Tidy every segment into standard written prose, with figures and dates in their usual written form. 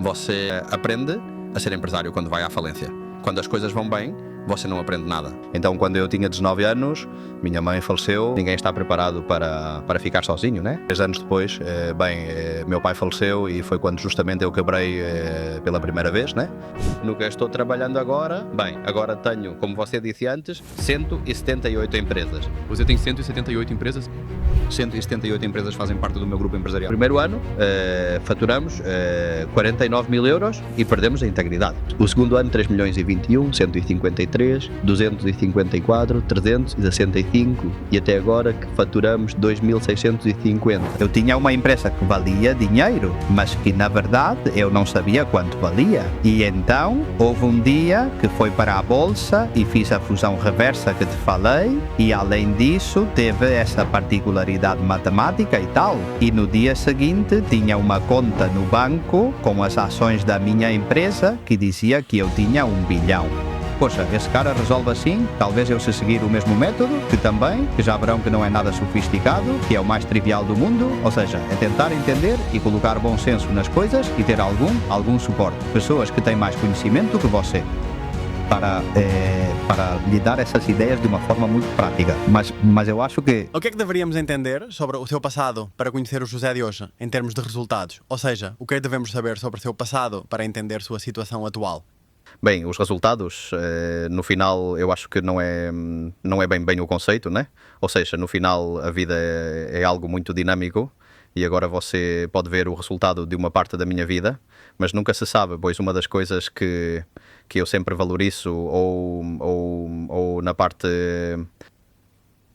Você aprende a ser empresário quando vai à falência. Quando as coisas vão bem, você não aprende nada. Então, quando eu tinha 19 anos, minha mãe faleceu, ninguém está preparado para ficar sozinho, né? 3 anos depois, meu pai faleceu e foi quando justamente eu quebrei pela primeira vez, né? No que estou trabalhando agora, agora tenho, como você disse antes, 178 empresas. Você tem 178 empresas? 178 empresas fazem parte do meu grupo empresarial. Primeiro ano, faturamos 49 mil euros e perdemos a integridade. O segundo ano, 3 milhões e 21, 153, 254, 365 e até agora que faturamos 2.650. Eu tinha uma empresa que valia dinheiro, mas que na verdade eu não sabia quanto valia. E então houve um dia que foi para a bolsa e fiz a fusão reversa que te falei e além disso teve essa particularidade matemática e tal. E no dia seguinte tinha uma conta no banco com as ações da minha empresa que dizia que eu tinha 1 bilhão. Poxa, esse cara resolve assim, talvez eu se seguir o mesmo método, que já verão que não é nada sofisticado, que é o mais trivial do mundo, ou seja, é tentar entender e colocar bom senso nas coisas e ter algum suporte. Pessoas que têm mais conhecimento que você. Para lhe dar essas ideias de uma forma muito prática. Mas eu acho que... O que é que deveríamos entender sobre o seu passado para conhecer o José de hoje, em termos de resultados? Ou seja, o que é que devemos saber sobre o seu passado para entender sua situação atual? Bem, os resultados, no final, eu acho que não é bem o conceito, né? Ou seja, no final a vida é algo muito dinâmico e agora você pode ver o resultado de uma parte da minha vida, mas nunca se sabe, pois uma das coisas que eu sempre valorizo ou na parte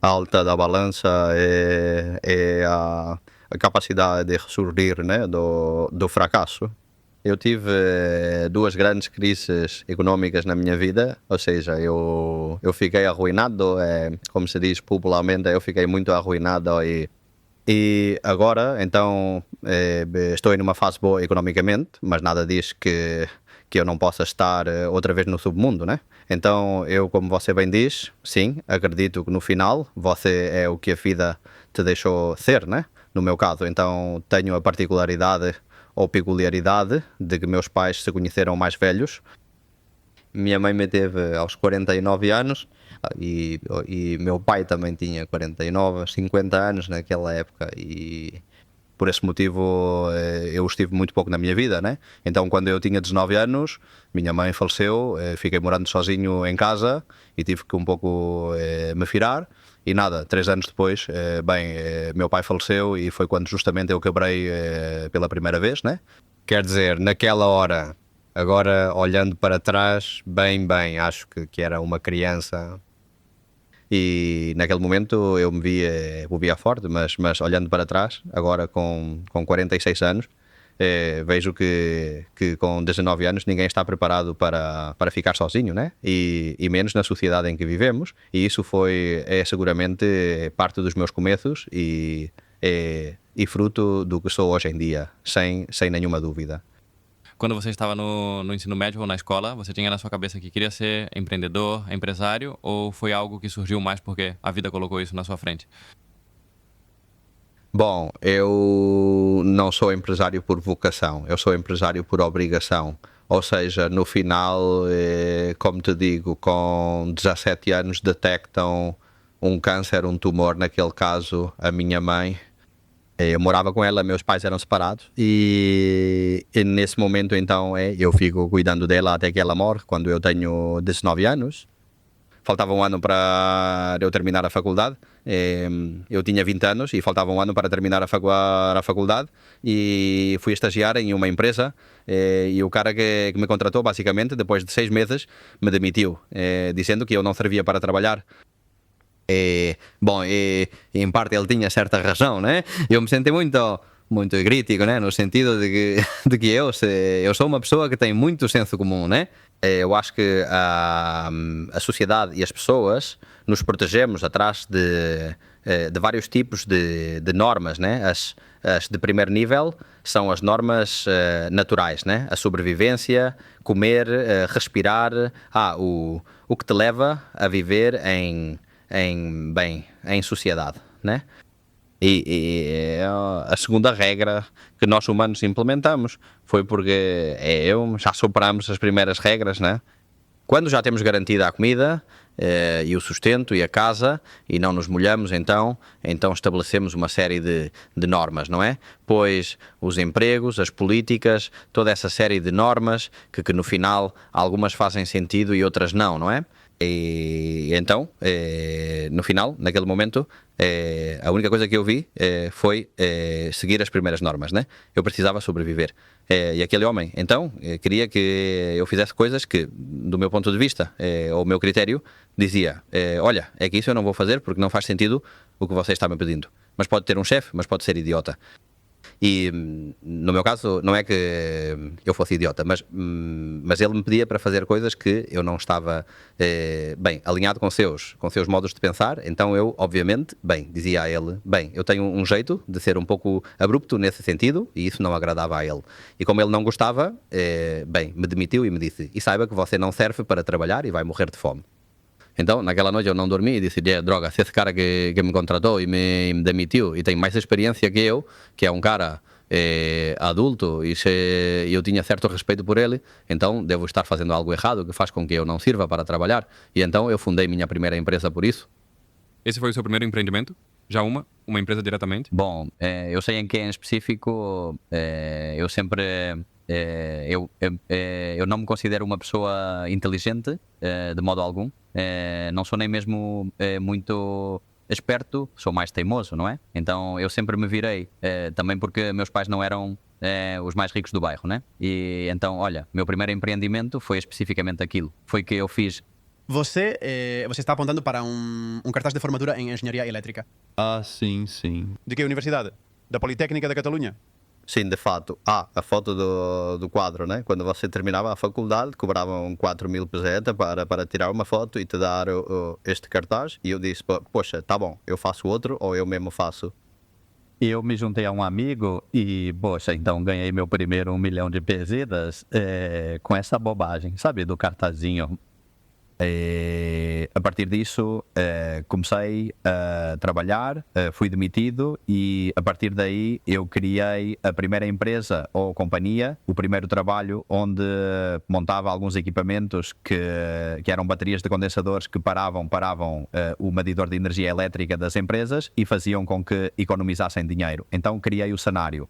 alta da balança é a capacidade de ressurgir, né, do fracasso. Eu tive 2 grandes crises económicas na minha vida, ou seja, eu fiquei arruinado, como se diz popularmente, eu fiquei muito arruinado e agora, então, estou em uma fase boa economicamente, mas nada diz que eu não possa estar outra vez no submundo, né? Então, eu, como você bem diz, sim, acredito que no final você é o que a vida te deixou ser, né? No meu caso, então, tenho a particularidade ou peculiaridade de que meus pais se conheceram mais velhos. Minha mãe me teve aos 49 anos e meu pai também tinha 49, 50 anos naquela época e por esse motivo eu estive muito pouco na minha vida, né? Então quando eu tinha 19 anos, minha mãe faleceu, fiquei morando sozinho em casa e tive que um pouco me virar. E nada, 3 anos depois, meu pai faleceu e foi quando justamente eu quebrei pela primeira vez, né? Quer dizer, naquela hora, agora olhando para trás, acho que era uma criança e naquele momento eu me via forte, mas olhando para trás, agora com 46 anos, vejo que com 19 anos ninguém está preparado para ficar sozinho, né? E menos na sociedade em que vivemos, e isso é seguramente parte dos meus começos e fruto do que sou hoje em dia, sem nenhuma dúvida. Quando você estava no ensino médio ou na escola, você tinha na sua cabeça que queria ser empreendedor, empresário, ou foi algo que surgiu mais porque a vida colocou isso na sua frente? Bom, eu não sou empresário por vocação, eu sou empresário por obrigação. Ou seja, no final, como te digo, com 17 anos detectam um câncer, um tumor, naquele caso, a minha mãe. Eu morava com ela, meus pais eram separados e nesse momento então eu fico cuidando dela até que ela morre, quando eu tenho 19 anos. Faltava um ano para eu terminar a faculdade. Eu tinha 20 anos e faltava um ano para terminar a faculdade e fui estagiar em uma empresa e o cara que me contratou, basicamente, depois de 6 meses, me demitiu, dizendo que eu não servia para trabalhar. Bom, em parte ele tinha certa razão, né? Eu me senti muito crítico, né? No sentido de que eu sou uma pessoa que tem muito senso comum, né? Eu acho que a sociedade e as pessoas nos protegemos atrás de vários tipos de normas, né? As de primeiro nível são as normas naturais, né? A sobrevivência, comer, respirar, o que te leva a viver em sociedade, né? E a segunda regra que nós humanos implementamos foi porque já superamos as primeiras regras, né? Quando já temos garantida a comida e o sustento e a casa e não nos molhamos, então estabelecemos uma série de normas, não é? Pois os empregos, as políticas, toda essa série de normas que no final algumas fazem sentido e outras não é? E então, no final, naquele momento, a única coisa que eu vi foi seguir as primeiras normas, né? Eu precisava sobreviver. E aquele homem, então, queria que eu fizesse coisas que, do meu ponto de vista, ou o meu critério, dizia, olha, é que isso eu não vou fazer porque não faz sentido o que você está me pedindo. Mas pode ter um chefe, mas pode ser idiota. E no meu caso não é que eu fosse idiota, mas ele me pedia para fazer coisas que eu não estava bem alinhado com seus modos de pensar. Então eu, obviamente, dizia a ele, eu tenho um jeito de ser um pouco abrupto nesse sentido e isso não agradava a ele. E como ele não gostava, me demitiu e me disse, e saiba que você não serve para trabalhar e vai morrer de fome. Então, naquela noite eu não dormi e disse, droga, se esse cara que me contratou e me demitiu e tem mais experiência que eu, que é um cara adulto e eu tinha certo respeito por ele, então devo estar fazendo algo errado que faz com que eu não sirva para trabalhar. E então eu fundei minha primeira empresa por isso. Esse foi o seu primeiro empreendimento? Já uma empresa diretamente? Bom, eu sei em que em específico eu sempre... eu não me considero uma pessoa inteligente de modo algum, não sou nem mesmo muito esperto, sou mais teimoso, não é? Então eu sempre me virei, também porque meus pais não eram os mais ricos do bairro, né? E então, olha, meu primeiro empreendimento foi especificamente aquilo, foi que eu fiz. Você está apontando para um cartaz de formatura em Engenharia Elétrica. Ah, sim, sim. De que universidade? Da Politécnica da Catalunha? Sim, de fato. A foto do quadro, né? Quando você terminava a faculdade, cobravam 4.000 pesetas para tirar uma foto e te dar este cartaz. E eu disse, poxa, tá bom, eu faço outro ou eu mesmo faço? Eu me juntei a um amigo e, poxa, então ganhei meu primeiro 1 milhão de pesetas com essa bobagem, sabe? Do cartazinho. A partir disso comecei a trabalhar, fui demitido e a partir daí eu criei a primeira empresa ou companhia, o primeiro trabalho onde montava alguns equipamentos que eram baterias de condensadores que paravam o medidor de energia elétrica das empresas e faziam com que economizassem dinheiro. Então criei o cenário.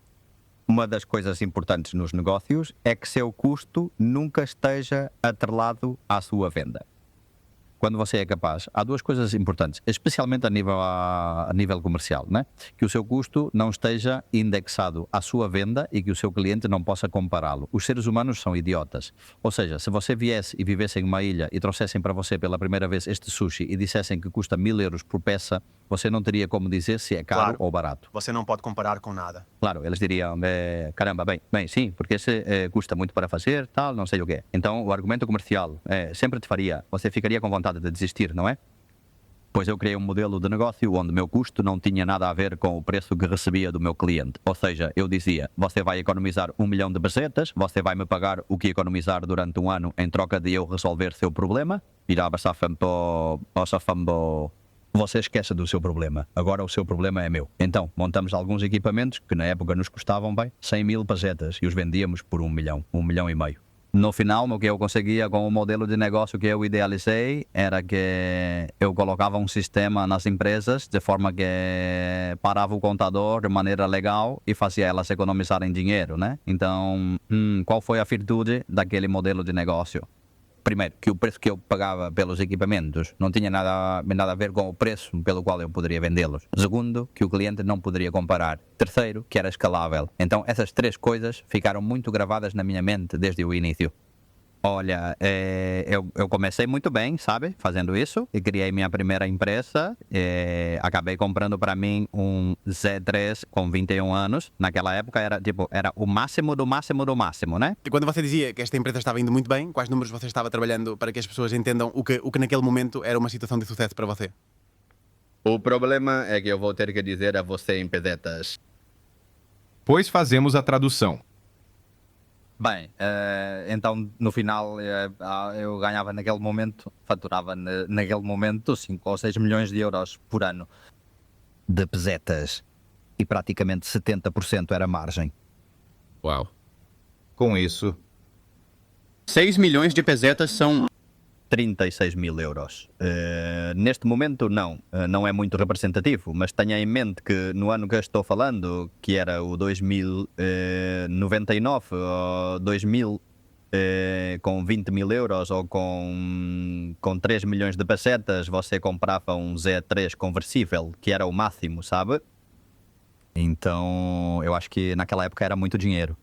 Uma das coisas importantes nos negócios é que seu custo nunca esteja atrelado à sua venda. Quando você é capaz, há duas coisas importantes, especialmente a nível comercial, né? Que o seu custo não esteja indexado à sua venda e que o seu cliente não possa compará-lo. Os seres humanos são idiotas. Ou seja, se você viesse e vivesse em uma ilha e trouxessem para você pela primeira vez este sushi e dissessem que custa 1.000 euros por peça, você não teria como dizer se é caro ou barato. Você não pode comparar com nada. Claro, eles diriam, caramba, bem, sim, porque esse custa muito para fazer, tal, não sei o quê. Então, o argumento comercial sempre te faria, você ficaria com vontade de desistir, não é? Pois eu criei um modelo de negócio onde o meu custo não tinha nada a ver com o preço que recebia do meu cliente. Ou seja, eu dizia, você vai economizar 1 milhão de pesetas, você vai me pagar o que economizar durante um ano em troca de eu resolver seu problema. Você esquece do seu problema, agora o seu problema é meu. Então, montamos alguns equipamentos que na época nos custavam 100.000 pesetas e os vendíamos por 1 milhão, 1 milhão e meio. No final, o que eu conseguia com o modelo de negócio que eu idealizei era que eu colocava um sistema nas empresas de forma que parava o contador de maneira legal e fazia elas economizarem dinheiro, né? Então, qual foi a virtude daquele modelo de negócio? Primeiro, que o preço que eu pagava pelos equipamentos não tinha nada a ver com o preço pelo qual eu poderia vendê-los. Segundo, que o cliente não poderia comparar. Terceiro, que era escalável. Então, essas três coisas ficaram muito gravadas na minha mente desde o início. Olha, eu comecei muito bem, sabe, fazendo isso, e criei minha primeira empresa, acabei comprando para mim um Z3 com 21 anos, naquela época era o máximo do máximo do máximo, né? E quando você dizia que esta empresa estava indo muito bem, quais números você estava trabalhando para que as pessoas entendam o que naquele momento era uma situação de sucesso para você? O problema é que eu vou ter que dizer a você em pesetas. Pois fazemos a tradução. Bem, então no final eu ganhava naquele momento, faturava naquele momento 5 ou 6 milhões de euros por ano de pesetas. e praticamente 70% era margem. Uau. Com isso, 6 milhões de pesetas são 36 mil euros. Neste momento, não é muito representativo, mas tenha em mente que no ano que eu estou falando, que era o 2099 ou 2000, com 20 mil euros ou com 3 milhões de pesetas, você comprava um Z3 conversível, que era o máximo, sabe? Então, eu acho que naquela época era muito dinheiro.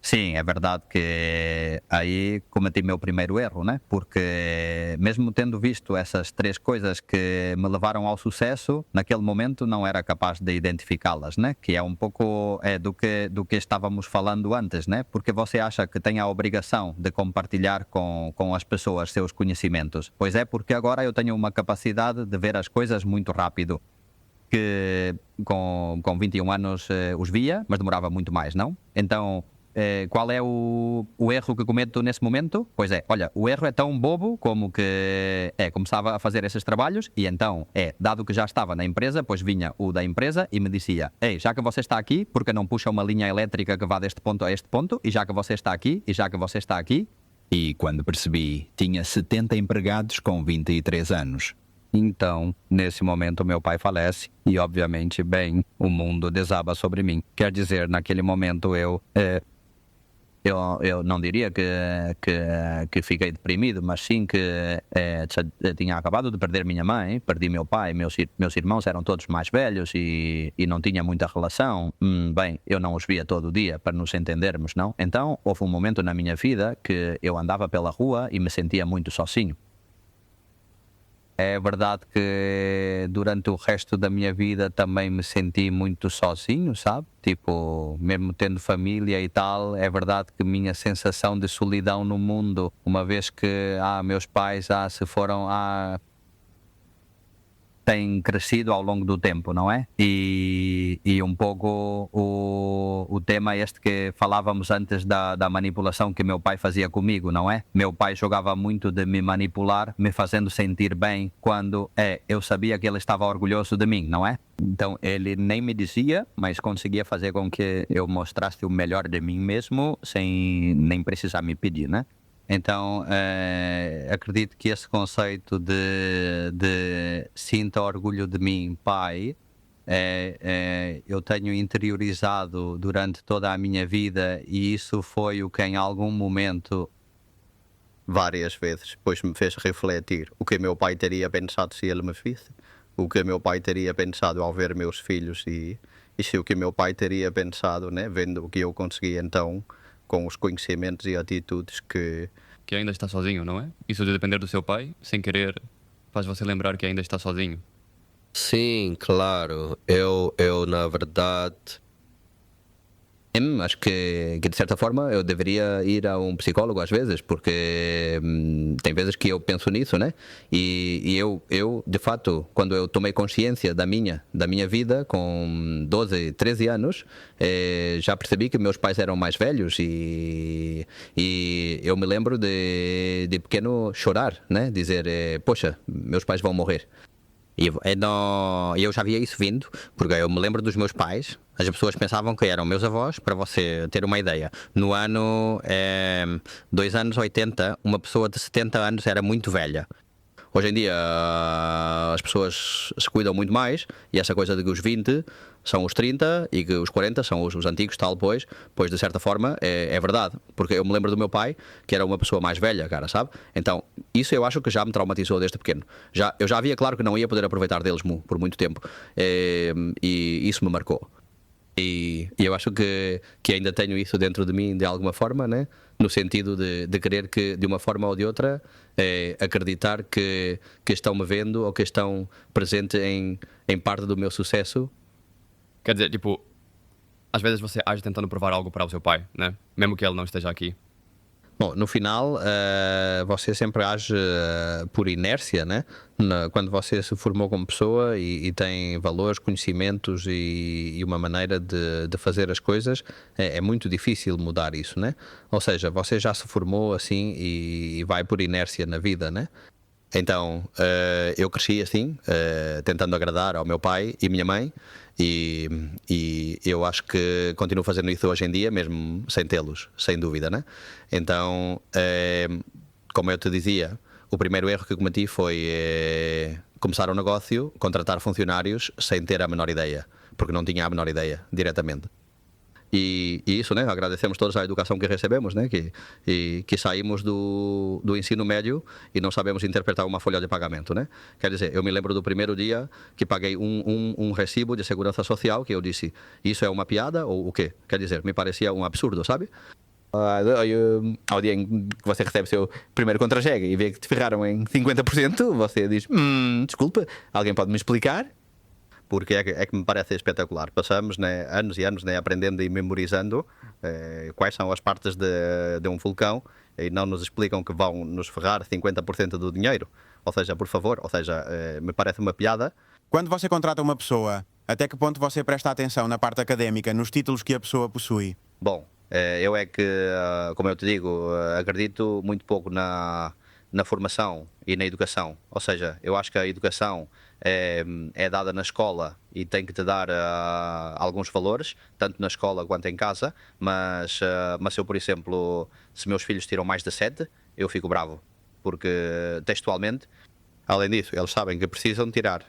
Sim, é verdade que aí cometi meu primeiro erro, né? Porque mesmo tendo visto essas 3 coisas que me levaram ao sucesso, naquele momento não era capaz de identificá-las, né? Que é um pouco do que estávamos falando antes, né? Porque você acha que tem a obrigação de compartilhar com as pessoas seus conhecimentos. Pois é, porque agora eu tenho uma capacidade de ver as coisas muito rápido. Que com 21 anos os via, mas demorava muito mais, não? Então, qual é o erro que cometo nesse momento? Pois é, olha, o erro é tão bobo como que começava a fazer esses trabalhos e então, dado que já estava na empresa, pois vinha o da empresa e me dizia: ei, já que você está aqui, por que não puxa uma linha elétrica que vá deste ponto a este ponto? E já que você está aqui, e já que você está aqui... E quando percebi, tinha 70 empregados com 23 anos. Então, nesse momento, meu pai falece e, obviamente, o mundo desaba sobre mim. Quer dizer, naquele momento eu não diria que fiquei deprimido, mas sim que tinha acabado de perder minha mãe, perdi meu pai, meus irmãos eram todos mais velhos e não tinha muita relação. Eu não os via todo dia, para nos entendermos, não? Então, houve um momento na minha vida que eu andava pela rua e me sentia muito sozinho. É verdade que durante o resto da minha vida também me senti muito sozinho, sabe? Tipo, mesmo tendo família e tal, é verdade que minha sensação de solidão no mundo, uma vez que meus pais se foram, têm crescido ao longo do tempo, não é? E um pouco o tema este que falávamos antes da manipulação que meu pai fazia comigo, não é? Meu pai jogava muito de me manipular, me fazendo sentir bem quando eu sabia que ele estava orgulhoso de mim, não é? Então ele nem me dizia, mas conseguia fazer com que eu mostrasse o melhor de mim mesmo sem nem precisar me pedir, né? Então, acredito que esse conceito de sinta orgulho de mim, pai, eu tenho interiorizado durante toda a minha vida e isso foi o que em algum momento, várias vezes, depois me fez refletir o que meu pai teria pensado se ele me visse, o que meu pai teria pensado ao ver meus filhos e se o que meu pai teria pensado, né, vendo o que eu consegui então com os conhecimentos e atitudes que ainda está sozinho, não é? Isso de depender do seu pai, sem querer, faz você lembrar que ainda está sozinho. Sim, claro. Eu na verdade... Acho que de certa forma eu deveria ir a um psicólogo às vezes, porque tem vezes que eu penso nisso, né? E eu, de fato, quando eu tomei consciência da minha vida com 12, 13 anos, já percebi que meus pais eram mais velhos e eu me lembro de pequeno chorar, né? Dizer, poxa, meus pais vão morrer. E eu já via isso vindo, porque eu me lembro dos meus pais, as pessoas pensavam que eram meus avós, para você ter uma ideia. No ano 2 anos 80, uma pessoa de 70 anos era muito velha. Hoje em dia as pessoas se cuidam muito mais e essa coisa de que os 20 são os 30 e que os 40 são os antigos, tal, pois de certa forma é verdade, porque eu me lembro do meu pai que era uma pessoa mais velha, cara, sabe? Então isso eu acho que já me traumatizou desde pequeno. Eu já havia claro que não ia poder aproveitar deles por muito tempo e isso me marcou. E eu acho que ainda tenho isso dentro de mim de alguma forma, né? No sentido de querer que, de uma forma ou de outra, acreditar que estão me vendo ou que estão presentes em parte do meu sucesso. Quer dizer, tipo, às vezes você age tentando provar algo para o seu pai, né? Mesmo que ele não esteja aqui. Bom, no final, você sempre age por inércia, né? Quando você se formou como pessoa e tem valores, conhecimentos e uma maneira de fazer as coisas, é muito difícil mudar isso, né? Ou seja, você já se formou assim e vai por inércia na vida, né? Então, eu cresci assim, tentando agradar ao meu pai e minha mãe, e eu acho que continuo fazendo isso hoje em dia, mesmo sem tê-los, sem dúvida, né? Então, como eu te dizia, o primeiro erro que cometi foi começar um negócio, contratar funcionários sem ter a menor ideia, porque não tinha a menor ideia diretamente. E isso, né? Agradecemos todos a educação que recebemos, né? Que saímos do ensino médio e não sabemos interpretar uma folha de pagamento, né? Quer dizer, eu me lembro do primeiro dia que paguei um recibo de segurança social que eu disse, isso é uma piada ou o quê? Quer dizer, me parecia um absurdo, sabe? Ao dia em que você recebe seu primeiro contra-cheque e vê que te ferraram em 50%, você diz, desculpa, alguém pode me explicar? Porque é que me parece espetacular. Passamos, né, anos e anos, né, aprendendo e memorizando quais são as partes de um vulcão e não nos explicam que vão nos ferrar 50% do dinheiro. Ou seja, por favor, me parece uma piada. Quando você contrata uma pessoa, até que ponto você presta atenção na parte académica, nos títulos que a pessoa possui? Bom, eu é que, como eu te digo, acredito muito pouco na formação e na educação. Ou seja, eu acho que a educação é dada na escola e tem que te dar alguns valores, tanto na escola quanto em casa, mas eu, por exemplo, se meus filhos tiram mais de 7, eu fico bravo, porque textualmente, além disso, eles sabem que precisam tirar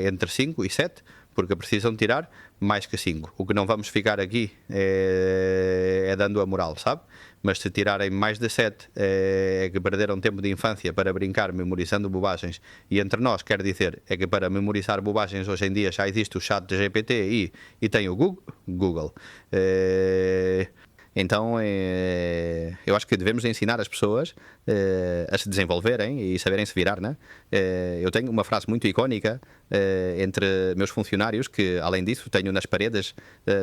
entre 5 e 7, porque precisam tirar mais que 5. O que não vamos ficar aqui é dando a moral, sabe? Mas se tirarem mais de 7 é que perderam tempo de infância para brincar memorizando bobagens. E entre nós, quer dizer, é que para memorizar bobagens hoje em dia já existe o chat de GPT e tem o Google. Então, eu acho que devemos ensinar as pessoas a se desenvolverem e saberem se virar, né? Eu tenho uma frase muito icónica entre meus funcionários, que além disso tenho nas paredes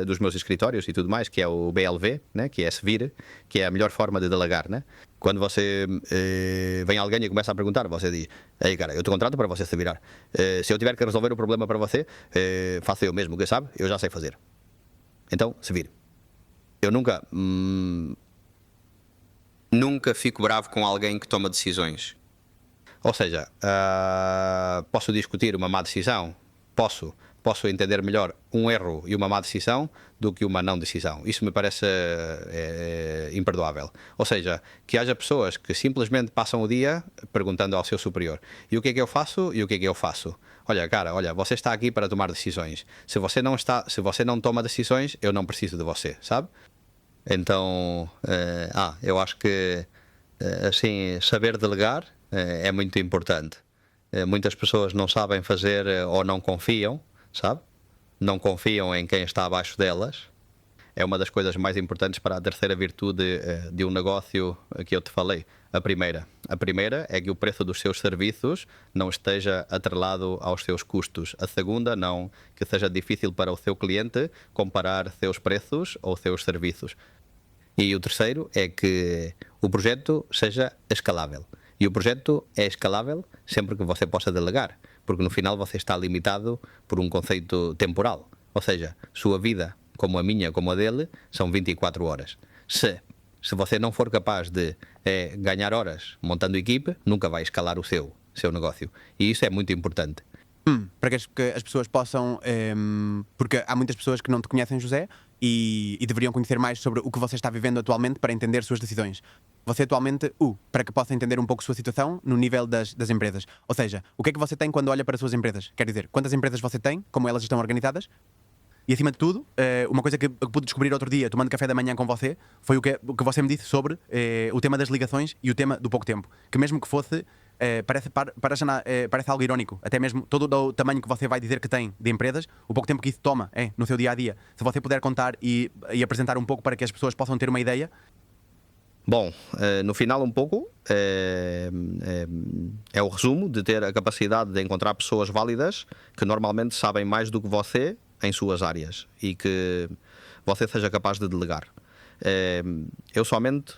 dos meus escritórios e tudo mais, que é o BLV, né? Que é se vir, que é a melhor forma de delegar, né? Quando você vem alguém e começa a perguntar, você diz, ei cara, eu te contrato para você se virar. Se eu tiver que resolver o problema para você, faça eu mesmo, que sabe? Eu já sei fazer. Então, se vire. Eu nunca fico bravo com alguém que toma decisões. Ou seja, posso discutir uma má decisão, posso entender melhor um erro e uma má decisão do que uma não decisão. Isso me parece imperdoável. Ou seja, que haja pessoas que simplesmente passam o dia perguntando ao seu superior, e o que é que eu faço e o que é que eu faço? Olha, cara, você está aqui para tomar decisões. Se você não toma decisões, eu não preciso de você, sabe? Então, eu acho que assim, saber delegar é muito importante. Muitas pessoas não sabem fazer ou não confiam, sabe? Não confiam em quem está abaixo delas. É uma das coisas mais importantes para a terceira virtude de um negócio que eu te falei. A primeira é que o preço dos seus serviços não esteja atrelado aos seus custos. A segunda, não que seja difícil para o seu cliente comparar seus preços ou seus serviços. E o terceiro é que o projeto seja escalável. E o projeto é escalável sempre que você possa delegar, porque no final você está limitado por um conceito temporal. Ou seja, sua vida, como a minha, como a dele, são 24 horas. Se você não for capaz de ganhar horas montando equipe, nunca vai escalar o seu negócio. E isso é muito importante. Para que as pessoas possam... porque há muitas pessoas que não te conhecem, José, e deveriam conhecer mais sobre o que você está vivendo atualmente para entender suas decisões. Você atualmente, para que possa entender um pouco a sua situação no nível das empresas. Ou seja, o que é que você tem quando olha para as suas empresas? Quer dizer, quantas empresas você tem, como elas estão organizadas? E acima de tudo, uma coisa que pude descobrir outro dia, tomando café da manhã com você, foi o que você me disse sobre o tema das ligações e o tema do pouco tempo. Que mesmo que fosse, parece algo irónico. Até mesmo todo o tamanho que você vai dizer que tem de empresas, o pouco tempo que isso toma no seu dia-a-dia. Se você puder contar e apresentar um pouco para que as pessoas possam ter uma ideia. Bom, no final um pouco é o resumo de ter a capacidade de encontrar pessoas válidas que normalmente sabem mais do que você em suas áreas e que você seja capaz de delegar. Eu somente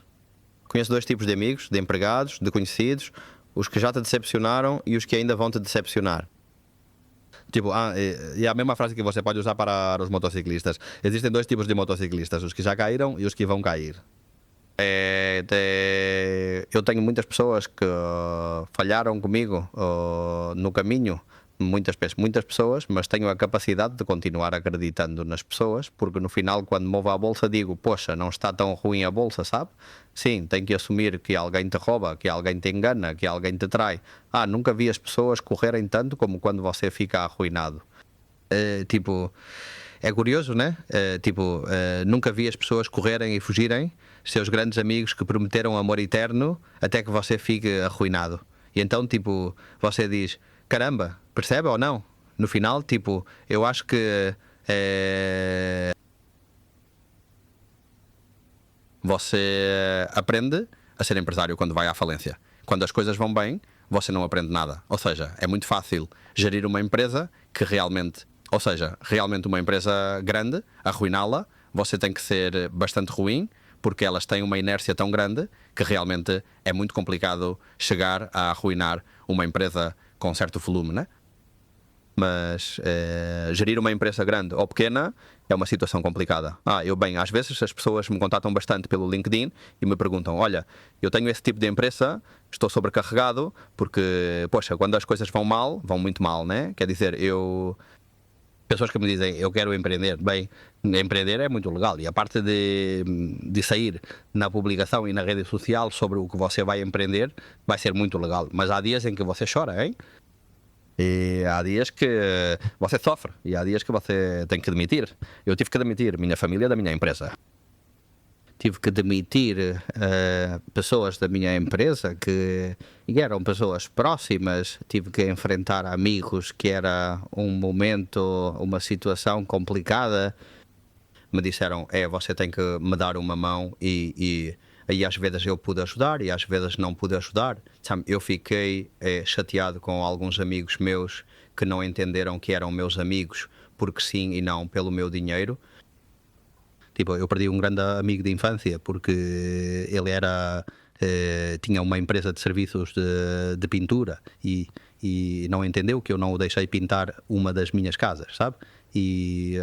conheço 2 tipos de amigos, de empregados, de conhecidos, os que já te decepcionaram e os que ainda vão te decepcionar. Tipo, e a mesma frase que você pode usar para os motociclistas. Existem 2 tipos de motociclistas, os que já caíram e os que vão cair. eu tenho muitas pessoas que falharam comigo no caminho, muitas pessoas, mas tenho a capacidade de continuar acreditando nas pessoas, porque no final, quando movo a bolsa, digo, poxa, não está tão ruim a bolsa, sabe? Sim, tenho que assumir que alguém te rouba, que alguém te engana, que alguém te trai. Nunca vi as pessoas correrem tanto como quando você fica arruinado. É curioso, né? Nunca vi as pessoas correrem e fugirem, seus grandes amigos que prometeram amor eterno, até que você fique arruinado. E então, você diz, caramba, percebe ou não? No final, eu acho que você aprende a ser empresário quando vai à falência. Quando as coisas vão bem, você não aprende nada. Ou seja, é muito fácil gerir uma empresa que realmente uma empresa grande, arruiná-la, você tem que ser bastante ruim, porque elas têm uma inércia tão grande que realmente é muito complicado chegar a arruinar uma empresa com certo volume, né? Mas gerir uma empresa grande ou pequena é uma situação complicada. Às vezes as pessoas me contatam bastante pelo LinkedIn e me perguntam, olha, eu tenho esse tipo de empresa, estou sobrecarregado, porque, poxa, quando as coisas vão mal, vão muito mal, né? Quer dizer, pessoas que me dizem, eu quero empreender. Bem, empreender é muito legal. E a parte de sair na publicação e na rede social sobre o que você vai empreender vai ser muito legal. Mas há dias em que você chora, hein? E há dias que você sofre. E há dias que você tem que demitir. Eu tive que demitir minha família da minha empresa. Tive que demitir pessoas da minha empresa que eram pessoas próximas. Tive que enfrentar amigos que era um momento, uma situação complicada. Me disseram, você tem que me dar uma mão e às vezes eu pude ajudar e às vezes não pude ajudar. Sabe, eu fiquei chateado com alguns amigos meus que não entenderam que eram meus amigos porque sim e não pelo meu dinheiro. Eu perdi um grande amigo de infância porque ele tinha uma empresa de serviços de pintura e não entendeu que eu não o deixei pintar uma das minhas casas, sabe? E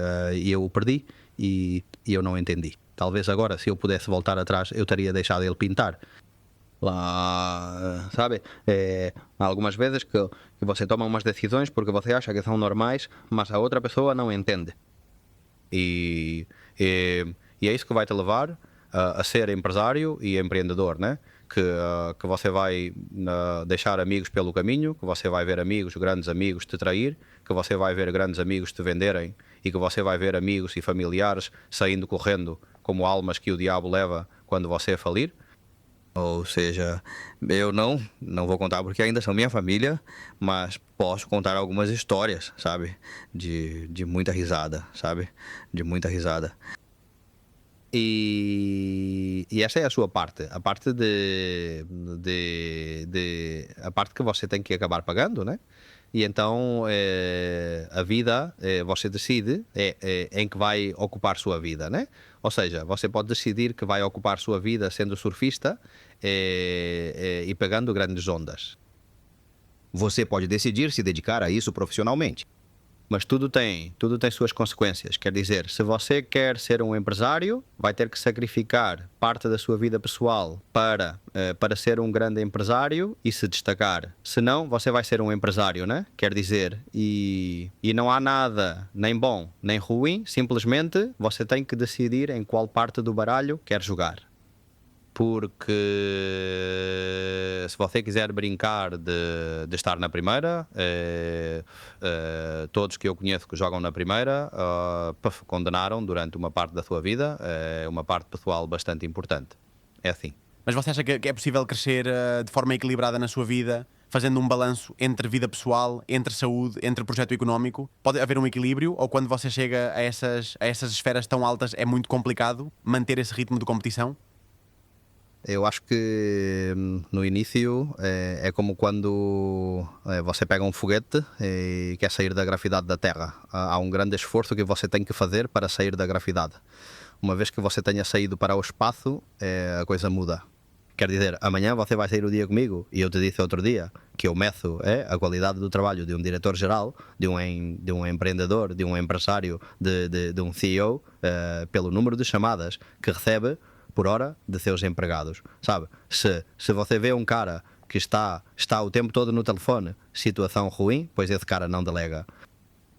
eu o perdi e eu não entendi. Talvez agora, se eu pudesse voltar atrás, eu teria deixado ele pintar. Lá, sabe? Há algumas vezes que você toma umas decisões porque você acha que são normais, mas a outra pessoa não entende. E é isso que vai te levar a ser empresário e empreendedor, né? Que você vai deixar amigos pelo caminho, que você vai ver grandes amigos te trair, que você vai ver grandes amigos te venderem e que você vai ver amigos e familiares saindo correndo como almas que o diabo leva quando você falir. Ou seja, eu não vou contar porque ainda são minha família, mas posso contar algumas histórias, sabe? De muita risada, sabe? De muita risada. E essa é a sua parte, a parte a parte que você tem que acabar pagando, né? E então a vida, você decide em que vai ocupar sua vida, né? Ou seja, você pode decidir que vai ocupar sua vida sendo surfista e pegando grandes ondas. Você pode decidir se dedicar a isso profissionalmente. Mas tudo tem suas consequências. Quer dizer, se você quer ser um empresário, vai ter que sacrificar parte da sua vida pessoal para ser um grande empresário e se destacar. Senão, você vai ser um empresário, né? Quer dizer, e não há nada nem bom nem ruim, simplesmente você tem que decidir em qual parte do baralho quer jogar. Porque se você quiser brincar de estar na primeira, todos que eu conheço que jogam na primeira condenaram durante uma parte da sua vida, uma parte pessoal bastante importante. É assim. Mas você acha que é possível crescer de forma equilibrada na sua vida, fazendo um balanço entre vida pessoal, entre saúde, entre projeto económico? Pode haver um equilíbrio ou quando você chega a essas esferas tão altas é muito complicado manter esse ritmo de competição? Eu acho que no início é como quando você pega um foguete e quer sair da gravidade da Terra. Há um grande esforço que você tem que fazer para sair da gravidade. Uma vez que você tenha saído para o espaço, a coisa muda. Quer dizer, amanhã você vai sair o dia comigo e eu te disse outro dia que eu meço a qualidade do trabalho de um diretor-geral, de um empreendedor, de um empresário, de um CEO, pelo número de chamadas que recebe por hora de seus empregados, sabe? Se você vê um cara que está o tempo todo no telefone, situação ruim, pois esse cara não delega.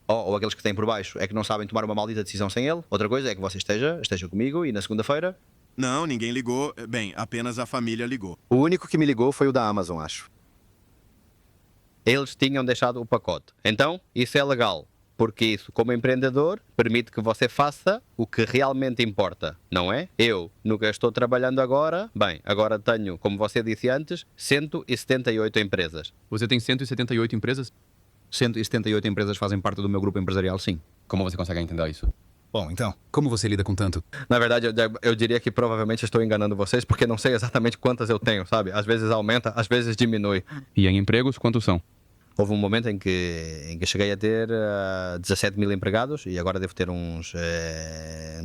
Ou aqueles que têm por baixo é que não sabem tomar uma maldita decisão sem ele. Outra coisa é que você esteja comigo e na segunda-feira... Não, ninguém ligou. Bem, apenas a família ligou. O único que me ligou foi o da Amazon, acho. Eles tinham deixado o pacote. Então, isso é legal. Porque isso, como empreendedor, permite que você faça o que realmente importa, não é? Eu, no que estou trabalhando agora, bem, agora tenho, como você disse antes, 178 empresas. Você tem 178 empresas? 178 empresas fazem parte do meu grupo empresarial, sim. Como você consegue entender isso? Bom, então, como você lida com tanto? Na verdade, eu diria que provavelmente estou enganando vocês, porque não sei exatamente quantas eu tenho, sabe? Às vezes aumenta, às vezes diminui. E em empregos, quantos são? Houve um momento em que cheguei a ter 17 mil empregados e agora devo ter uns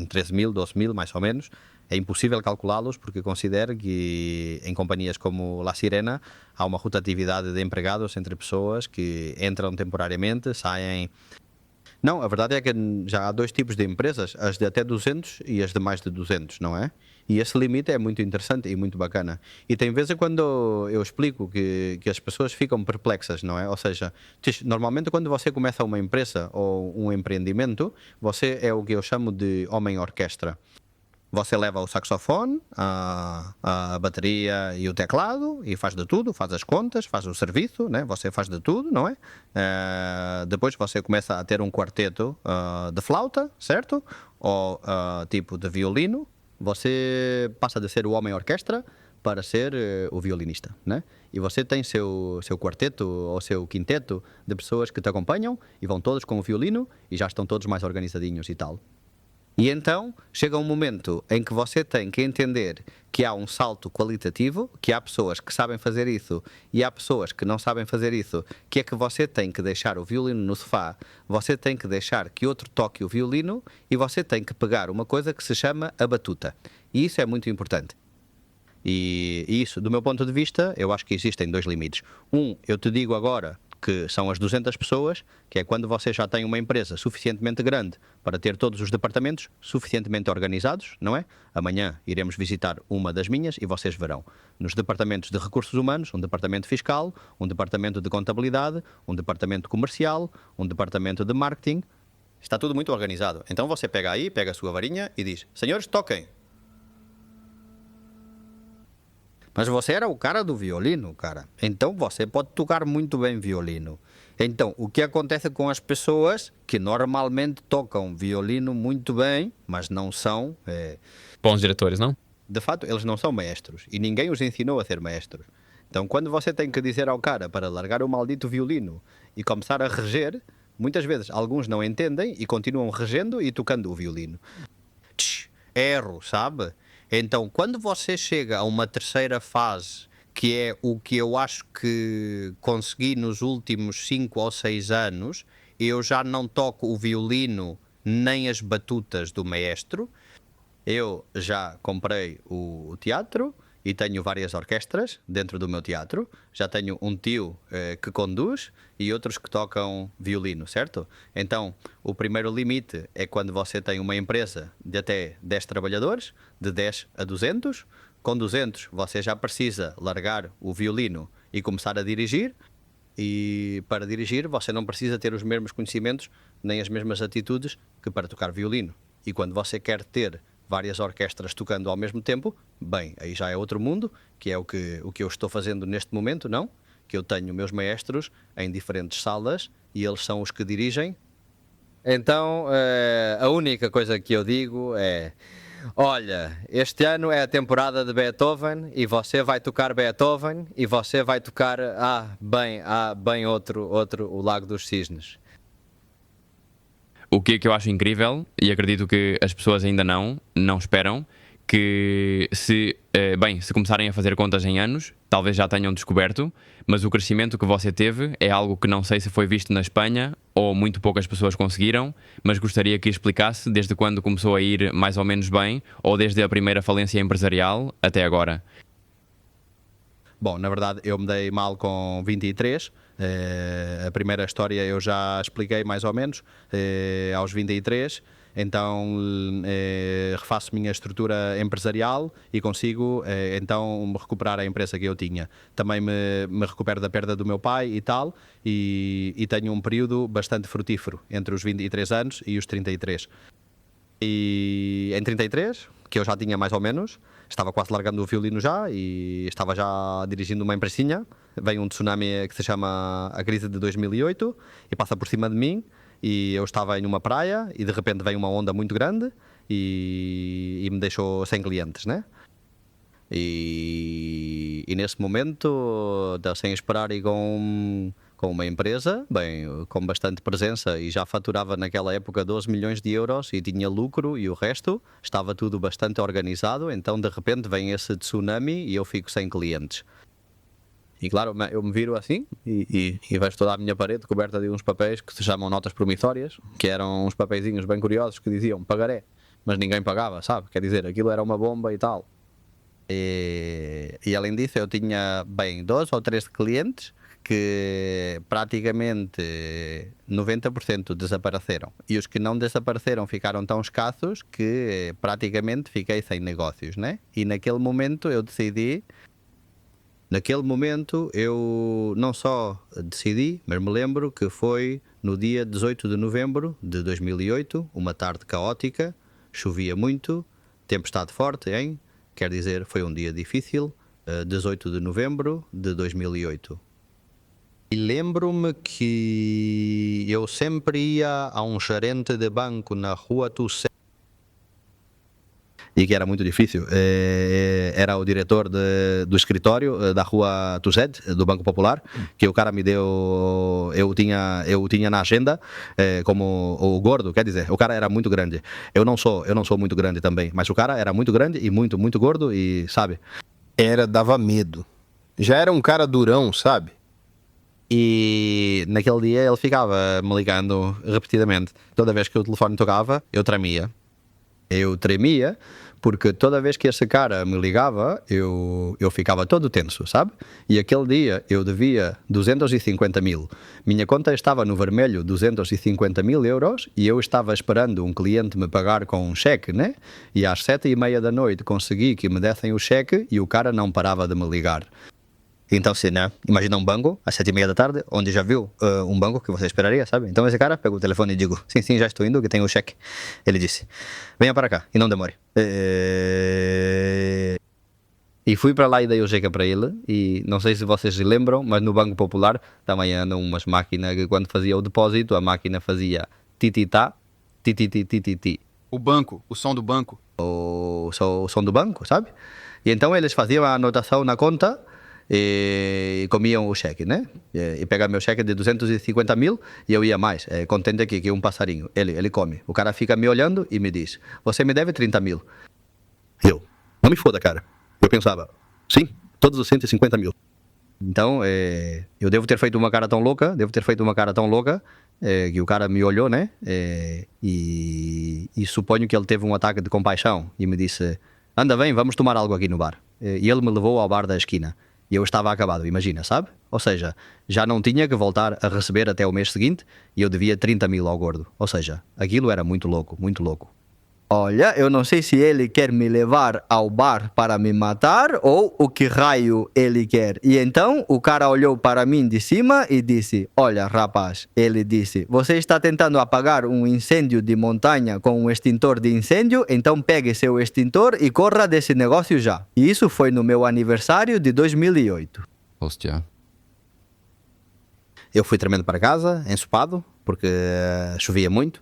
13 mil, 12 mil, mais ou menos. É impossível calculá-los porque considero que em companhias como La Sirena há uma rotatividade de empregados entre pessoas que entram temporariamente, saem... Não, a verdade é que já há dois tipos de empresas, as de até 200 e as de mais de 200, não é? E esse limite é muito interessante e muito bacana. E tem vezes quando eu explico que as pessoas ficam perplexas, não é? Ou seja, normalmente quando você começa uma empresa ou um empreendimento, você é o que eu chamo de homem-orquestra. Você leva o saxofone, a bateria e o teclado e faz de tudo, faz as contas, faz o serviço, né? Você faz de tudo, não é? Depois você começa a ter um quarteto de flauta, certo? Ou tipo de violino. Você passa de ser o homem-orquestra para ser o violinista, né? E você tem seu quarteto ou seu quinteto de pessoas que te acompanham e vão todos com o violino e já estão todos mais organizadinhos e tal. E então chega um momento em que você tem que entender que há um salto qualitativo, que há pessoas que sabem fazer isso e há pessoas que não sabem fazer isso, que é que você tem que deixar o violino no sofá, você tem que deixar que outro toque o violino e você tem que pegar uma coisa que se chama a batuta. E isso é muito importante. E isso, do meu ponto de vista, eu acho que existem dois limites. Eu te digo agora que são as 200 pessoas, que é quando você já tem uma empresa suficientemente grande para ter todos os departamentos suficientemente organizados, não é? Amanhã iremos visitar uma das minhas e vocês verão. Nos departamentos de recursos humanos, um departamento fiscal, um departamento de contabilidade, um departamento comercial, um departamento de marketing. Está tudo muito organizado. Então você pega aí, pega a sua varinha e diz: senhores, toquem. Mas você era o cara do violino, cara. Então você pode tocar muito bem violino. Então, o que acontece com as pessoas que normalmente tocam violino muito bem, mas não são... Bons diretores, não? De fato, eles não são maestros. E ninguém os ensinou a ser maestros. Então, quando você tem que dizer ao cara para largar o maldito violino e começar a reger, muitas vezes alguns não entendem e continuam regendo e tocando o violino. Erro, sabe? Então, quando você chega a uma terceira fase, que é o que eu acho que consegui nos últimos 5 ou 6 anos, eu já não toco o violino nem as batutas do maestro. Eu já comprei o teatro e tenho várias orquestras dentro do meu teatro. Já tenho um tio que conduz e outros que tocam violino, certo? Então, o primeiro limite é quando você tem uma empresa de até 10 trabalhadores, de 10 a 200. Com 200 você já precisa largar o violino e começar a dirigir. E para dirigir você não precisa ter os mesmos conhecimentos nem as mesmas atitudes que para tocar violino. E quando você quer ter várias orquestras tocando ao mesmo tempo, bem, aí já é outro mundo, que é o que eu estou fazendo neste momento, não? Que eu tenho meus maestros em diferentes salas e eles são os que dirigem. Então, a única coisa que eu digo é: olha, este ano é a temporada de Beethoven e você vai tocar Beethoven e você vai tocar, bem outro, o Lago dos Cisnes. O que eu acho incrível, e acredito que as pessoas ainda não esperam, que se começarem a fazer contas em anos, talvez já tenham descoberto, mas o crescimento que você teve é algo que não sei se foi visto na Espanha ou muito poucas pessoas conseguiram, mas gostaria que explicasse desde quando começou a ir mais ou menos bem, ou desde a primeira falência empresarial até agora. Bom, na verdade eu me dei mal com 23. A primeira história eu já expliquei mais ou menos aos 23. Então refaço minha estrutura empresarial e consigo então recuperar a empresa que eu tinha. Também me recupero da perda do meu pai e tal, e tenho um período bastante frutífero entre os 23 anos e os 33. E em 33, que eu já tinha mais ou menos, estava quase largando o violino já e estava já dirigindo uma empresinha. Vem um tsunami que se chama a crise de 2008 e passa por cima de mim, e eu estava em uma praia e de repente vem uma onda muito grande e me deixou sem clientes, né? E nesse momento, sem esperar e com uma empresa, bem, com bastante presença, e já faturava naquela época 12 milhões de euros e tinha lucro e o resto, estava tudo bastante organizado, então de repente vem esse tsunami e eu fico sem clientes. E claro, eu me viro assim e vejo toda a minha parede coberta de uns papéis que se chamam notas promissórias, que eram uns papeizinhos bem curiosos que diziam pagaré, mas ninguém pagava, sabe? Quer dizer, aquilo era uma bomba e tal. E além disso eu tinha, bem, 2 ou 3 clientes que praticamente 90% desapareceram. E os que não desapareceram ficaram tão escassos que praticamente fiquei sem negócios, né? E naquele momento eu decidi... Naquele momento eu não só decidi, mas me lembro que foi no dia 18 de novembro de 2008, uma tarde caótica, chovia muito, tempestade forte, hein? Quer dizer, foi um dia difícil, 18 de novembro de 2008. E lembro-me que eu sempre ia a um gerente de banco na rua Tussé, e que era muito difícil. Era o diretor do escritório da rua Tuzed, do Banco Popular, que o cara me deu, eu tinha na agenda como o gordo, quer dizer, o cara era muito grande. Eu não sou muito grande também, mas o cara era muito grande e muito, muito gordo e, sabe? Dava medo. Já era um cara durão, sabe? E naquele dia ele ficava me ligando repetidamente. Toda vez que o telefone tocava, eu tremia. Porque toda vez que esse cara me ligava, eu ficava todo tenso, sabe? E aquele dia eu devia 250 mil. Minha conta estava no vermelho, 250 mil euros, e eu estava esperando um cliente me pagar com um cheque, né? E às 7h30 da noite consegui que me dessem o cheque e o cara não parava de me ligar. Então, se, né? Imagina um banco às 7h30 da tarde, onde já viu um banco que você esperaria, sabe? Então esse cara pega o telefone e digo, sim, já estou indo, que tenho o cheque. Ele disse, venha para cá e não demore. E fui para lá e dei o cheque para ele. E não sei se vocês se lembram, mas no Banco Popular também andam umas máquinas que quando fazia o depósito, a máquina fazia tititá, titititititi. O banco, o som do banco. O som do banco, sabe? E então eles faziam a anotação na conta e comiam o cheque, né? E pegavam meu cheque de 250 mil e eu ia mais, contente aqui que um passarinho. Ele come. O cara fica me olhando e me diz, você me deve 30 mil. Eu, não me foda, cara. Eu pensava, sim, todos os 150 mil. Então, eu devo ter feito uma cara tão louca, que o cara me olhou, né? E suponho que ele teve um ataque de compaixão e me disse, anda bem, vamos tomar algo aqui no bar. E ele me levou ao bar da esquina. E eu estava acabado, imagina, sabe? Ou seja, já não tinha que voltar a receber até o mês seguinte e eu devia 30 mil ao gordo. Ou seja, aquilo era muito louco, muito louco. Olha, eu não sei se ele quer me levar ao bar para me matar ou o que raio ele quer. E então o cara olhou para mim de cima e disse, olha rapaz, ele disse, você está tentando apagar um incêndio de montanha com um extintor de incêndio, então pegue seu extintor e corra desse negócio já. E isso foi no meu aniversário de 2008. Hostia. Eu fui tremendo para casa, ensopado, porque chovia muito.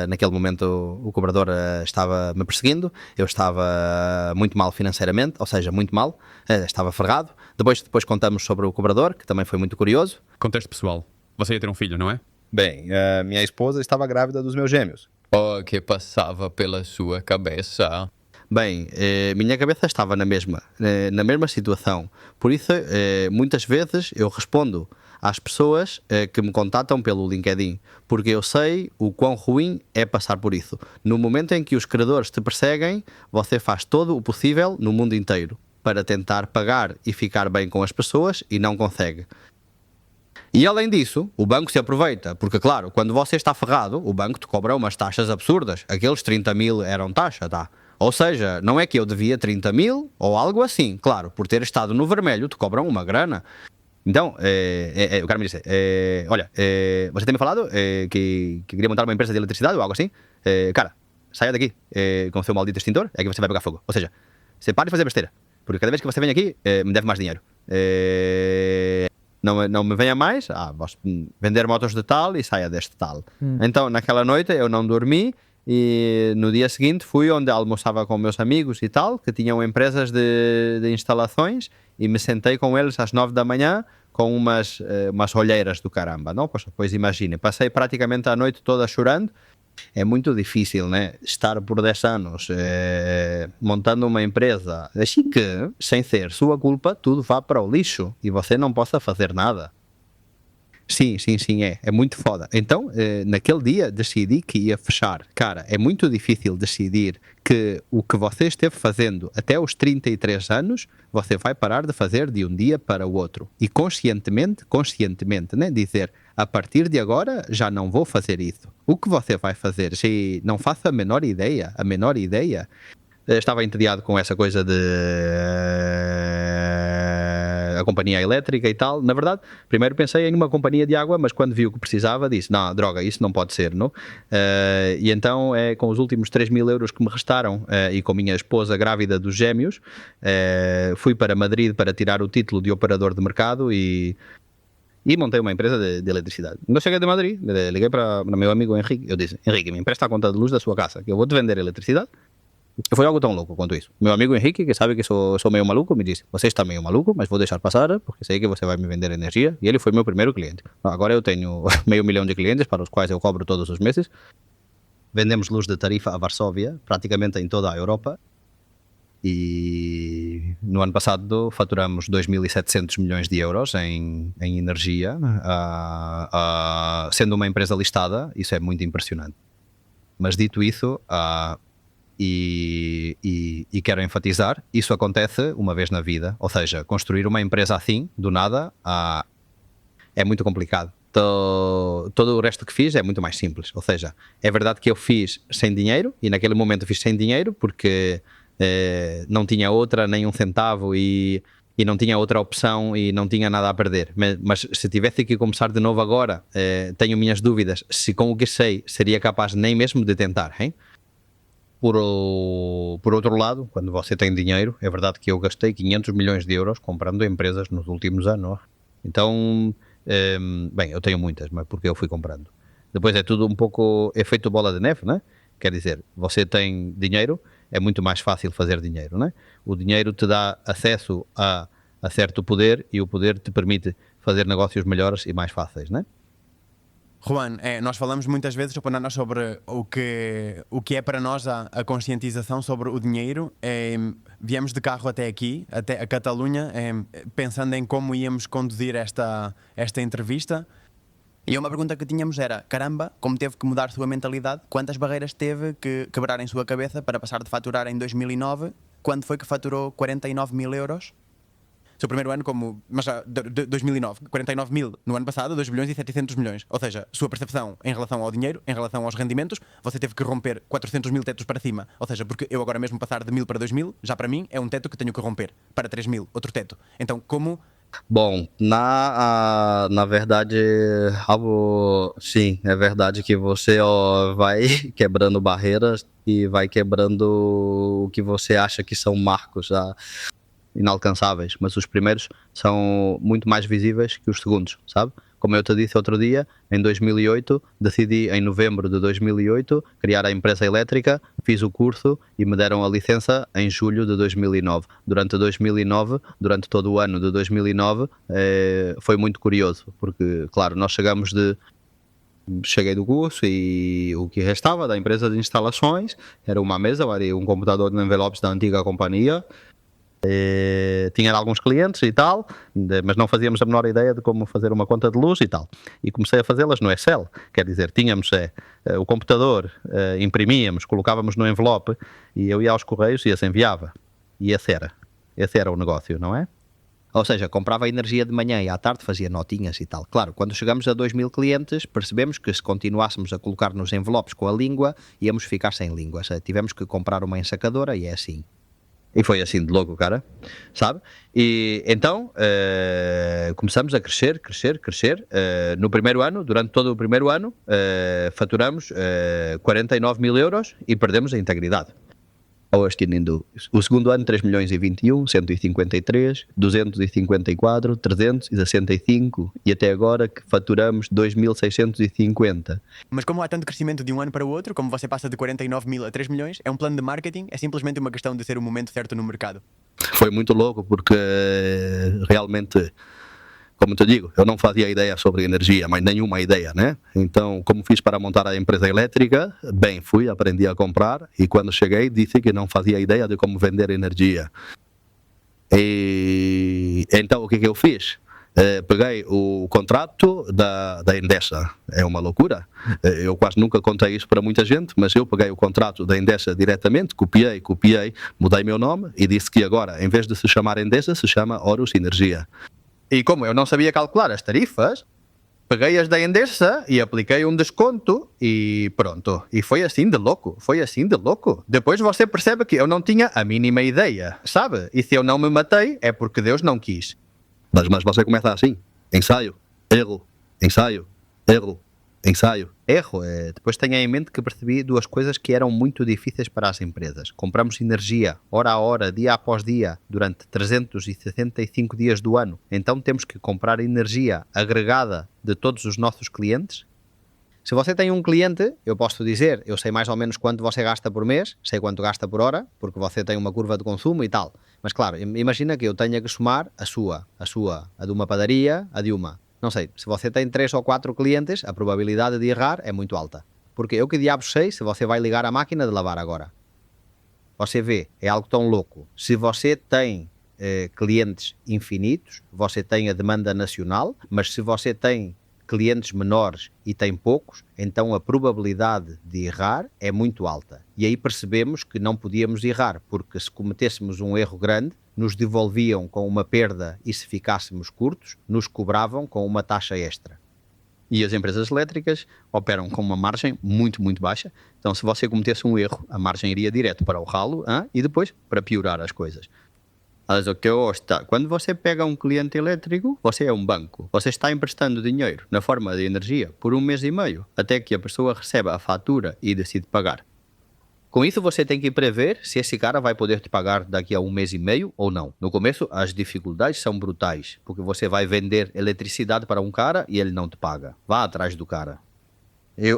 Naquele momento o cobrador estava me perseguindo, eu estava muito mal financeiramente, ou seja, muito mal, estava ferrado. Depois contamos sobre o cobrador, que também foi muito curioso. Contexto pessoal, você ia ter um filho, não é? Bem, minha esposa estava grávida dos meus gêmeos. O que passava pela sua cabeça? Bem, minha cabeça estava na mesma situação. Por isso, muitas vezes eu respondo às pessoas que me contatam pelo LinkedIn, porque eu sei o quão ruim é passar por isso. No momento em que os credores te perseguem, você faz todo o possível no mundo inteiro para tentar pagar e ficar bem com as pessoas e não consegue. E além disso, o banco se aproveita, porque claro, quando você está ferrado, o banco te cobra umas taxas absurdas. Aqueles 30 mil eram taxa, tá? Ou seja, não é que eu devia 30 mil ou algo assim. Claro, por ter estado no vermelho, te cobram uma grana. Então, o cara me disse, olha, você tem me falado que queria montar uma empresa de eletricidade ou algo assim? Cara, saia daqui com o seu maldito extintor, é que você vai pegar fogo. Ou seja, você para de fazer besteira, porque cada vez que você vem aqui, me deve mais dinheiro. Não me venha mais, posso vender motos de tal e saia deste tal. Então, naquela noite, eu não dormi e no dia seguinte fui onde almoçava com meus amigos e tal, que tinham empresas de instalações, e me sentei com eles às 9 da manhã com umas olheiras do caramba, não? Pois imagine, passei praticamente a noite toda chorando. É muito difícil, né? Estar por 10 anos montando uma empresa, assim que, sem ser sua culpa, tudo vá para o lixo e você não possa fazer nada. Sim, é muito foda. Então, naquele dia decidi que ia fechar. Cara, é muito difícil decidir que o que você esteve fazendo até os 33 anos, você vai parar de fazer de um dia para o outro. E conscientemente, né, dizer, a partir de agora já não vou fazer isso. O que você vai fazer? Se não faço a menor ideia, estava entediado com essa coisa de a companhia elétrica e tal. Na verdade, primeiro pensei em uma companhia de água, mas quando vi o que precisava, disse, não, droga, isso não pode ser, não? E então, com os últimos 3 mil euros que me restaram e com minha esposa grávida dos gêmeos, fui para Madrid para tirar o título de operador de mercado e montei uma empresa de eletricidade. Quando eu cheguei de Madrid, liguei para meu amigo Henrique, eu disse, Henrique, me empresta a conta de luz da sua casa, que eu vou-te vender eletricidade. Foi algo tão louco quanto isso. Meu amigo Henrique, que sabe que sou meio maluco, me disse, você está meio maluco, mas vou deixar passar, porque sei que você vai me vender energia. E ele foi meu primeiro cliente. Agora eu tenho 500 mil de clientes, para os quais eu cobro todos os meses. Vendemos luz de tarifa a Varsóvia, praticamente em toda a Europa. E no ano passado faturamos 2.700 milhões de euros em energia, sendo uma empresa listada. Isso é muito impressionante. Mas dito isso, e quero enfatizar, isso acontece uma vez na vida, ou seja, construir uma empresa assim, do nada, é muito complicado. Todo o resto que fiz é muito mais simples, ou seja, é verdade que eu fiz sem dinheiro, e naquele momento fiz sem dinheiro porque não tinha outra, nem um centavo, e não tinha outra opção e não tinha nada a perder. Mas se tivesse que começar de novo agora, tenho minhas dúvidas se com o que sei seria capaz nem mesmo de tentar, hein? Por outro lado, quando você tem dinheiro, é verdade que eu gastei 500 milhões de euros comprando empresas nos últimos anos. Então, bem, eu tenho muitas, mas porque eu fui comprando. Depois é tudo um pouco efeito bola de neve, né? Quer dizer, você tem dinheiro, é muito mais fácil fazer dinheiro, né? O dinheiro te dá acesso a certo poder e o poder te permite fazer negócios melhores e mais fáceis, né? Juan, nós falamos muitas vezes sobre o que é para nós a conscientização sobre o dinheiro. Viemos de carro até aqui, até a Catalunha, pensando em como íamos conduzir esta entrevista. E uma pergunta que tínhamos era, caramba, como teve que mudar sua mentalidade, quantas barreiras teve que quebrar em sua cabeça para passar de faturar em 2009, quando foi que faturou 49 mil euros? Seu primeiro ano mas 2009, 49 mil no ano passado, 2 bilhões e 700 milhões. Ou seja, sua percepção em relação ao dinheiro, em relação aos rendimentos, você teve que romper 400 mil tetos para cima. Ou seja, porque eu agora mesmo passar de 1000 para 2000, já para mim é um teto que tenho que romper. Para 3000, outro teto. Então, como... Bom, na verdade, sim, é verdade que você vai quebrando barreiras e vai quebrando o que você acha que são marcos inalcançáveis, mas os primeiros são muito mais visíveis que os segundos, sabe? Como eu te disse outro dia, em 2008, decidi em novembro de 2008 criar a empresa elétrica, fiz o curso e me deram a licença em julho de 2009. Durante todo o ano de 2009, foi muito curioso, porque, claro, cheguei do curso e o que restava da empresa de instalações era uma mesa, um computador de envelopes da antiga companhia. Tinha alguns clientes e tal, mas não fazíamos a menor ideia de como fazer uma conta de luz e tal, e comecei a fazê-las no Excel. Quer dizer, tínhamos o computador, imprimíamos, colocávamos no envelope e eu ia aos correios e as enviava, e esse era o negócio, não é? Ou seja, comprava energia de manhã e à tarde fazia notinhas e tal. Claro, quando chegamos a 2.000 clientes, percebemos que se continuássemos a colocar nos envelopes com a língua, íamos ficar sem língua. Ou seja, tivemos que comprar uma ensacadora e é assim. E foi assim de louco, cara, sabe? E então começamos a crescer. No primeiro ano, durante todo o primeiro ano, faturamos 49 mil euros e perdemos a integridade. O segundo ano, 3 milhões e 21, 153, 254, 365 e até agora que faturamos 2.650. Mas como há tanto crescimento de um ano para o outro, como você passa de 49 mil a 3 milhões, é um plano de marketing, é simplesmente uma questão de ser o momento certo no mercado. Foi muito louco porque realmente, como te digo, eu não fazia ideia sobre energia, mas nenhuma ideia, né? Então, como fiz para montar a empresa elétrica, bem, fui, aprendi a comprar e quando cheguei disse que não fazia ideia de como vender energia. E então o que eu fiz? Peguei o contrato da Endesa, é uma loucura, eu quase nunca contei isso para muita gente, mas eu peguei o contrato da Endesa diretamente, copiei, mudei meu nome e disse que agora, em vez de se chamar Endesa, se chama Horus Energia. E como eu não sabia calcular as tarifas, peguei as da Endesa e apliquei um desconto e pronto. E foi assim de louco, Depois você percebe que eu não tinha a mínima ideia, sabe? E se eu não me matei é porque Deus não quis. Mas você começa assim, ensaio, erro, ensaio, erro, ensaio. Erro, depois tenha em mente que percebi duas coisas que eram muito difíceis para as empresas. Compramos energia, hora a hora, dia após dia, durante 365 dias do ano. Então temos que comprar energia agregada de todos os nossos clientes. Se você tem um cliente, eu posso dizer, eu sei mais ou menos quanto você gasta por mês, sei quanto gasta por hora, porque você tem uma curva de consumo e tal. Mas claro, imagina que eu tenha que somar a sua, a de uma padaria, a de uma. Não sei, se você tem 3 ou 4 clientes, a probabilidade de errar é muito alta. Porque eu que diabos sei se você vai ligar a máquina de lavar agora. Você vê, é algo tão louco. Se você tem clientes infinitos, você tem a demanda nacional, mas se você tem clientes menores e tem poucos, então a probabilidade de errar é muito alta. E aí percebemos que não podíamos errar, porque se cometêssemos um erro grande, nos devolviam com uma perda e se ficássemos curtos, nos cobravam com uma taxa extra. E as empresas elétricas operam com uma margem muito, muito baixa. Então, se você cometesse um erro, a margem iria direto para o ralo e depois para piorar as coisas. Mas o que eu gosto, quando você pega um cliente elétrico, você é um banco. Você está emprestando dinheiro na forma de energia por 1 mês e meio, até que a pessoa recebe a fatura e decide pagar. Com isso você tem que prever se esse cara vai poder te pagar daqui a 1 mês e meio ou não. No começo as dificuldades são brutais, porque você vai vender eletricidade para um cara e ele não te paga. Vá atrás do cara.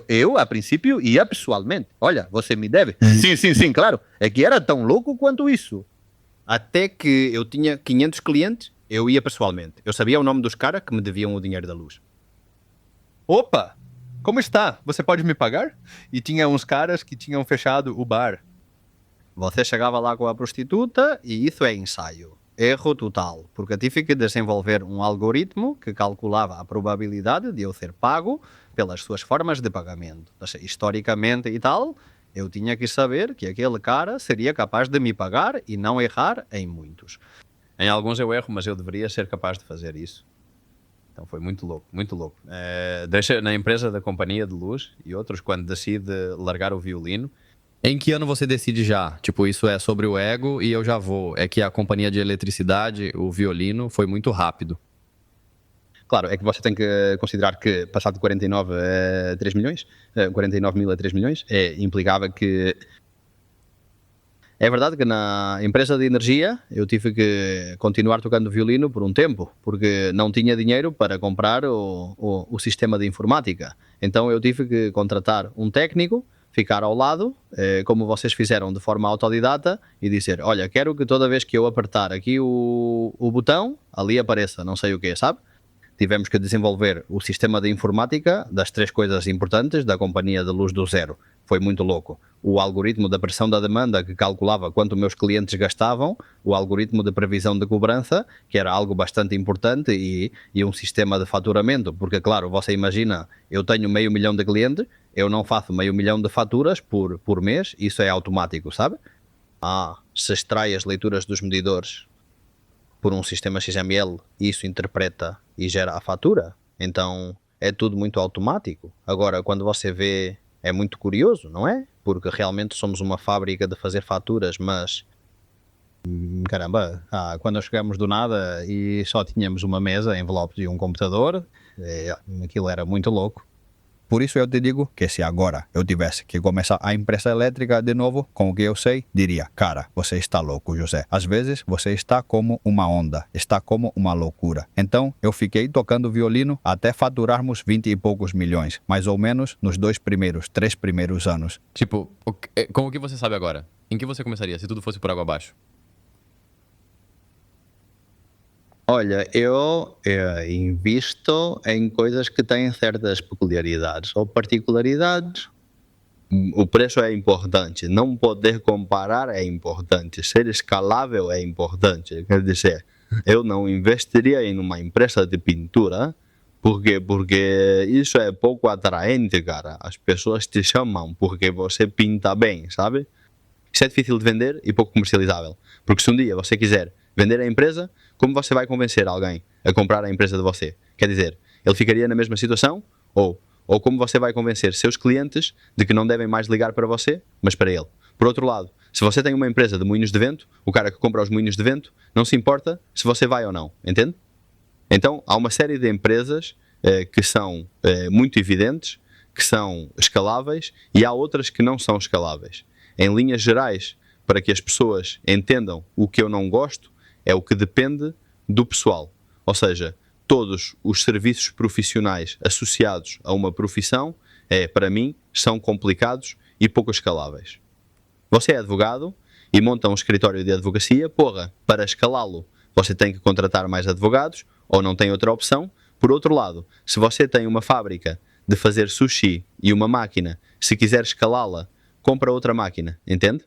Eu a princípio, ia pessoalmente. Olha, você me deve? Sim, claro. É que era tão louco quanto isso. Até que eu tinha 500 clientes, eu ia pessoalmente. Eu sabia o nome dos caras que me deviam o dinheiro da luz. Opa! Como está? Você pode me pagar? E tinha uns caras que tinham fechado o bar. Você chegava lá com a prostituta e isso é ensaio. Erro total, porque eu tive que desenvolver um algoritmo que calculava a probabilidade de eu ser pago pelas suas formas de pagamento. Ou seja, historicamente e tal, eu tinha que saber que aquele cara seria capaz de me pagar e não errar em muitos. Em alguns eu erro, mas eu deveria ser capaz de fazer isso. Então foi muito louco, muito louco. Deixa na empresa da companhia de luz e outros, quando decide largar o violino. Em que ano você decide já? Tipo, isso é sobre o ego e eu já vou. É que a companhia de eletricidade, o violino, foi muito rápido. Claro, é que você tem que considerar que passar de 49 a 3 milhões, 49 mil a 3 milhões, implicava que... É verdade que na empresa de energia eu tive que continuar tocando violino por um tempo, porque não tinha dinheiro para comprar o sistema de informática. Então eu tive que contratar um técnico, ficar ao lado, como vocês fizeram de forma autodidata, e dizer, olha, quero que toda vez que eu apertar aqui o botão, ali apareça não sei o quê, sabe? Tivemos que desenvolver o sistema de informática das 3 coisas importantes da companhia de luz do zero. Foi muito louco. O algoritmo da pressão da demanda, que calculava quanto meus clientes gastavam, o algoritmo de previsão de cobrança, que era algo bastante importante, e um sistema de faturamento, porque claro, você imagina, eu tenho 500 mil de clientes, eu não faço 500 mil de faturas por mês, isso é automático, sabe? Se extrai as leituras dos medidores por um sistema XML, isso interpreta e gera a fatura. Então é tudo muito automático. Agora, quando você vê, é muito curioso, não é? Porque realmente somos uma fábrica de fazer faturas, mas caramba, quando chegamos do nada e só tínhamos uma mesa, envelopes e um computador, aquilo era muito louco. Por isso eu te digo que se agora eu tivesse que começar a empresa elétrica de novo, com o que eu sei, diria, cara, você está louco, José. Às vezes você está como uma onda, está como uma loucura. Então eu fiquei tocando violino até faturarmos 20 e poucos milhões, mais ou menos nos 3 primeiros anos. Tipo, com o que você sabe agora, em que você começaria se tudo fosse por água abaixo? Olha, eu invisto em coisas que têm certas peculiaridades ou particularidades. O preço é importante, não poder comparar é importante, ser escalável é importante. Quer dizer, eu não investiria em uma empresa de pintura, porque isso é pouco atraente, cara. As pessoas te chamam porque você pinta bem, sabe? Isso é difícil de vender e pouco comercializável. Porque se um dia você quiser vender a empresa, como você vai convencer alguém a comprar a empresa de você? Quer dizer, ele ficaria na mesma situação? Ou como você vai convencer seus clientes de que não devem mais ligar para você, mas para ele? Por outro lado, se você tem uma empresa de moinhos de vento, o cara que compra os moinhos de vento não se importa se você vai ou não, entende? Então, há uma série de empresas que são muito evidentes, que são escaláveis, e há outras que não são escaláveis. Em linhas gerais, para que as pessoas entendam o que eu não gosto, é o que depende do pessoal. Ou seja, todos os serviços profissionais associados a uma profissão, para mim, são complicados e pouco escaláveis. Você é advogado e monta um escritório de advocacia, para escalá-lo, você tem que contratar mais advogados ou não tem outra opção. Por outro lado, se você tem uma fábrica de fazer sushi e uma máquina, se quiser escalá-la, compra outra máquina, entende?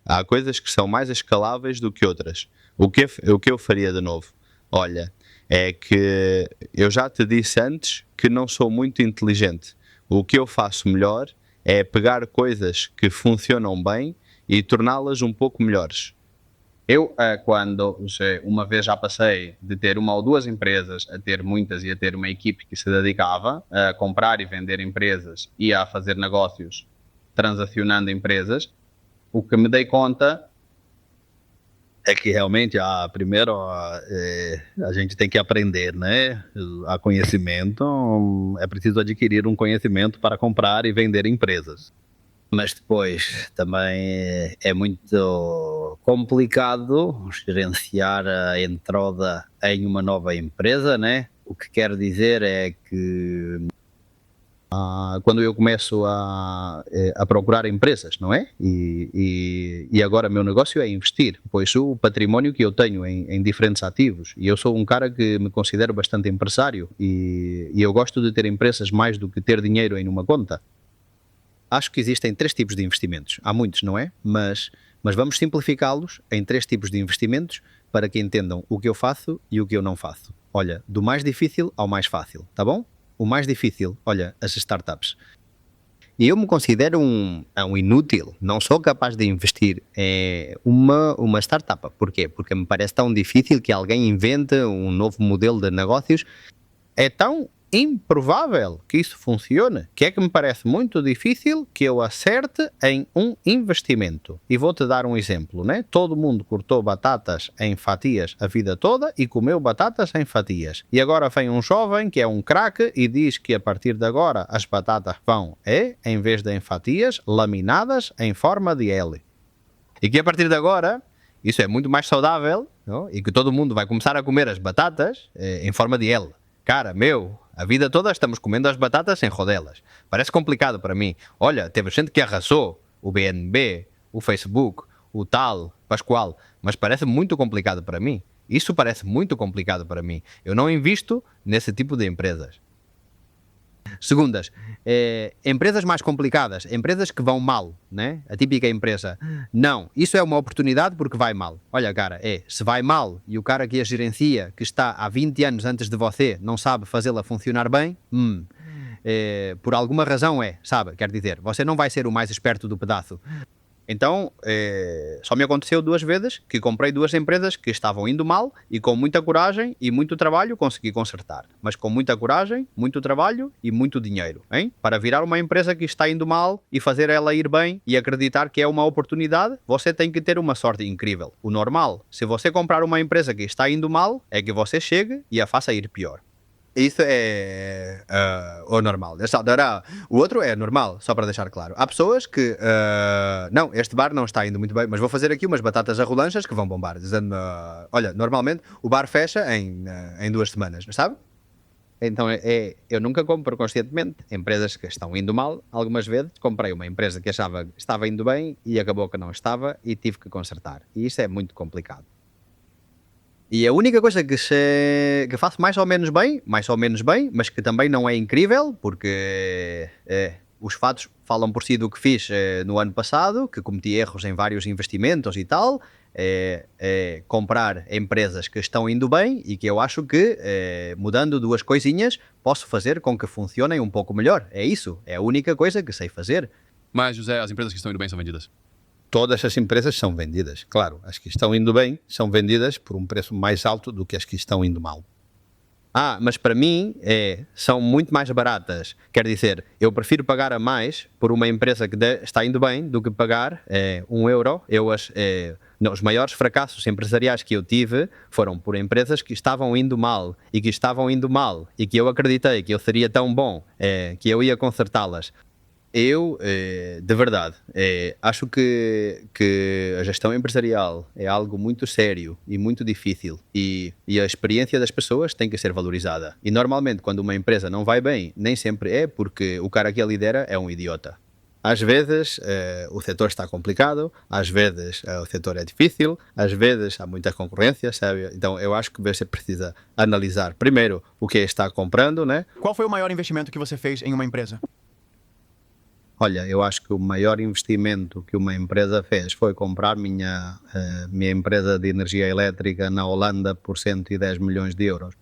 Há coisas que são mais escaláveis do que outras. O que eu faria de novo? Olha, é que eu já te disse antes que não sou muito inteligente. O que eu faço melhor é pegar coisas que funcionam bem e torná-las um pouco melhores. Eu, uma vez já passei de ter uma ou duas empresas a ter muitas e a ter uma equipe que se dedicava a comprar e vender empresas e a fazer negócios transacionando empresas, o que me dei conta é que realmente, primeiro, a gente tem que aprender, né? A conhecimento, é preciso adquirir um conhecimento para comprar e vender empresas. Mas depois também é muito complicado gerenciar a entrada em uma nova empresa, né? O que quer dizer é que quando eu começo a procurar empresas, não é? E agora meu negócio é investir, pois o património que eu tenho em diferentes ativos, e eu sou um cara que me considero bastante empresário, e eu gosto de ter empresas mais do que ter dinheiro em uma conta. Acho que existem 3 tipos de investimentos, há muitos, não é? Mas vamos simplificá-los em 3 tipos de investimentos para que entendam o que eu faço e o que eu não faço. Olha, do mais difícil ao mais fácil, tá bom? O mais difícil, olha, as startups. E eu me considero um inútil, não sou capaz de investir em uma startup. Porquê? Porque me parece tão difícil que alguém invente um novo modelo de negócios. É tão improvável que isso funcione, que é que me parece muito difícil que eu acerte em um investimento. E vou-te dar um exemplo, né? Todo mundo cortou batatas em fatias a vida toda e comeu batatas em fatias. E agora vem um jovem que é um craque e diz que a partir de agora as batatas vão, em vez de em fatias, laminadas em forma de L. E que a partir de agora isso é muito mais saudável, não? E que todo mundo vai começar a comer as batatas em forma de L. Cara, a vida toda estamos comendo as batatas em rodelas. Parece complicado para mim. Olha, teve gente que arrasou. O BNB, o Facebook, o tal, Pascoal. Mas parece muito complicado para mim. Isso parece muito complicado para mim. Eu não invisto nesse tipo de empresas. Segundas, empresas mais complicadas, empresas que vão mal, né? A típica empresa. Não, isso é uma oportunidade porque vai mal. Olha, cara, se vai mal e o cara que a gerencia, que está há 20 anos antes de você, não sabe fazê-la funcionar bem, por alguma razão sabe? Quer dizer, você não vai ser o mais esperto do pedaço. Então, só me aconteceu 2 vezes que comprei 2 empresas que estavam indo mal e com muita coragem e muito trabalho consegui consertar. Mas com muita coragem, muito trabalho e muito dinheiro, hein? Para virar uma empresa que está indo mal e fazer ela ir bem e acreditar que é uma oportunidade, você tem que ter uma sorte incrível. O normal, se você comprar uma empresa que está indo mal, é que você chegue e a faça ir pior. Isso é o normal. O outro é normal, só para deixar claro. Há pessoas que, não, este bar não está indo muito bem, mas vou fazer aqui umas batatas a rolanchas que vão bombar. Dizendo, olha, normalmente o bar fecha em 2 semanas, sabe? Então eu nunca compro conscientemente empresas que estão indo mal. Algumas vezes comprei uma empresa que achava que estava indo bem e acabou que não estava e tive que consertar. E isso é muito complicado. E a única coisa que faço mais ou menos bem, mas que também não é incrível, porque os fatos falam por si do que fiz no ano passado, que cometi erros em vários investimentos e tal, comprar empresas que estão indo bem e que eu acho que, mudando 2 coisinhas, posso fazer com que funcionem um pouco melhor. É isso, é a única coisa que sei fazer. Mas, José, as empresas que estão indo bem são vendidas? Todas as empresas são vendidas, claro. As que estão indo bem são vendidas por um preço mais alto do que as que estão indo mal. Mas para mim são muito mais baratas. Quer dizer, eu prefiro pagar a mais por uma empresa que está indo bem do que pagar €1. Os maiores fracassos empresariais que eu tive foram por empresas que estavam indo mal e que eu acreditei que eu seria tão bom que eu ia consertá-las. Eu, de verdade, acho que a gestão empresarial é algo muito sério e muito difícil e a experiência das pessoas tem que ser valorizada. E normalmente quando uma empresa não vai bem, nem sempre é porque o cara que a lidera é um idiota. Às vezes o setor está complicado, às vezes o setor é difícil, às vezes há muita concorrência, sabe? Então eu acho que você precisa analisar primeiro o que está comprando, né? Qual foi o maior investimento que você fez em uma empresa? Olha, eu acho que o maior investimento que uma empresa fez foi comprar minha empresa de energia elétrica na Holanda por 110 milhões de euros.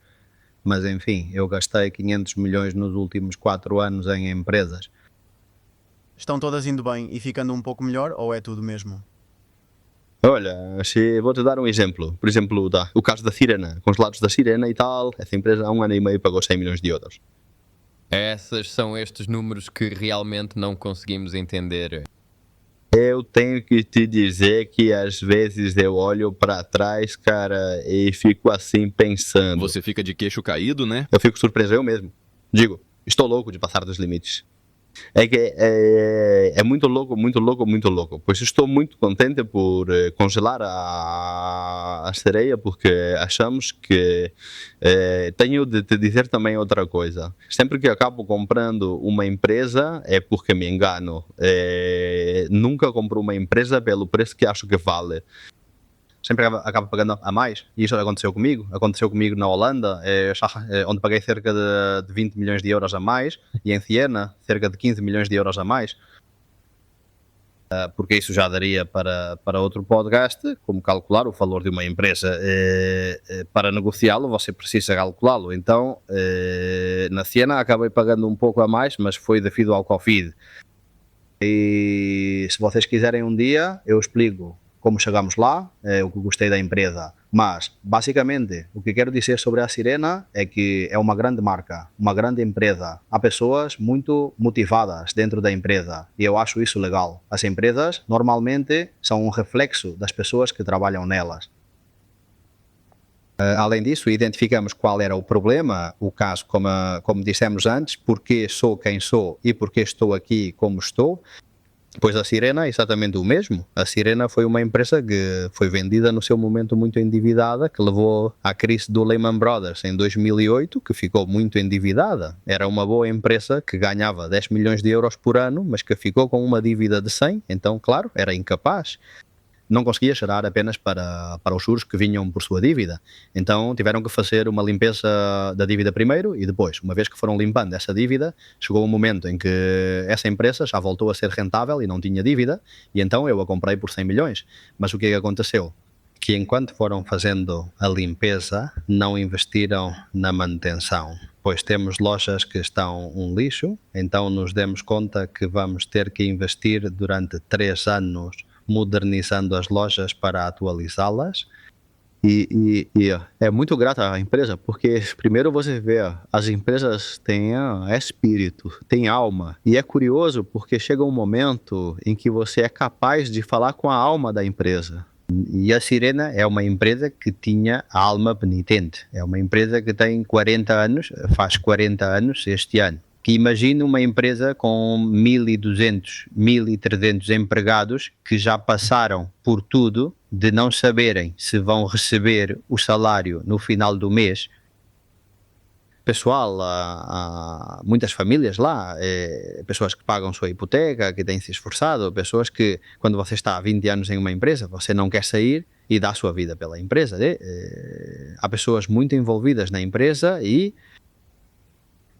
Mas enfim, eu gastei 500 milhões nos últimos 4 anos em empresas. Estão todas indo bem e ficando um pouco melhor ou é tudo mesmo? Olha, vou-te dar um exemplo. Por exemplo, o caso da Sirena, congelados da Sirena e tal. Essa empresa há 1 ano e meio pagou 100 milhões de euros. Esses são estes números que realmente não conseguimos entender. Eu tenho que te dizer que às vezes eu olho para trás, cara, e fico assim pensando. Você fica de queixo caído, né? Eu fico surpreso eu mesmo. Digo, estou louco de passar dos limites. É que é muito louco, muito louco, muito louco. Pois estou muito contente por congelar a sereia, porque achamos que tenho de te dizer também outra coisa. Sempre que eu acabo comprando uma empresa é porque me engano. Nunca compro uma empresa pelo preço que acho que vale. Sempre acaba pagando a mais. E isso aconteceu comigo. Aconteceu comigo na Holanda, onde paguei cerca de 20 milhões de euros a mais, e em Siena, cerca de 15 milhões de euros a mais. Porque isso já daria para outro podcast, como calcular o valor de uma empresa. Para negociá-lo, você precisa calculá-lo. Então, na Siena acabei pagando um pouco a mais, mas foi devido ao Covid. E se vocês quiserem um dia, eu explico como chegamos lá, o que gostei da empresa. Mas, basicamente, o que quero dizer sobre a Sirena é que é uma grande marca, uma grande empresa. Há pessoas muito motivadas dentro da empresa e eu acho isso legal. As empresas, normalmente, são um reflexo das pessoas que trabalham nelas. Além disso, identificamos qual era o problema, o caso, como dissemos antes, porque sou quem sou e porque estou aqui como estou. Pois a Sirena é exatamente o mesmo. A Sirena foi uma empresa que foi vendida no seu momento muito endividada, que levou à crise do Lehman Brothers em 2008, que ficou muito endividada. Era uma boa empresa que ganhava 10 milhões de euros por ano, mas que ficou com uma dívida de 100, então, claro, era incapaz. Não conseguia gerar apenas para os juros que vinham por sua dívida. Então tiveram que fazer uma limpeza da dívida primeiro e depois, uma vez que foram limpando essa dívida, chegou um momento em que essa empresa já voltou a ser rentável e não tinha dívida, e então eu a comprei por 100 milhões. Mas o que aconteceu? Que enquanto foram fazendo a limpeza, não investiram na manutenção. Pois temos lojas que estão um lixo, então nos demos conta que vamos ter que investir durante 3 anos modernizando as lojas para atualizá-las. E é muito grata a empresa, porque primeiro você vê, as empresas têm espírito, têm alma. E é curioso porque chega um momento em que você é capaz de falar com a alma da empresa. E a Sirena é uma empresa que tinha a alma penitente. É uma empresa que tem 40 anos, faz 40 anos este ano. Que imagine uma empresa com 1.200, 1.300 empregados que já passaram por tudo de não saberem se vão receber o salário no final do mês. Pessoal, há muitas famílias lá, pessoas que pagam sua hipoteca, que têm se esforçado, pessoas que, quando você está há 20 anos em uma empresa, você não quer sair e dá a sua vida pela empresa. Há pessoas muito envolvidas na empresa e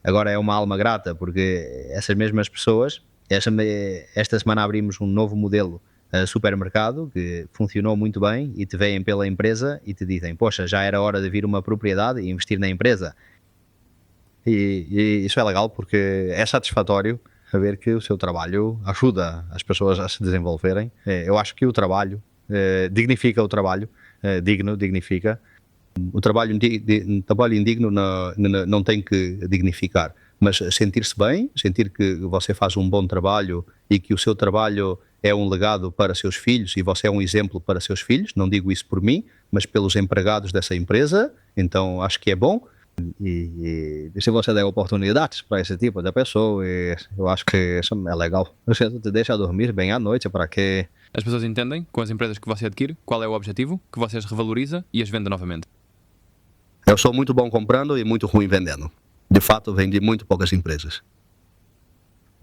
agora é uma alma grata, porque essas mesmas pessoas, esta semana abrimos um novo modelo supermercado que funcionou muito bem e te veem pela empresa e te dizem, poxa, já era hora de vir uma propriedade e investir na empresa. E isso é legal porque é satisfatório ver que o seu trabalho ajuda as pessoas a se desenvolverem. Eu acho que o trabalho dignifica o trabalho, dignifica. O trabalho indigno não tem que dignificar, mas sentir-se bem, sentir que você faz um bom trabalho e que o seu trabalho é um legado para seus filhos e você é um exemplo para seus filhos, não digo isso por mim, mas pelos empregados dessa empresa, então acho que é bom. E se você der oportunidades para esse tipo de pessoa, eu acho que isso é legal. Você te deixa dormir bem à noite para que... As pessoas entendem, com as empresas que você adquire, qual é o objetivo, que você as revaloriza e as vende novamente. Eu sou muito bom comprando e muito ruim vendendo. De fato, vendi muito poucas empresas.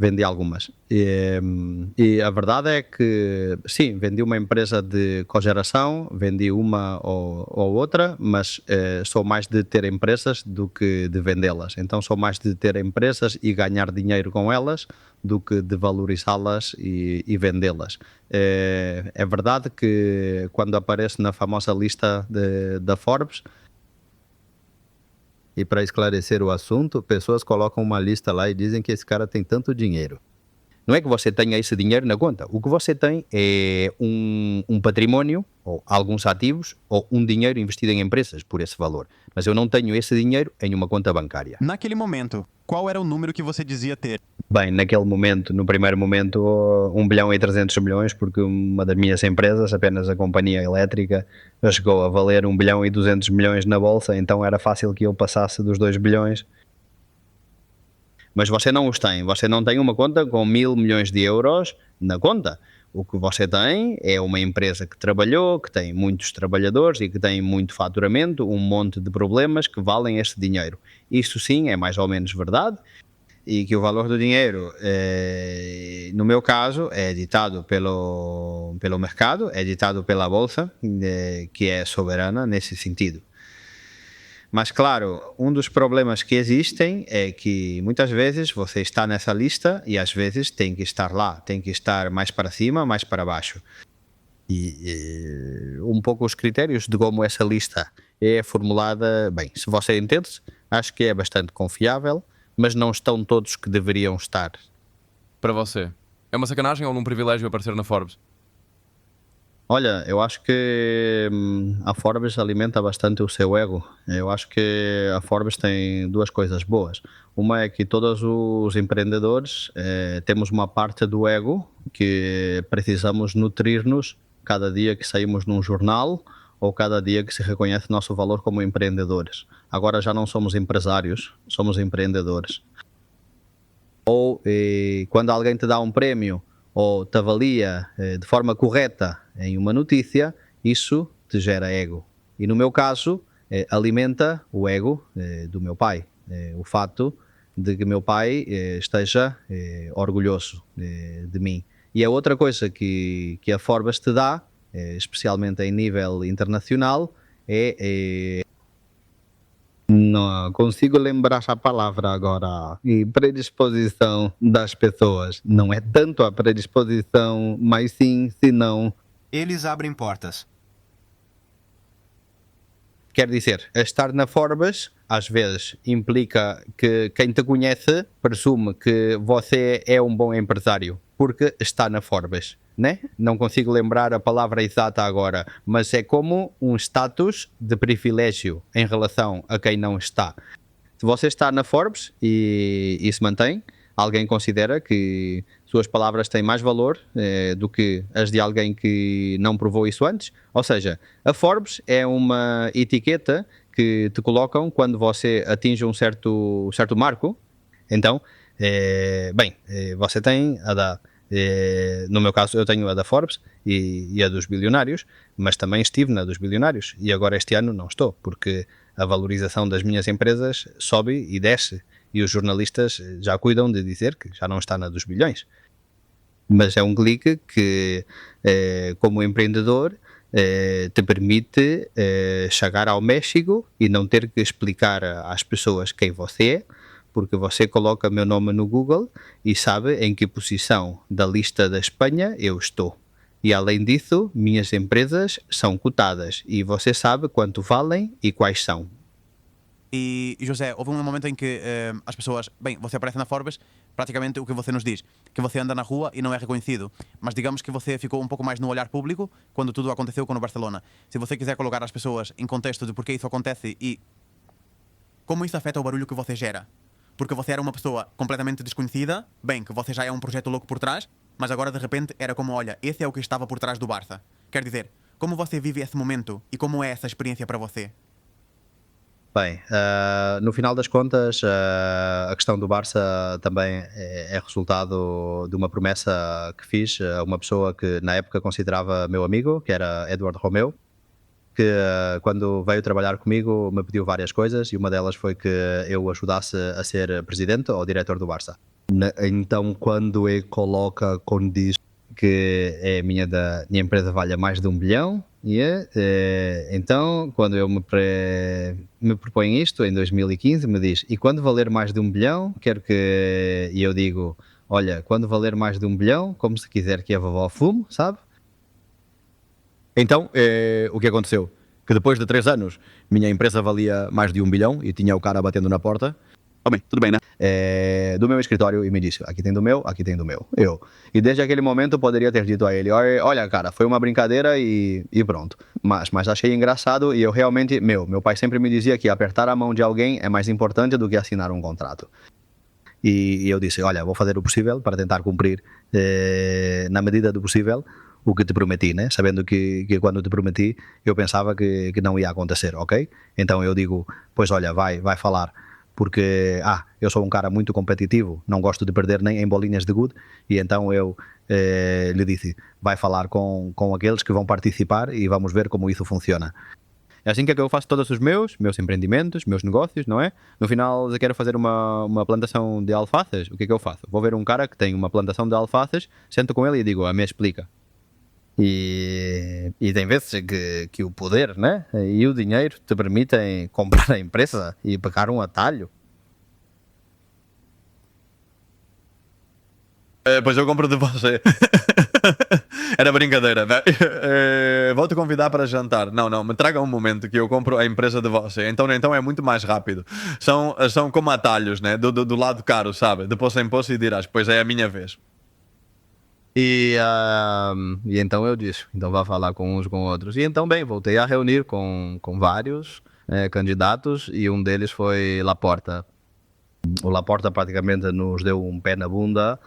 Vendi algumas. E a verdade é que, sim, vendi uma empresa de cogeração, vendi uma ou outra, mas sou mais de ter empresas do que de vendê-las. Então, sou mais de ter empresas e ganhar dinheiro com elas do que de valorizá-las e vendê-las. É verdade que quando apareço na famosa lista da Forbes, e para esclarecer o assunto, pessoas colocam uma lista lá e dizem que esse cara tem tanto dinheiro. Não é que você tenha esse dinheiro na conta. O que você tem é um patrimônio, ou alguns ativos, ou um dinheiro investido em empresas por esse valor. Mas eu não tenho esse dinheiro em uma conta bancária. Naquele momento, qual era o número que você dizia ter? Bem, naquele momento, no primeiro momento, 1 bilhão e 300 milhões, porque uma das minhas empresas, apenas a companhia elétrica, chegou a valer 1 bilhão e 200 milhões na bolsa, então era fácil que eu passasse dos 2 bilhões. Mas você não os tem, você não tem uma conta com 1.000 milhões de euros na conta. O que você tem é uma empresa que trabalhou, que tem muitos trabalhadores e que tem muito faturamento, um monte de problemas que valem esse dinheiro. Isto sim é mais ou menos verdade. E que o valor do dinheiro, no meu caso, é ditado pelo mercado, é ditado pela bolsa, que é soberana nesse sentido. Mas, claro, um dos problemas que existem é que muitas vezes você está nessa lista e às vezes tem que estar lá, tem que estar mais para cima, mais para baixo. E um pouco os critérios de como essa lista é formulada, bem, se você entende, acho que é bastante confiável, mas não estão todos que deveriam estar. Para você, é uma sacanagem ou um privilégio aparecer na Forbes? Olha, eu acho que a Forbes alimenta bastante o seu ego. Eu acho que a Forbes tem duas coisas boas. Uma é que todos os empreendedores temos uma parte do ego que precisamos nutrir-nos cada dia que saímos num jornal ou cada dia que se reconhece nosso valor como empreendedores. Agora já não somos empresários, somos empreendedores. Ou quando alguém te dá um prémio ou te avalia de forma correta em uma notícia, isso te gera ego. E no meu caso, alimenta o ego do meu pai. O fato de que meu pai esteja orgulhoso de mim. E a outra coisa que a Forbes te dá, especialmente em nível internacional, não consigo lembrar a palavra agora. E predisposição das pessoas. Não é tanto a predisposição, mas sim, se não... Eles abrem portas. Quer dizer, estar na Forbes, às vezes, implica que quem te conhece presume que você é um bom empresário, porque está na Forbes. né? Não consigo lembrar a palavra exata agora, mas é como um status de privilégio em relação a quem não está. Se você está na Forbes e se mantém, alguém considera que suas palavras têm mais valor do que as de alguém que não provou isso antes. Ou seja, a Forbes é uma etiqueta que te colocam quando você atinge um certo marco. Então, você tem a da... no meu caso eu tenho a da Forbes e a dos bilionários, mas também estive na dos bilionários e agora este ano não estou, porque a valorização das minhas empresas sobe e desce e os jornalistas já cuidam de dizer que já não está na dos bilhões, mas é um clique que como empreendedor te permite chegar ao México e não ter que explicar às pessoas quem você é, porque você coloca meu nome no Google e sabe em que posição da lista da Espanha eu estou. E além disso, minhas empresas são cotadas e você sabe quanto valem e quais são. E José, houve um momento em que as pessoas, você aparece na Forbes, praticamente o que você nos diz, que você anda na rua e não é reconhecido, mas digamos que você ficou um pouco mais no olhar público quando tudo aconteceu com o Barcelona. Se você quiser colocar as pessoas em contexto de porquê isso acontece e como isso afeta o barulho que você gera. Porque você era uma pessoa completamente desconhecida, que você já é um projeto louco por trás, mas agora de repente era como, olha, esse é o que estava por trás do Barça. Quer dizer, como você vive esse momento e como é essa experiência para você? Bem, no final das contas, a questão do Barça também é resultado de uma promessa que fiz a uma pessoa que na época considerava meu amigo, que era Eduardo Romeu, que quando veio trabalhar comigo me pediu várias coisas e uma delas foi que eu o ajudasse a ser presidente ou diretor do Barça. Então quando ele coloca, quando diz que minha empresa vale mais de 1 bilhão, então quando eu me proponho isto em 2015, me diz, e quando valer mais de 1 bilhão, quero que... E eu digo, olha, quando valer mais de 1 bilhão, como se quiser que a vovó fume, sabe? Então, o que aconteceu? Que depois de 3 anos, minha empresa valia mais de 1 bilhão e tinha o cara batendo na porta. Tudo bem, né? Do meu escritório e me disse, aqui tem do meu, aqui tem do meu. E desde aquele momento eu poderia ter dito a ele, olha cara, foi uma brincadeira e pronto. Mas achei engraçado e eu realmente, meu pai sempre me dizia que apertar a mão de alguém é mais importante do que assinar um contrato. E eu disse, olha, vou fazer o possível para tentar cumprir, na medida do possível, o que te prometi, né? Sabendo que quando te prometi eu pensava que não ia acontecer, ok? Então eu digo, pois olha, vai falar, porque eu sou um cara muito competitivo, não gosto de perder nem em bolinhas de gude, e então eu lhe disse, vai falar com aqueles que vão participar e vamos ver como isso funciona. É assim que eu faço todos os meus empreendimentos, meus negócios, não é? No final, se quero fazer uma plantação de alfaces, o que eu faço? Vou ver um cara que tem uma plantação de alfaces, sento com ele e digo, me explica. E tem vezes que o poder, né, e o dinheiro te permitem comprar a empresa e pegar um atalho. Pois eu compro de você. Era brincadeira, né? Vou-te convidar para jantar. Não, me traga um momento que eu compro a empresa de você. Então é muito mais rápido. São como atalhos, né? Do lado caro, sabe? De poço em poço e dirás, pois é a minha vez. E então eu disse, então vá falar com uns com outros. E então, voltei a reunir com vários candidatos e um deles foi Laporta. O Laporta praticamente nos deu um pé na bunda,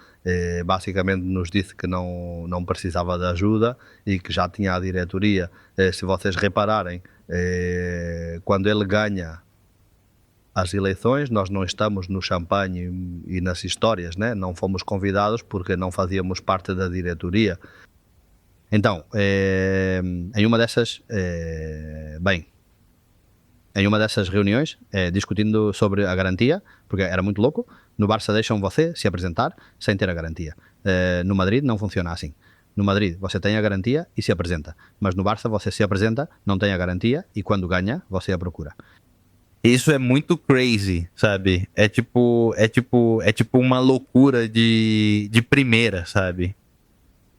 basicamente nos disse que não precisava de ajuda e que já tinha a diretoria. Se vocês repararem, quando ele ganha as eleições, nós não estamos no champanhe e nas histórias, né? Não fomos convidados porque não fazíamos parte da diretoria. Então, em uma dessas reuniões, discutindo sobre a garantia, porque era muito louco, no Barça deixam você se apresentar sem ter a garantia. No Madrid não funciona assim. No Madrid você tem a garantia e se apresenta, mas no Barça você se apresenta, não tem a garantia e quando ganha, você a procura. Isso é muito crazy, sabe? É tipo uma loucura de primeira, sabe?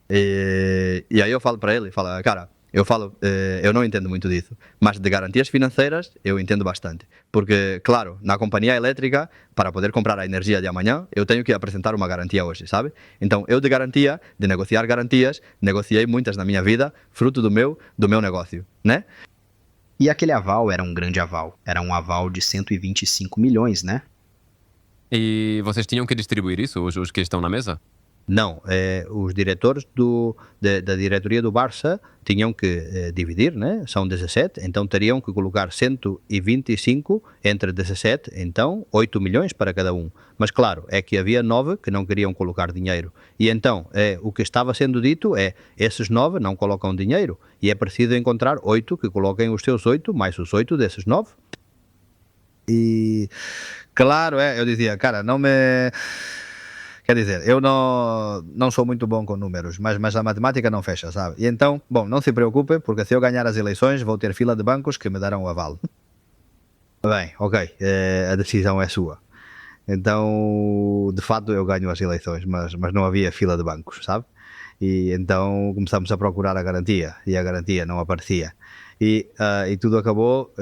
E aí eu falo pra ele, cara, eu falo, eu não entendo muito disso, mas de garantias financeiras eu entendo bastante, porque, claro, na companhia elétrica, para poder comprar a energia de amanhã, eu tenho que apresentar uma garantia hoje, sabe? Então, eu de garantia, de negociar garantias, negociei muitas na minha vida, fruto do meu negócio, né? E aquele aval era um grande aval. Era um aval de 125 milhões, né? E vocês tinham que distribuir isso, os que estão na mesa? Não, os diretores da diretoria do Barça tinham que dividir, né? São 17, então teriam que colocar 125 entre 17, então 8 milhões para cada um. Mas claro, é que havia 9 que não queriam colocar dinheiro. E então, o que estava sendo dito é, esses 9 não colocam dinheiro, e é preciso encontrar 8 que coloquem os seus 8, mais os 8 desses 9. E, claro, eu dizia, cara, não me... Quer dizer, eu não sou muito bom com números, mas a matemática não fecha, sabe? E então, bom, não se preocupe, porque se eu ganhar as eleições, vou ter fila de bancos que me darão o aval. Bem, ok, a decisão é sua. Então, de fato, eu ganho as eleições, mas não havia fila de bancos, sabe? E então começamos a procurar a garantia, e a garantia não aparecia. E tudo acabou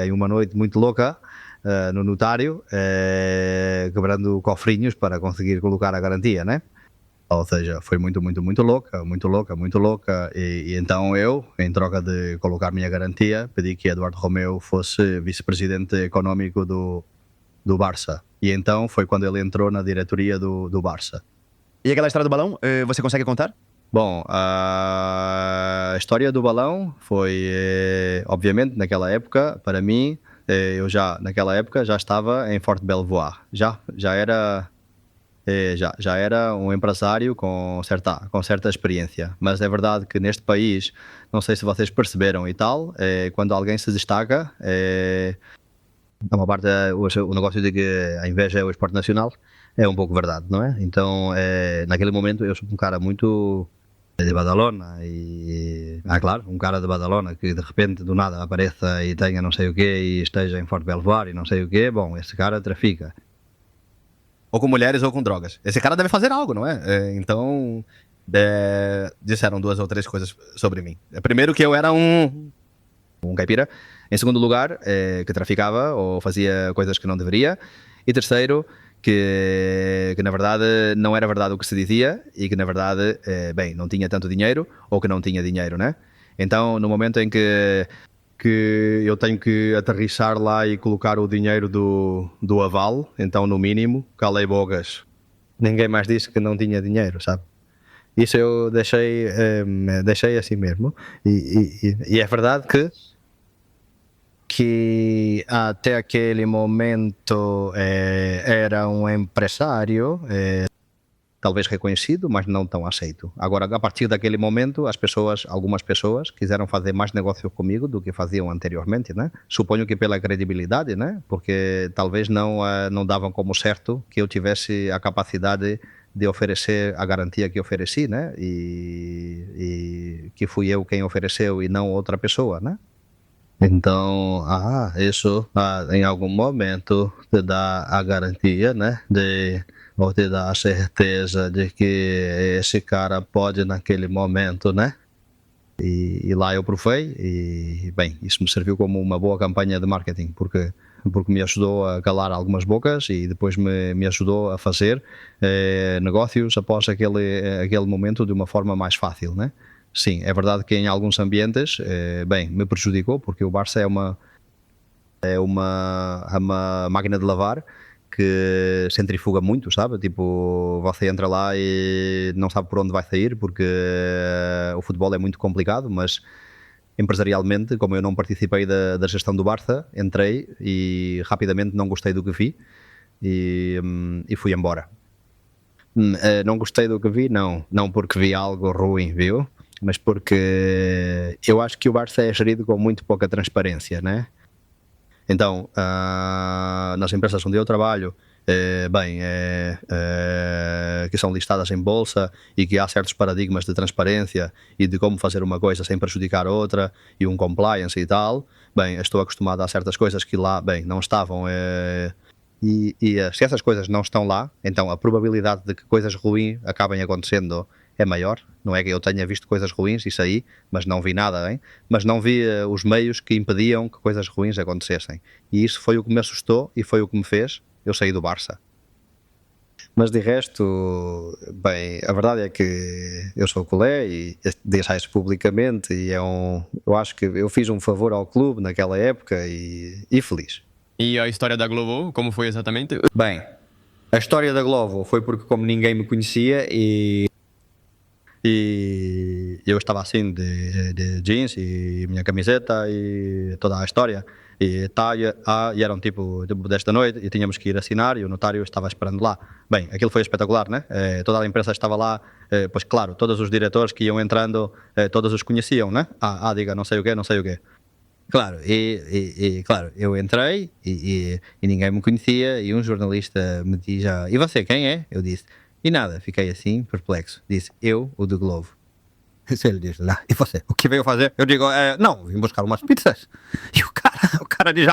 em uma noite muito louca, no notário, quebrando cofrinhos para conseguir colocar a garantia, né? Ou seja, foi muito louca. E então eu, em troca de colocar minha garantia, pedi que Eduardo Romeu fosse vice-presidente econômico do Barça. E então foi quando ele entrou na diretoria do Barça. E aquela história do balão, você consegue contar? Bom, a história do balão foi, obviamente, naquela época, para mim, eu naquela época, já estava em Fort Belvoir. Já era um empresário com certa experiência. Mas é verdade que neste país, não sei se vocês perceberam e tal, quando alguém se destaca, uma parte o negócio de que a inveja é o esporte nacional, é um pouco verdade, não é? Então, naquele momento, eu sou um cara muito de Badalona e, claro, um cara de Badalona que de repente do nada apareça e tenha não sei o quê e esteja em Fort Belvoir e não sei o quê, bom, esse cara trafica. Ou com mulheres ou com drogas. Esse cara deve fazer algo, não é? Então, disseram 2 ou 3 coisas sobre mim. Primeiro que eu era um caipira. Em segundo lugar, que traficava ou fazia coisas que não deveria. E terceiro, que na verdade não era verdade o que se dizia e que na verdade, não tinha tanto dinheiro ou que não tinha dinheiro, né? Então, no momento em que eu tenho que aterrissar lá e colocar o dinheiro do aval, então no mínimo, calei bogas. Ninguém mais disse que não tinha dinheiro, sabe? Isso eu deixei assim mesmo. E é verdade que até aquele momento era um empresário, talvez reconhecido, mas não tão aceito. Agora, a partir daquele momento, algumas pessoas quiseram fazer mais negócio comigo do que faziam anteriormente, né? Suponho que pela credibilidade, né? Porque talvez não davam como certo que eu tivesse a capacidade de oferecer a garantia que ofereci, né? E que fui eu quem ofereceu e não outra pessoa, né? Então, isso em algum momento te dá a garantia, né, ou te dá a certeza de que esse cara pode naquele momento, né? E lá eu provei e, bem, isso me serviu como uma boa campanha de marketing, porque me ajudou a calar algumas bocas e depois me ajudou a fazer negócios após aquele momento de uma forma mais fácil, né? Sim, é verdade que em alguns ambientes, me prejudicou, porque o Barça é uma máquina de lavar que centrifuga muito, sabe? Tipo, você entra lá e não sabe por onde vai sair, porque o futebol é muito complicado, mas empresarialmente, como eu não participei da gestão do Barça, entrei e rapidamente não gostei do que vi e fui embora. Não gostei do que vi, não porque vi algo ruim, viu? Mas porque eu acho que o Barça é gerido com muito pouca transparência, né? Então, nas empresas onde eu trabalho, que são listadas em bolsa e que há certos paradigmas de transparência e de como fazer uma coisa sem prejudicar a outra e um compliance e tal, estou acostumado a certas coisas que lá, não estavam. E se essas coisas não estão lá, então a probabilidade de que coisas ruins acabem acontecendo é maior. Não é que eu tenha visto coisas ruins, isso aí, mas não vi nada, hein? Mas não vi os meios que impediam que coisas ruins acontecessem. E isso foi o que me assustou e foi o que me fez eu sair do Barça. Mas de resto, bem, a verdade é que eu sou colé e deixar isso publicamente e eu acho que eu fiz um favor ao clube naquela época e feliz. E a história da Globo, como foi exatamente? Bem, a história da Glovo foi porque como ninguém me conhecia e eu estava assim de jeans e minha camiseta e toda a história e eram tipo desta noite e tínhamos que ir assinar e o notário estava esperando lá. Bem, aquilo foi espetacular, né? Toda a imprensa estava lá, pois claro, todos os diretores que iam entrando, todos os conheciam, né? Diga, não sei o quê. Claro, claro, eu entrei e ninguém me conhecia e um jornalista me diz, e você quem é? Eu disse, e nada, fiquei assim, perplexo. Disse, eu, o do Glovo. Ele diz lá, e você, o que veio fazer? Eu digo, não, vim buscar umas pizzas. E o cara diz,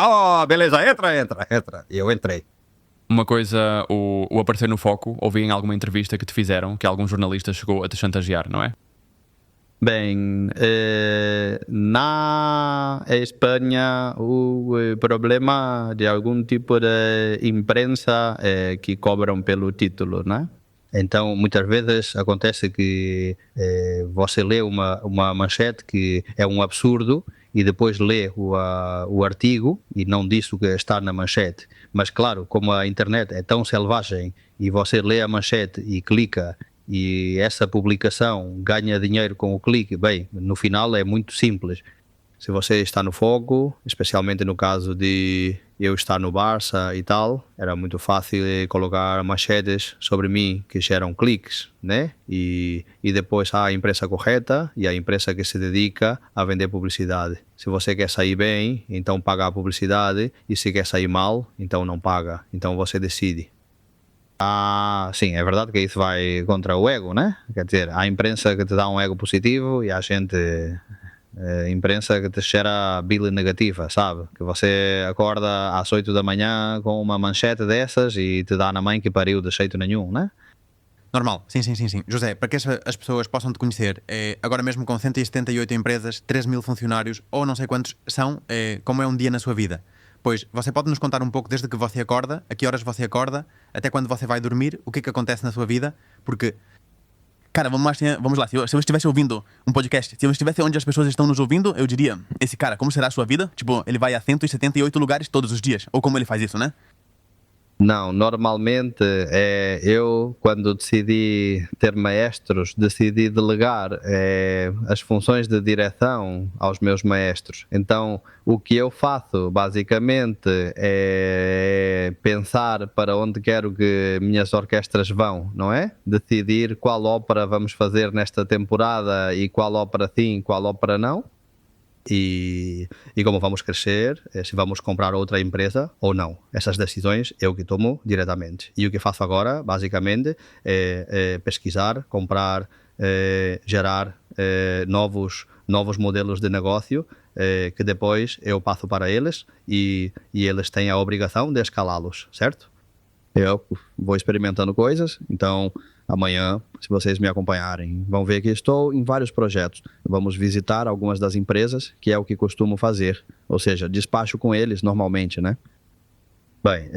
beleza, entra. E eu entrei. Uma coisa, o aparecer no foco, ouvi em alguma entrevista que te fizeram que algum jornalista chegou a te chantagear, não é? Bem, na Espanha o problema de algum tipo de imprensa é que cobram pelo título, né? Então, muitas vezes acontece que você lê uma manchete que é um absurdo e depois lê o artigo e não diz o que está na manchete. Mas, claro, como a internet é tão selvagem e você lê a manchete e clica e essa publicação ganha dinheiro com o clique, bem, no final é muito simples. Se você está no foco, especialmente no caso de eu estar no Barça e tal, era muito fácil colocar manchetes sobre mim que geram cliques, né? E depois há a imprensa correta e a imprensa que se dedica a vender publicidade. Se você quer sair bem, então paga a publicidade, e se quer sair mal, então não paga. Então você decide. Sim, é verdade que isso vai contra o ego, né? Quer dizer, há a imprensa que te dá um ego positivo e há gente... imprensa que te gera bile negativa, sabe? Que você acorda às 8 da manhã com uma manchete dessas e te dá na mãe que pariu de jeito nenhum, né? Normal, sim. José, para que as pessoas possam te conhecer, agora mesmo com 178 empresas, 3.000 funcionários, ou não sei quantos são, como é um dia na sua vida? Pois, você pode nos contar um pouco desde que você acorda, a que horas você acorda, até quando você vai dormir, o que é que acontece na sua vida, porque... Cara, vamos lá, se eu estivesse ouvindo um podcast, se eu estivesse onde as pessoas estão nos ouvindo, eu diria, esse cara, como será a sua vida? Tipo, ele vai a 178 lugares todos os dias, ou como ele faz isso, né? Não, normalmente eu, quando decidi ter maestros, decidi delegar as funções de direção aos meus maestros. Então, o que eu faço, basicamente, é pensar para onde quero que minhas orquestras vão, não é? Decidir qual ópera vamos fazer nesta temporada e qual ópera sim, qual ópera não. E como vamos crescer, se vamos comprar outra empresa ou não. Essas decisões eu que tomo diretamente. E o que faço agora, basicamente, é pesquisar, comprar, gerar novos modelos de negócio que depois eu passo para eles e eles têm a obrigação de escalá-los, certo? Eu vou experimentando coisas, então... Amanhã, se vocês me acompanharem, vão ver que estou em vários projetos. Vamos visitar algumas das empresas, que é o que costumo fazer. Ou seja, despacho com eles normalmente, né? Bem,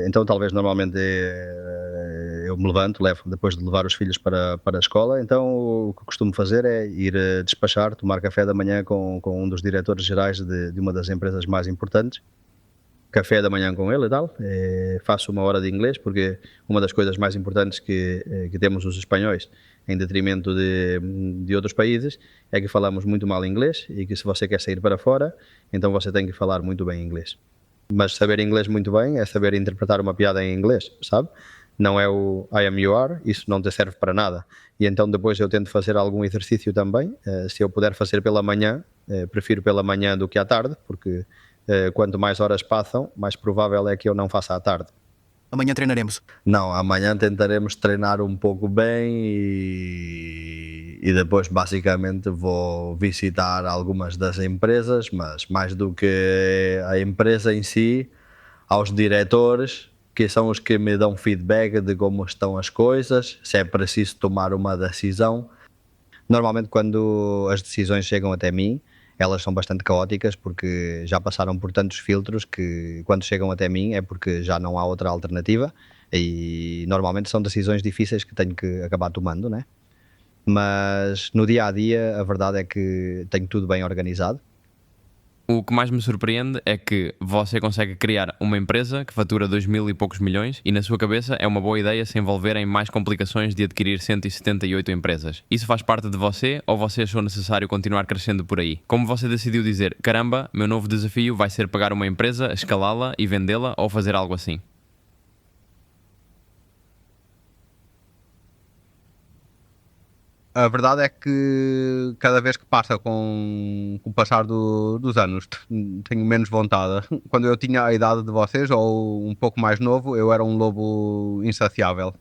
então talvez normalmente eu me levanto, depois de levar os filhos para a escola. Então o que costumo fazer é ir despachar, tomar café da manhã com um dos diretores gerais de uma das empresas mais importantes. Café da manhã com ele e tal, faço uma hora de inglês, porque uma das coisas mais importantes que temos os espanhóis, em detrimento de outros países, é que falamos muito mal inglês e que se você quer sair para fora, então você tem que falar muito bem inglês. Mas saber inglês muito bem é saber interpretar uma piada em inglês, sabe? Não é o I am you are, isso não te serve para nada. E então depois eu tento fazer algum exercício também, se eu puder fazer pela manhã, prefiro pela manhã do que à tarde, porque... quanto mais horas passam, mais provável é que eu não faça à tarde. Amanhã treinaremos. Não, amanhã tentaremos treinar um pouco bem e depois basicamente vou visitar algumas das empresas, mas mais do que a empresa em si, aos diretores porque são os que me dão feedback de como estão as coisas, se é preciso tomar uma decisão. Normalmente, quando as decisões chegam até mim, elas são bastante caóticas porque já passaram por tantos filtros que quando chegam até mim é porque já não há outra alternativa e normalmente são decisões difíceis que tenho que acabar tomando, né? Mas no dia a dia a verdade é que tenho tudo bem organizado. O que mais me surpreende é que você consegue criar uma empresa que fatura 2.000 e poucos milhões e na sua cabeça é uma boa ideia se envolver em mais complicações de adquirir 178 empresas. Isso faz parte de você ou você achou necessário continuar crescendo por aí? Como você decidiu dizer, caramba, meu novo desafio vai ser pegar uma empresa, escalá-la e vendê-la ou fazer algo assim? A verdade é que cada vez que passa com o passar dos anos tenho menos vontade. Quando eu tinha a idade de vocês ou um pouco mais novo, eu era um lobo insaciável.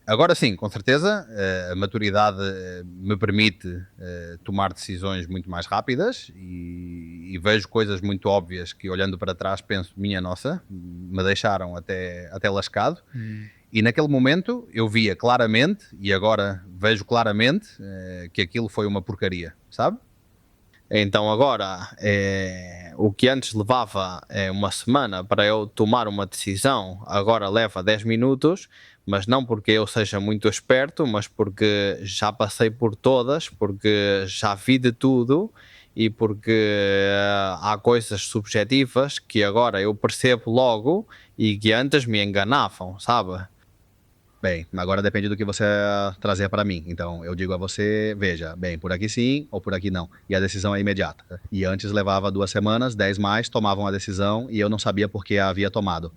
Agora sim, com certeza, a maturidade me permite tomar decisões muito mais rápidas e vejo coisas muito óbvias que olhando para trás penso, minha nossa, me deixaram até lascado. E naquele momento eu via claramente, e agora vejo claramente, que aquilo foi uma porcaria, sabe? Então agora, o que antes levava uma semana para eu tomar uma decisão, agora leva 10 minutos, mas não porque eu seja muito esperto, mas porque já passei por todas, porque já vi de tudo e porque há coisas subjetivas que agora eu percebo logo e que antes me enganavam, sabe? Bem, agora depende do que você trazer para mim. Então, eu digo a você, veja, bem, por aqui sim ou por aqui não. E a decisão é imediata. E antes levava 2 semanas, 10 mais, tomavam a decisão e eu não sabia por que a havia tomado.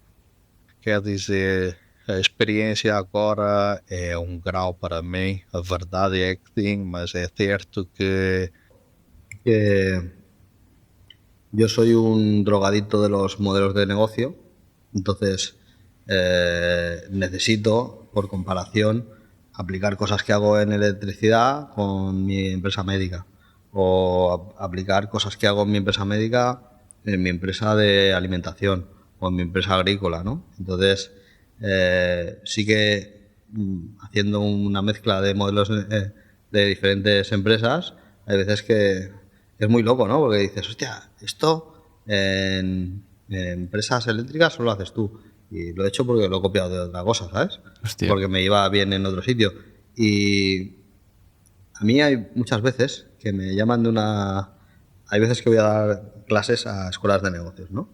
Quer dizer, a experiência agora é um grau para mim. A verdade é que sim, mas é certo que yo soy un drogadicto de los modelos de negocio, entonces necesito, por comparación, aplicar cosas que hago en electricidad con mi empresa médica o aplicar cosas que hago en mi empresa médica en mi empresa de alimentación o en mi empresa agrícola, ¿no? Entonces sí que haciendo una mezcla de modelos de diferentes empresas hay veces que es muy loco, ¿no? Porque dices, hostia, esto en empresas eléctricas solo lo haces tú. Y lo he hecho porque lo he copiado de otra cosa, ¿sabes? Hostia. Porque me iba bien en otro sitio. Y a mí hay muchas veces que me llaman de una... Hay veces que voy a dar clases a escuelas de negocios, ¿no?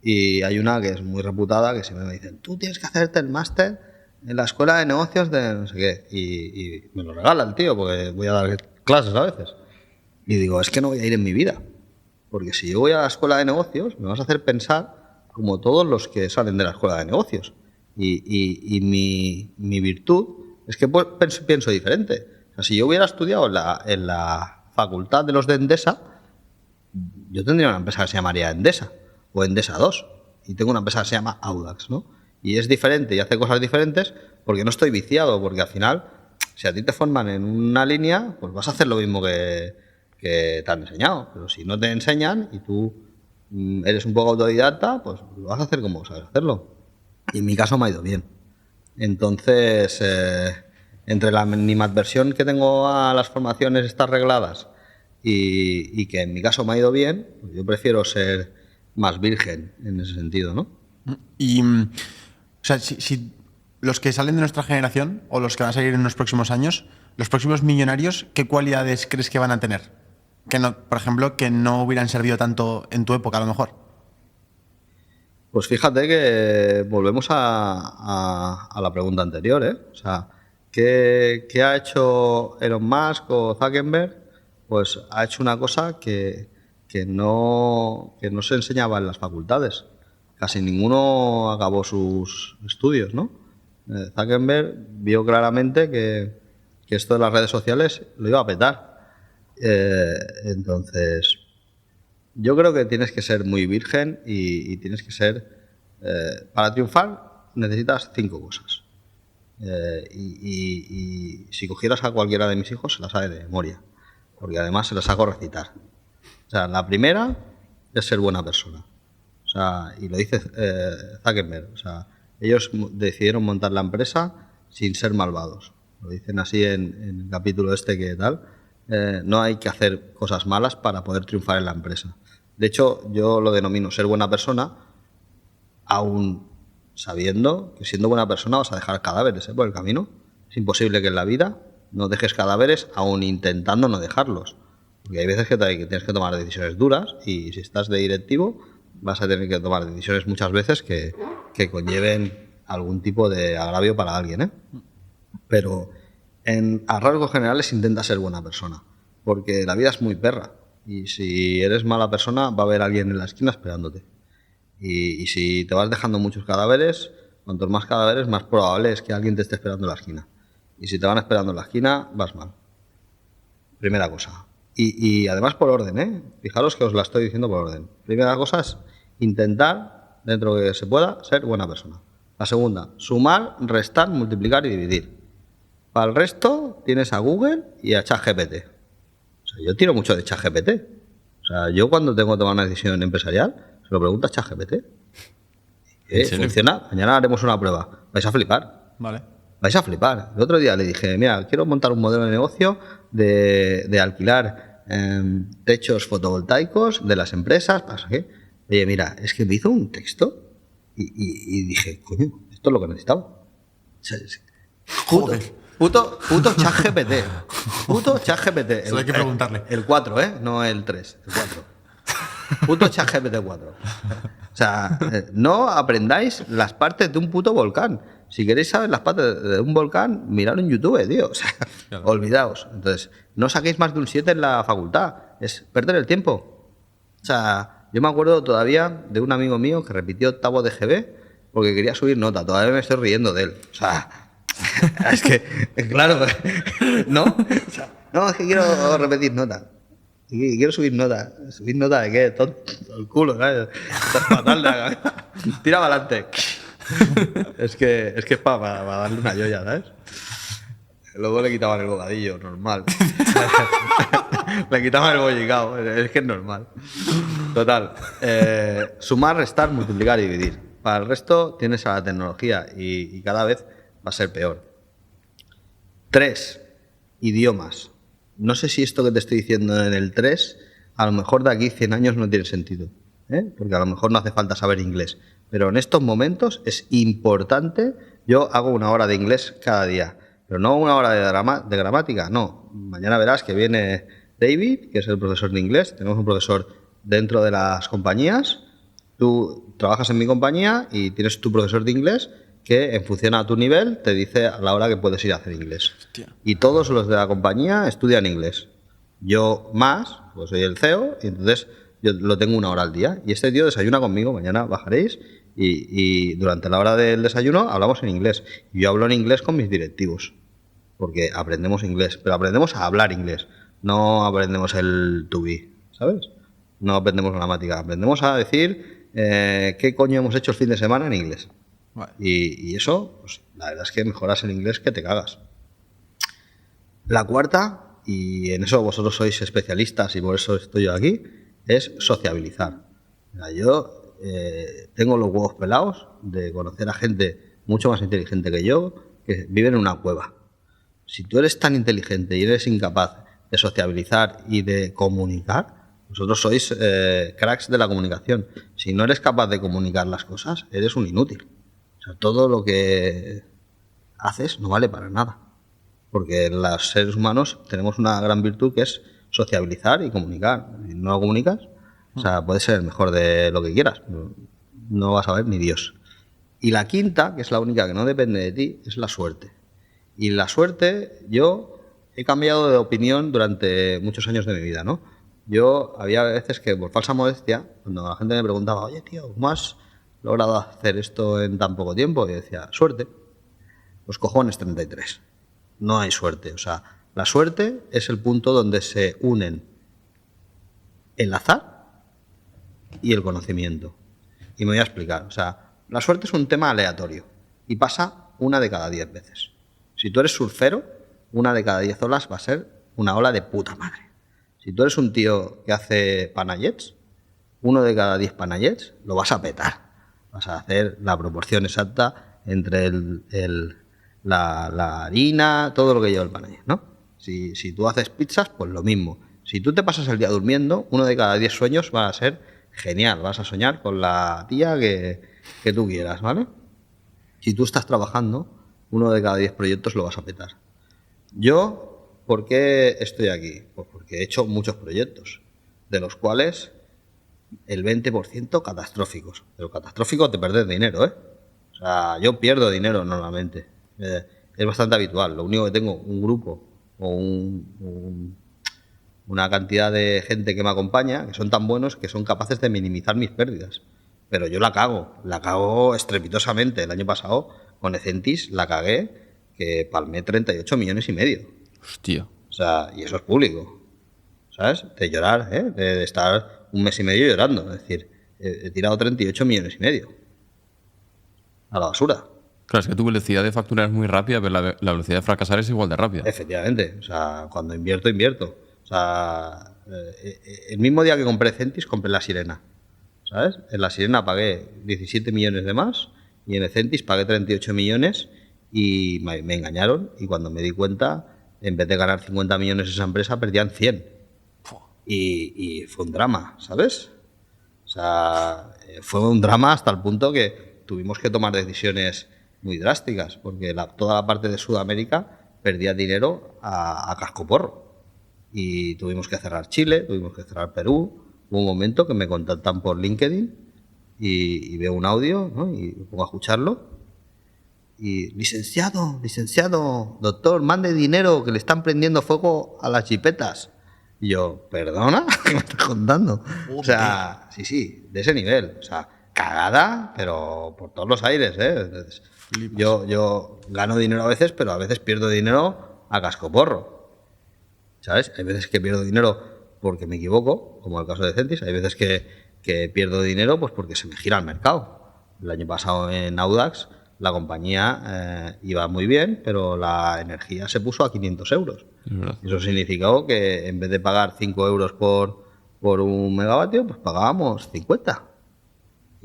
Y hay una que es muy reputada que siempre me dicen, tú tienes que hacerte el máster en la escuela de negocios de no sé qué. Y me lo regala el tío porque voy a dar clases a veces. Y digo, es que no voy a ir en mi vida. Porque si yo voy a la escuela de negocios, me vas a hacer pensar como todos los que salen de la escuela de negocios. Y mi virtud es que pienso diferente. O sea, si yo hubiera estudiado en la facultad de los de Endesa, yo tendría una empresa que se llamaría Endesa o Endesa 2. Y tengo una empresa que se llama Audax, ¿no? Y es diferente y hace cosas diferentes porque no estoy viciado, porque al final, si a ti te forman en una línea, pues vas a hacer lo mismo que te han enseñado. Pero si no te enseñan y tú eres un poco autodidacta, pues lo vas a hacer como sabes hacerlo. Y en mi caso me ha ido bien. Entonces, entre la animadversión que tengo a las formaciones estas regladas y que en mi caso me ha ido bien, pues yo prefiero ser más virgen en ese sentido, ¿no? Y, o sea, si los que salen de nuestra generación o los que van a salir en los próximos años, los próximos millonarios, ¿qué cualidades crees que van a tener? Que no, por ejemplo, que no hubieran servido tanto en tu época, a lo mejor. Pues fíjate que volvemos a la pregunta anterior, ¿eh? O sea, ¿qué ha hecho Elon Musk o Zuckerberg? Pues ha hecho una cosa que no se enseñaba en las facultades. Casi ninguno acabó sus estudios, ¿no? Zuckerberg vio claramente que esto de las redes sociales lo iba a petar. Entonces, yo creo que tienes que ser muy virgen y tienes que ser... para triunfar necesitas 5 cosas. Y si cogieras a cualquiera de mis hijos, se las sabe de memoria. Porque además se las hago recitar. O sea, la primera es ser buena persona. O sea, y lo dice Zuckerberg. O sea, ellos decidieron montar la empresa sin ser malvados. Lo dicen así en el capítulo este que tal. No hay que hacer cosas malas para poder triunfar en la empresa. De hecho, yo lo denomino ser buena persona, aún sabiendo que siendo buena persona vas a dejar cadáveres por el camino. Es imposible que en la vida no dejes cadáveres aún intentando no dejarlos. Porque hay veces que tienes que tomar decisiones duras y si estás de directivo vas a tener que tomar decisiones muchas veces que conlleven algún tipo de agravio para alguien. Pero a rasgos generales intenta ser buena persona. Porque la vida es muy perra. Y si eres mala persona va a haber alguien en la esquina esperándote. Y si te vas dejando muchos cadáveres, cuantos más cadáveres, más probable es que alguien te esté esperando en la esquina. Y si te van esperando en la esquina, vas mal. Primera cosa. Y además por orden, Fijaros que os la estoy diciendo por orden. Primera cosa es intentar, dentro de que se pueda, ser buena persona. La segunda, sumar, restar, multiplicar y dividir. Para el resto tienes a Google y a ChatGPT. O sea, yo tiro mucho de ChatGPT. O sea, yo cuando tengo que tomar una decisión empresarial, se lo pregunto a ChatGPT. ¿Funciona? Mañana haremos una prueba. Vais a flipar. Vale. Vais a flipar. El otro día le dije, mira, quiero montar un modelo de negocio de alquilar techos fotovoltaicos de las empresas. ¿Para qué? Oye, mira, es que me hizo un texto y dije, coño, esto es lo que necesitaba. O sea, puto ChatGPT. Puto ChatGPT. Eso hay que preguntarle. El 4, no el 3. El 4. Puto ChatGPT 4. O sea, no aprendáis las partes de un puto volcán. Si queréis saber las partes de un volcán, miradlo en YouTube, tío. O sea, claro. Olvidaos. Entonces, no saquéis más de un 7 en la facultad. Es perder el tiempo. O sea, yo me acuerdo todavía de un amigo mío que repitió octavo de GB porque quería subir nota. Todavía me estoy riendo de él. O sea, es que, claro, ¿no? O sea, no, es que quiero repetir nota. Y quiero subir nota. ¿Subir nota de qué? Todo el culo, ¿sabes? Fatal de la cabeza. Tira para adelante. Es que es para darle una joya, ¿sabes? Luego le quitaban el bocadillo, normal. Le quitaban el bollicao, es que es normal. Total. Sumar, restar, multiplicar y dividir. Para el resto tienes a la tecnología y cada vez va a ser peor. 3. Idiomas. No sé si esto que te estoy diciendo en el 3, a lo mejor de aquí 100 años no tiene sentido. Porque a lo mejor no hace falta saber inglés. Pero en estos momentos es importante. Yo hago 1 hora de inglés cada día. Pero no 1 hora de gramática, no. Mañana verás que viene David, que es el profesor de inglés. Tenemos un profesor dentro de las compañías. Tú trabajas en mi compañía y tienes tu profesor de inglés que en función a tu nivel te dice a la hora que puedes ir a hacer inglés. Hostia. Y todos los de la compañía estudian inglés. Yo más, pues soy el CEO y entonces yo lo tengo 1 hora al día. Y este tío desayuna conmigo, mañana bajaréis y durante la hora del desayuno hablamos en inglés. Y yo hablo en inglés con mis directivos, porque aprendemos inglés, pero aprendemos a hablar inglés, no aprendemos el to be, ¿sabes? No aprendemos gramática, aprendemos a decir qué coño hemos hecho el fin de semana en inglés. Vale. Y eso, pues, la verdad es que mejoras el inglés que te cagas. La cuarta, y en eso vosotros sois especialistas y por eso estoy yo aquí, es sociabilizar. Mira, yo tengo los huevos pelados de conocer a gente mucho más inteligente que yo que viven en una cueva. Si tú eres tan inteligente y eres incapaz de sociabilizar y de comunicar, vosotros sois cracks de la comunicación. Si no eres capaz de comunicar las cosas, eres un inútil. O sea, todo lo que haces no vale para nada. Porque los seres humanos tenemos una gran virtud que es sociabilizar y comunicar. Si no lo comunicas, o sea, puedes ser el mejor de lo que quieras, no vas a ver ni Dios. Y la quinta, que es la única que no depende de ti, es la suerte. Y la suerte, yo he cambiado de opinión durante muchos años de mi vida, ¿no? Yo había veces que, por falsa modestia, cuando la gente me preguntaba, oye, tío, ¿cómo has logrado hacer esto en tan poco tiempo? Y yo decía, suerte. Los cojones 33. No hay suerte. O sea, la suerte es el punto donde se unen el azar y el conocimiento. Y me voy a explicar. O sea, la suerte es un tema aleatorio y pasa 1 de cada 10 veces. Si tú eres surfero, 1 de cada 10 olas va a ser una ola de puta madre. Si tú eres un tío que hace panayets, 1 de cada 10 panayets lo vas a petar. Vas a hacer la proporción exacta entre la harina, todo lo que lleva el panayet, ¿no? Si tú haces pizzas, pues lo mismo. Si tú te pasas el día durmiendo, 1 de cada 10 sueños va a ser genial. Vas a soñar con la tía que tú quieras, ¿vale? Si tú estás trabajando, 1 de cada 10 proyectos lo vas a petar. Yo, ¿por qué estoy aquí? Pues porque he hecho muchos proyectos, de los cuales el 20% catastróficos. Pero catastróficos de perder dinero, ¿eh? O sea, yo pierdo dinero normalmente. Es bastante habitual. Lo único que tengo, un grupo o una cantidad de gente que me acompaña, que son tan buenos que son capaces de minimizar mis pérdidas. Pero yo la cago estrepitosamente. El año pasado, con Ecentis, la cagué, que palmé 38 millones y medio. Hostia. O sea, y eso es público, ¿sabes? De llorar, ¿eh? De estar un mes y medio llorando. Es decir, he tirado 38 millones y medio a la basura. Claro, es que tu velocidad de facturar es muy rápida, pero la velocidad de fracasar es igual de rápida. Efectivamente. O sea, cuando invierto. O sea, el mismo día que compré Ecentis, compré La Sirena, ¿sabes? En La Sirena pagué 17 millones de más y en Ecentis pagué 38 millones y me engañaron, y cuando me di cuenta, en vez de ganar 50 millones esa empresa, perdían 100. Y fue un drama, ¿sabes? O sea, fue un drama hasta el punto que tuvimos que tomar decisiones muy drásticas, porque toda la parte de Sudamérica perdía dinero a cascoporro. Y tuvimos que cerrar Chile, tuvimos que cerrar Perú. Hubo un momento que me contactan por LinkedIn y veo un audio, ¿no? Y me pongo a escucharlo. Y licenciado, doctor, mande dinero que le están prendiendo fuego a las jipetas. Y yo, ¿perdona? ¿Qué me estás contando? O sea, sí, de ese nivel. O sea, cagada, pero por todos los aires, ¿eh? Entonces, yo gano dinero a veces, pero a veces pierdo dinero a cascoporro, ¿sabes? Hay veces que pierdo dinero porque me equivoco, como el caso de Ecentis. Hay veces que pierdo dinero pues porque se me gira el mercado. El año pasado en Audax la compañía iba muy bien, pero la energía se puso a 500 euros. Eso significó que en vez de pagar 5 euros por un megavatio, pues pagábamos 50.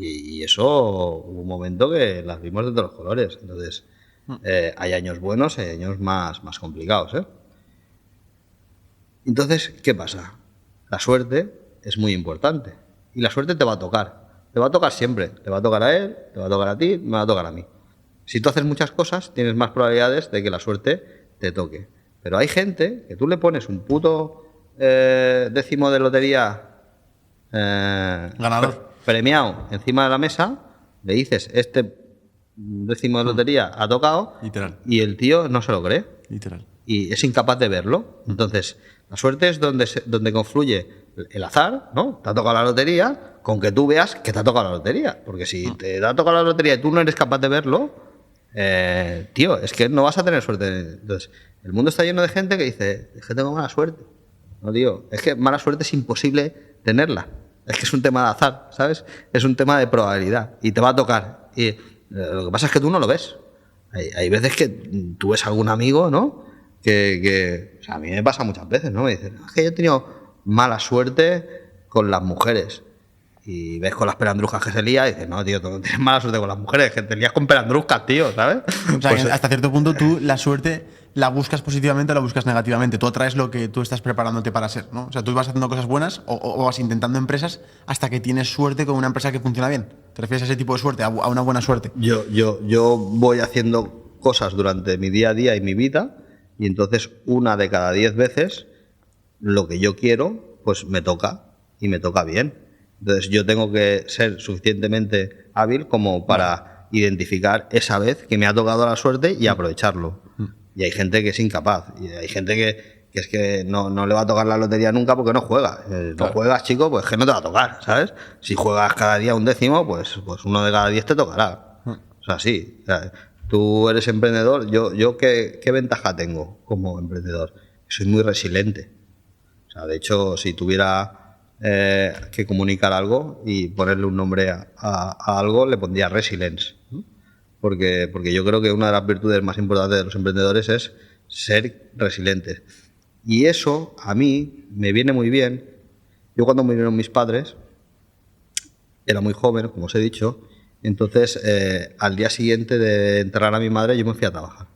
Y eso hubo un momento que las vimos de todos los colores. Entonces, hay años buenos y hay años más complicados, ¿eh? Entonces, ¿qué pasa? La suerte es muy importante. Y la suerte te va a tocar. Te va a tocar siempre. Te va a tocar a él, te va a tocar a ti, me va a tocar a mí. Si tú haces muchas cosas, tienes más probabilidades de que la suerte te toque. Pero hay gente que tú le pones un puto décimo de lotería ganador premiado encima de la mesa, le dices, este décimo de lotería ha tocado, literal, y el tío no se lo cree. Literal. Y es incapaz de verlo. Entonces, la suerte es donde confluye el azar, ¿no? Te ha tocado la lotería, con que tú veas que te ha tocado la lotería. Porque si te ha tocado la lotería y tú no eres capaz de verlo, tío, es que no vas a tener suerte. Entonces, el mundo está lleno de gente que dice, es que tengo mala suerte. No, tío, es que mala suerte es imposible tenerla. Es que es un tema de azar, ¿sabes? Es un tema de probabilidad y te va a tocar. Y lo que pasa es que tú no lo ves. Hay veces que tú ves a algún amigo, ¿no? O sea, a mí me pasa muchas veces, ¿no? Me dicen, es que yo he tenido mala suerte con las mujeres. Y ves con las perandruscas que se lía y dices, no, tío, tú no tienes mala suerte con las mujeres, que te lías con perandruscas, tío, ¿sabes? O sea, Pues, que hasta cierto punto tú la suerte la buscas positivamente o la buscas negativamente. Tú atraes lo que tú estás preparándote para ser, ¿no? O sea, tú vas haciendo cosas buenas o vas intentando empresas hasta que tienes suerte con una empresa que funciona bien. ¿Te refieres a ese tipo de suerte, a una buena suerte? Yo voy haciendo cosas durante mi día a día y mi vida, y entonces 1 de cada 10 veces lo que yo quiero, pues me toca, y me toca bien. Entonces yo tengo que ser suficientemente hábil como para identificar esa vez que me ha tocado la suerte y aprovecharlo. Y hay gente que es incapaz. Y hay gente que es que no le va a tocar la lotería nunca porque no juega. No juegas, chico, pues que no te va a tocar, ¿sabes? Si juegas cada día un décimo, pues 1 de cada 10 te tocará. O sea, sí. O sea, tú eres emprendedor. Yo ¿qué ventaja tengo como emprendedor? Soy muy resiliente. O sea, de hecho, si tuviera que comunicar algo y ponerle un nombre a algo, le pondría resilience, ¿no? Porque yo creo que una de las virtudes más importantes de los emprendedores es ser resilientes. Y eso a mí me viene muy bien. Yo cuando murieron mis padres, era muy joven, como os he dicho. Entonces, al día siguiente de enterrar a mi madre, yo me fui a trabajar.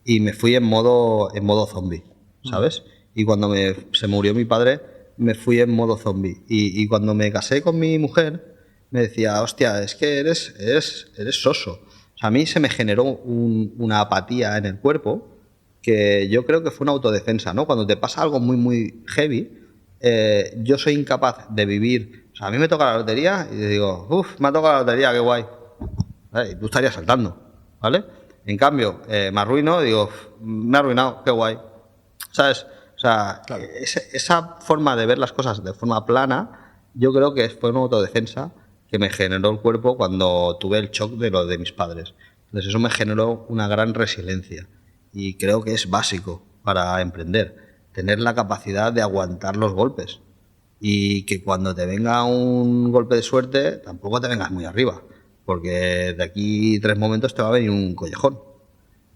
Y me fui en modo zombie, ¿sabes? Y cuando se murió mi padre, me fui en modo zombie. Y cuando me casé con mi mujer, me decía, hostia, es que eres soso. O sea, a mí se me generó una apatía en el cuerpo que yo creo que fue una autodefensa, ¿no? Cuando te pasa algo muy, muy heavy, yo soy incapaz de vivir. O sea, a mí me toca la lotería y digo, uff, me ha tocado la lotería, qué guay. Y tú estarías saltando, ¿vale? En cambio, me arruino y digo, me ha arruinado, qué guay. ¿Sabes? O sea, claro, esa forma de ver las cosas de forma plana, yo creo que fue una autodefensa que me generó el cuerpo cuando tuve el shock de lo de mis padres. Entonces eso me generó una gran resiliencia y creo que es básico para emprender, tener la capacidad de aguantar los golpes y que cuando te venga un golpe de suerte tampoco te vengas muy arriba, porque de aquí 3 momentos te va a venir un collejón.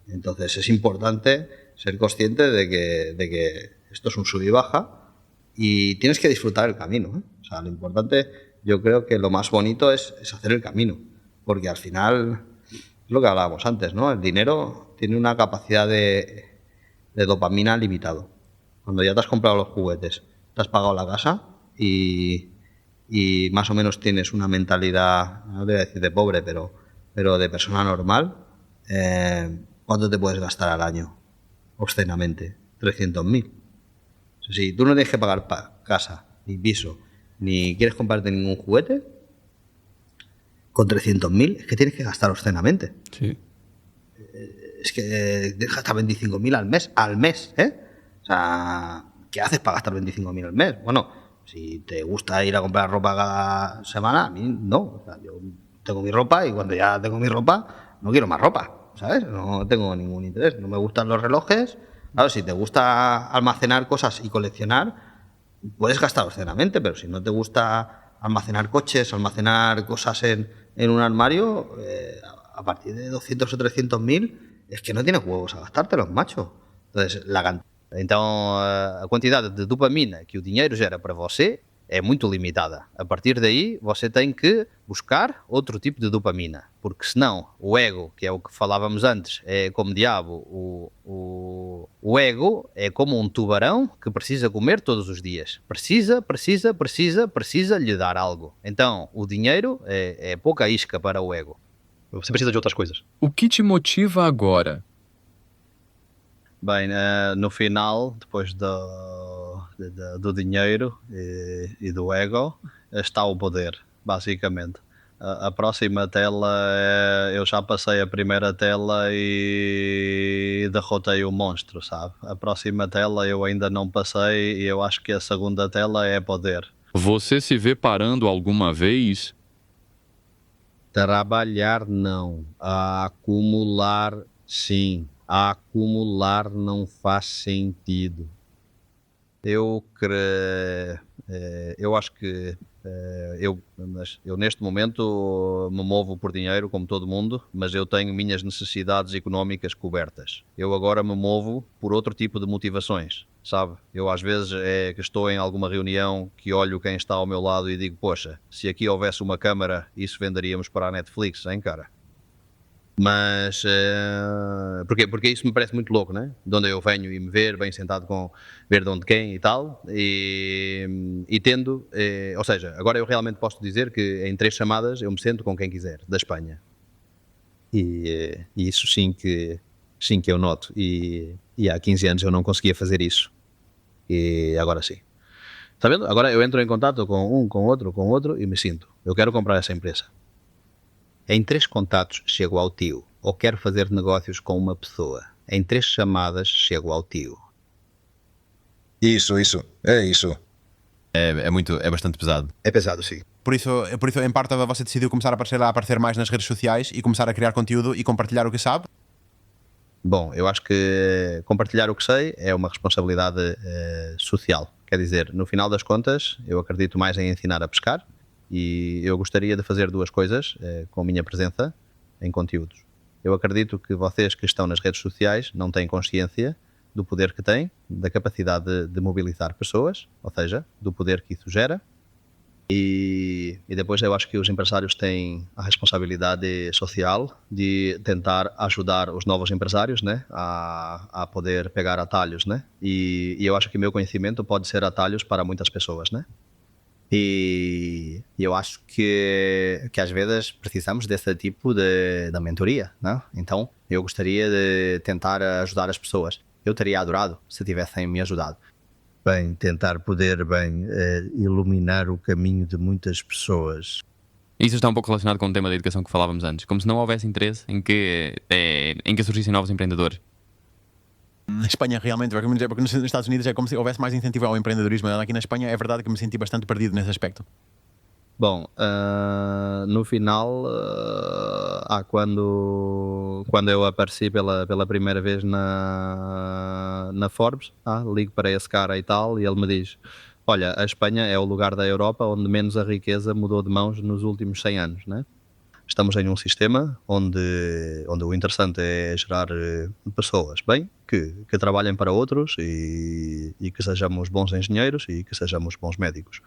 Entonces es importante ser consciente de que esto es un sub y baja y tienes que disfrutar el camino, ¿eh? O sea, lo importante, yo creo que lo más bonito es hacer el camino, porque al final es lo que hablábamos antes, ¿no? El dinero tiene una capacidad de dopamina limitado. Cuando ya te has comprado los juguetes, te has pagado la casa y más o menos tienes una mentalidad, no te voy a decir de pobre, pero de persona normal, ¿cuánto te puedes gastar al año? Obscenamente, 300.000. O sea, si tú no tienes que pagar casa, ni piso, ni quieres comprarte ningún juguete, con 300.000 es que tienes que gastar obscenamente. Sí. Es que tienes que gastar 25.000 al mes, ¿eh? O sea, ¿qué haces para gastar 25.000 al mes? Bueno, si te gusta ir a comprar ropa cada semana, a mí no. O sea, yo tengo mi ropa y cuando ya tengo mi ropa, no quiero más ropa, ¿sabes? No tengo ningún interés. No me gustan los relojes. Claro, si te gusta almacenar cosas y coleccionar, puedes gastar obscenamente, pero si no te gusta almacenar coches, almacenar cosas en un armario, a partir de 200 o 300.000, es que no tienes huevos a gastártelos, macho. Entonces, Então, a quantidade de dopamina que o dinheiro gera para você é muito limitada. A partir daí, você tem que buscar outro tipo de dopamina, porque senão o ego, que é o que falávamos antes, é como diabo. O ego é como um tubarão que precisa comer todos os dias. Precisa lhe dar algo. Então, o dinheiro é pouca isca para o ego. Você precisa de outras coisas. O que te motiva agora? Bem, no final, depois do dinheiro e do ego, está o poder, basicamente. A próxima tela, eu já passei a primeira tela e derrotei o monstro, sabe? A próxima tela eu ainda não passei e eu acho que a segunda tela é poder. Você se vê parando alguma vez? Trabalhar não, acumular sim. Acumular não faz sentido. Eu acho que eu neste momento me movo por dinheiro como todo mundo, mas eu tenho minhas necessidades económicas cobertas. Eu agora me movo por outro tipo de motivações, sabe? Eu às vezes é que estou em alguma reunião que olho quem está ao meu lado e digo, poxa, se aqui houvesse uma câmara, isso venderíamos para a Netflix, hein, cara? Mas porque isso me parece muito louco, né? De onde eu venho e me ver bem sentado com ver de onde quem e tal, e tendo, ou seja, agora eu realmente posso dizer que em 3 chamadas eu me sento com quem quiser da Espanha, e isso sim que eu noto, e há 15 anos eu não conseguia fazer isso, e agora sim. Está vendo? Agora eu entro em contato com com outro e me sinto, eu quero comprar essa empresa. Em 3 contatos chego ao tio, ou quero fazer negócios com uma pessoa. Em 3 chamadas chego ao tio. Isso. É isso. É bastante pesado. É pesado, sim. Por isso, em parte, você decidiu começar a aparecer mais nas redes sociais e começar a criar conteúdo e compartilhar o que sabe? Bom, eu acho que compartilhar o que sei é uma responsabilidade social. Quer dizer, no final das contas, eu acredito mais em ensinar a pescar. E eu gostaria de fazer 2 coisas com a minha presença em conteúdos. Eu acredito que vocês que estão nas redes sociais não têm consciência do poder que têm, da capacidade de mobilizar pessoas, ou seja, do poder que isso gera. E depois eu acho que os empresários têm a responsabilidade social de tentar ajudar os novos empresários, né, a poder pegar atalhos, né? E eu acho que meu conhecimento pode ser atalhos para muitas pessoas, né? E eu acho que às vezes precisamos desse tipo de mentoria, né? Então eu gostaria de tentar ajudar as pessoas. Eu teria adorado se tivessem me ajudado. Bem, tentar poder iluminar o caminho de muitas pessoas. Isso está um pouco relacionado com o tema da educação que falávamos antes. Como se não houvesse interesse em que surgissem novos empreendedores. Na Espanha, realmente, porque nos Estados Unidos é como se houvesse mais incentivo ao empreendedorismo. Aqui na Espanha é verdade que me senti bastante perdido nesse aspecto. Bom, no final, quando eu apareci pela primeira vez na Forbes, ligo para esse cara e tal, e ele me diz: olha, a Espanha é o lugar da Europa onde menos a riqueza mudou de mãos nos últimos 100 anos, né? Estamos em um sistema onde o interessante é gerar pessoas, bem, que trabalhem para outros e que sejamos bons engenheiros e que sejamos bons médicos.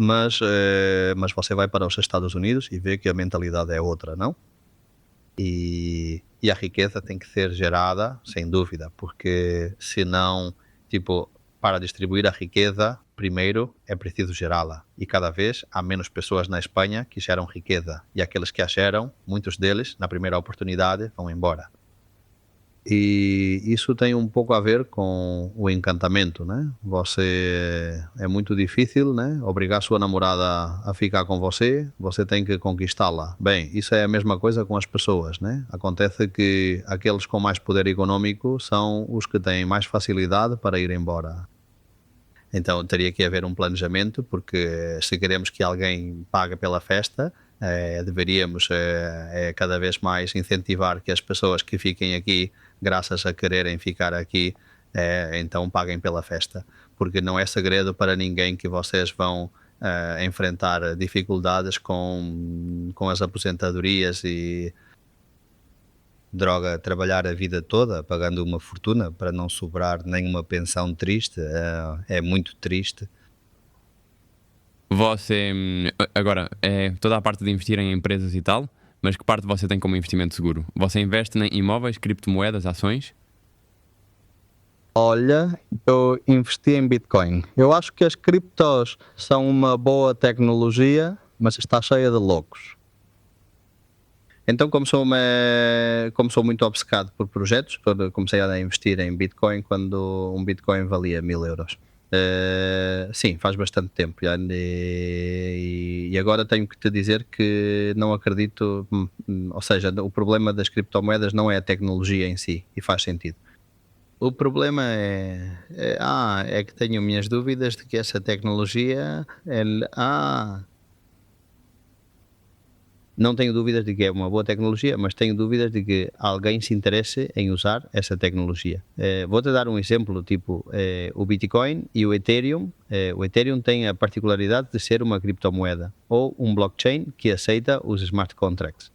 Mas você vai para os Estados Unidos e vê que a mentalidade é outra, não? E a riqueza tem que ser gerada, sem dúvida, porque senão, para distribuir a riqueza, primeiro é preciso gerá-la. E cada vez há menos pessoas na Espanha que geram riqueza. E aqueles que a geram, muitos deles, na primeira oportunidade, vão embora. E isso tem um pouco a ver com o encantamento, né? É muito difícil, né? Obrigar sua namorada a ficar com você tem que conquistá-la. Bem, isso é a mesma coisa com as pessoas, né? Acontece que aqueles com mais poder econômico são os que têm mais facilidade para ir embora. Então teria que haver um planejamento, porque se queremos que alguém pague pela festa, deveríamos cada vez mais incentivar que as pessoas que fiquem aqui, graças a quererem ficar aqui, então paguem pela festa, porque não é segredo para ninguém que vocês vão enfrentar dificuldades com as aposentadorias e trabalhar a vida toda pagando uma fortuna para não sobrar nenhuma pensão triste, é muito triste. Você, agora, toda a parte de investir em empresas e tal, mas que parte você tem como investimento seguro? Você investe em imóveis, criptomoedas, ações? Olha, eu investi em Bitcoin. Eu acho que as criptos são uma boa tecnologia, mas está cheia de loucos. Então, como sou muito obcecado por projetos, comecei a investir em Bitcoin quando um Bitcoin valia 1000 euros. Sim, faz bastante tempo e agora tenho que te dizer que não acredito, ou seja, o problema das criptomoedas não é a tecnologia em si, e faz sentido. O problema é que tenho minhas dúvidas de que essa tecnologia não tenho dúvidas de que é uma boa tecnologia, mas tenho dúvidas de que alguém se interesse em usar essa tecnologia. Vou-te dar um exemplo, o Bitcoin e o Ethereum. O Ethereum tem a particularidade de ser uma criptomoeda ou um blockchain que aceita os smart contracts.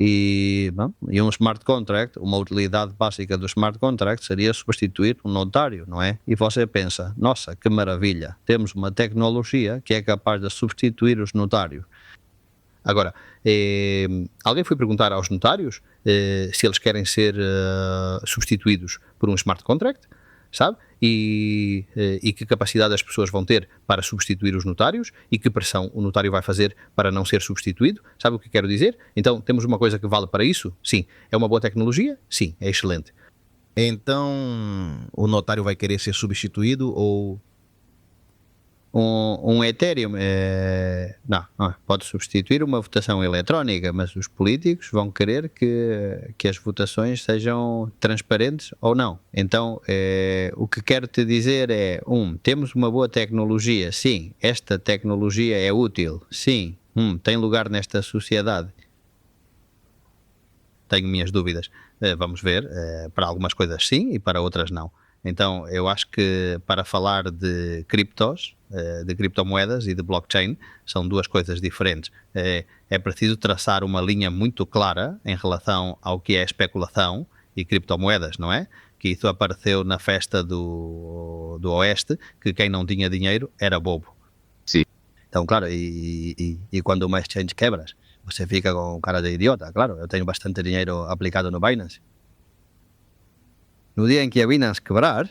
E um smart contract, uma utilidade básica do smart contract seria substituir um notário, não é? E você pensa, nossa, que maravilha, temos uma tecnologia que é capaz de substituir os notários. Agora, alguém foi perguntar aos notários se eles querem ser substituídos por um smart contract, sabe? E que capacidade as pessoas vão ter para substituir os notários e que pressão o notário vai fazer para não ser substituído. Sabe o que quero dizer? Então, temos uma coisa que vale para isso? Sim. É uma boa tecnologia? Sim, é excelente. Então, o notário vai querer ser substituído ou... Um Ethereum não, pode substituir uma votação eletrónica, mas os políticos vão querer que as votações sejam transparentes ou não. Então, o que quero te dizer é, temos uma boa tecnologia, sim, esta tecnologia é útil, sim, tem lugar nesta sociedade. Tenho minhas dúvidas. Vamos ver, para algumas coisas sim e para outras não. Então, eu acho que para falar de criptos, de criptomoedas e de blockchain, são duas coisas diferentes. É preciso traçar uma linha muito clara em relação ao que é especulação e criptomoedas, não é? Que isso apareceu na festa do Oeste, que quem não tinha dinheiro era bobo. Sim. Então, claro, e quando uma exchange quebras, você fica com cara de idiota. Claro, eu tenho bastante dinheiro aplicado no Binance. No dia em que a Binance quebrar,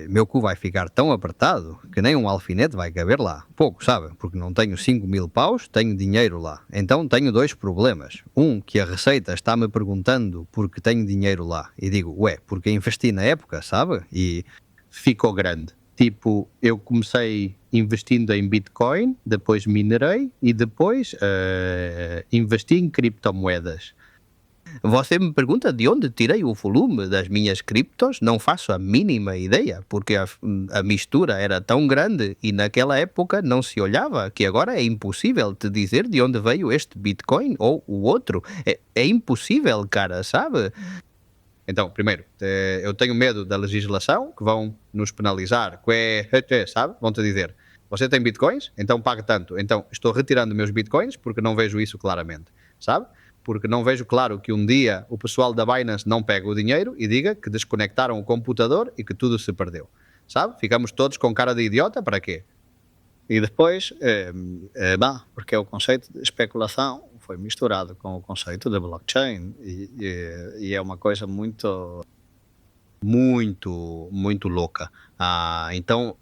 meu cu vai ficar tão apertado que nem um alfinete vai caber lá. Pouco, sabe? Porque não tenho 5.000 paus, tenho dinheiro lá. Então tenho dois problemas. Um, que a Receita está me perguntando por que tenho dinheiro lá. E digo, porque investi na época, sabe? E ficou grande. Tipo, eu comecei investindo em Bitcoin, depois minerei e depois investi em criptomoedas. Você me pergunta de onde tirei o volume das minhas criptos? Não faço a mínima ideia, porque a mistura era tão grande e naquela época não se olhava, que agora é impossível te dizer de onde veio este Bitcoin ou o outro. É impossível, cara, sabe? Então, primeiro, eu tenho medo da legislação, que vão nos penalizar, sabe? Vão-te dizer, você tem Bitcoins? Então paga tanto. Então, estou retirando meus Bitcoins porque não vejo isso claramente, sabe? Porque não vejo claro que um dia o pessoal da Binance não pega o dinheiro e diga que desconectaram o computador e que tudo se perdeu, sabe? Ficamos todos com cara de idiota, para quê? E depois, porque o conceito de especulação foi misturado com o conceito de blockchain e é uma coisa muito louca. Então,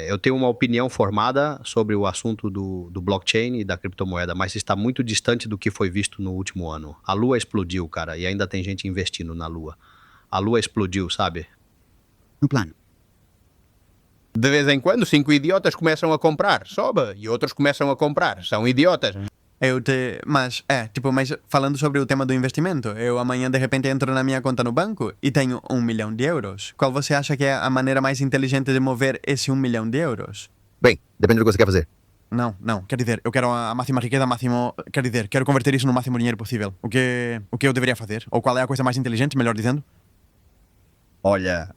eu tenho uma opinião formada sobre o assunto do blockchain e da criptomoeda, mas está muito distante do que foi visto no último ano. A Lua explodiu, cara, e ainda tem gente investindo na Lua. A Lua explodiu, sabe? Um plano. De vez em quando, 5 idiotas começam a comprar, sobe, e outros começam a comprar. São idiotas. Mas falando sobre o tema do investimento, eu amanhã de repente entro na minha conta no banco e tenho 1 milhão de euros. Qual você acha que é a maneira mais inteligente de mover esse 1 milhão de euros? Bem, depende do que você quer fazer. Não, quer dizer, eu quero a máxima riqueza, quero converter isso no máximo dinheiro possível. O que eu deveria fazer? Ou qual é a coisa mais inteligente, melhor dizendo? Olha,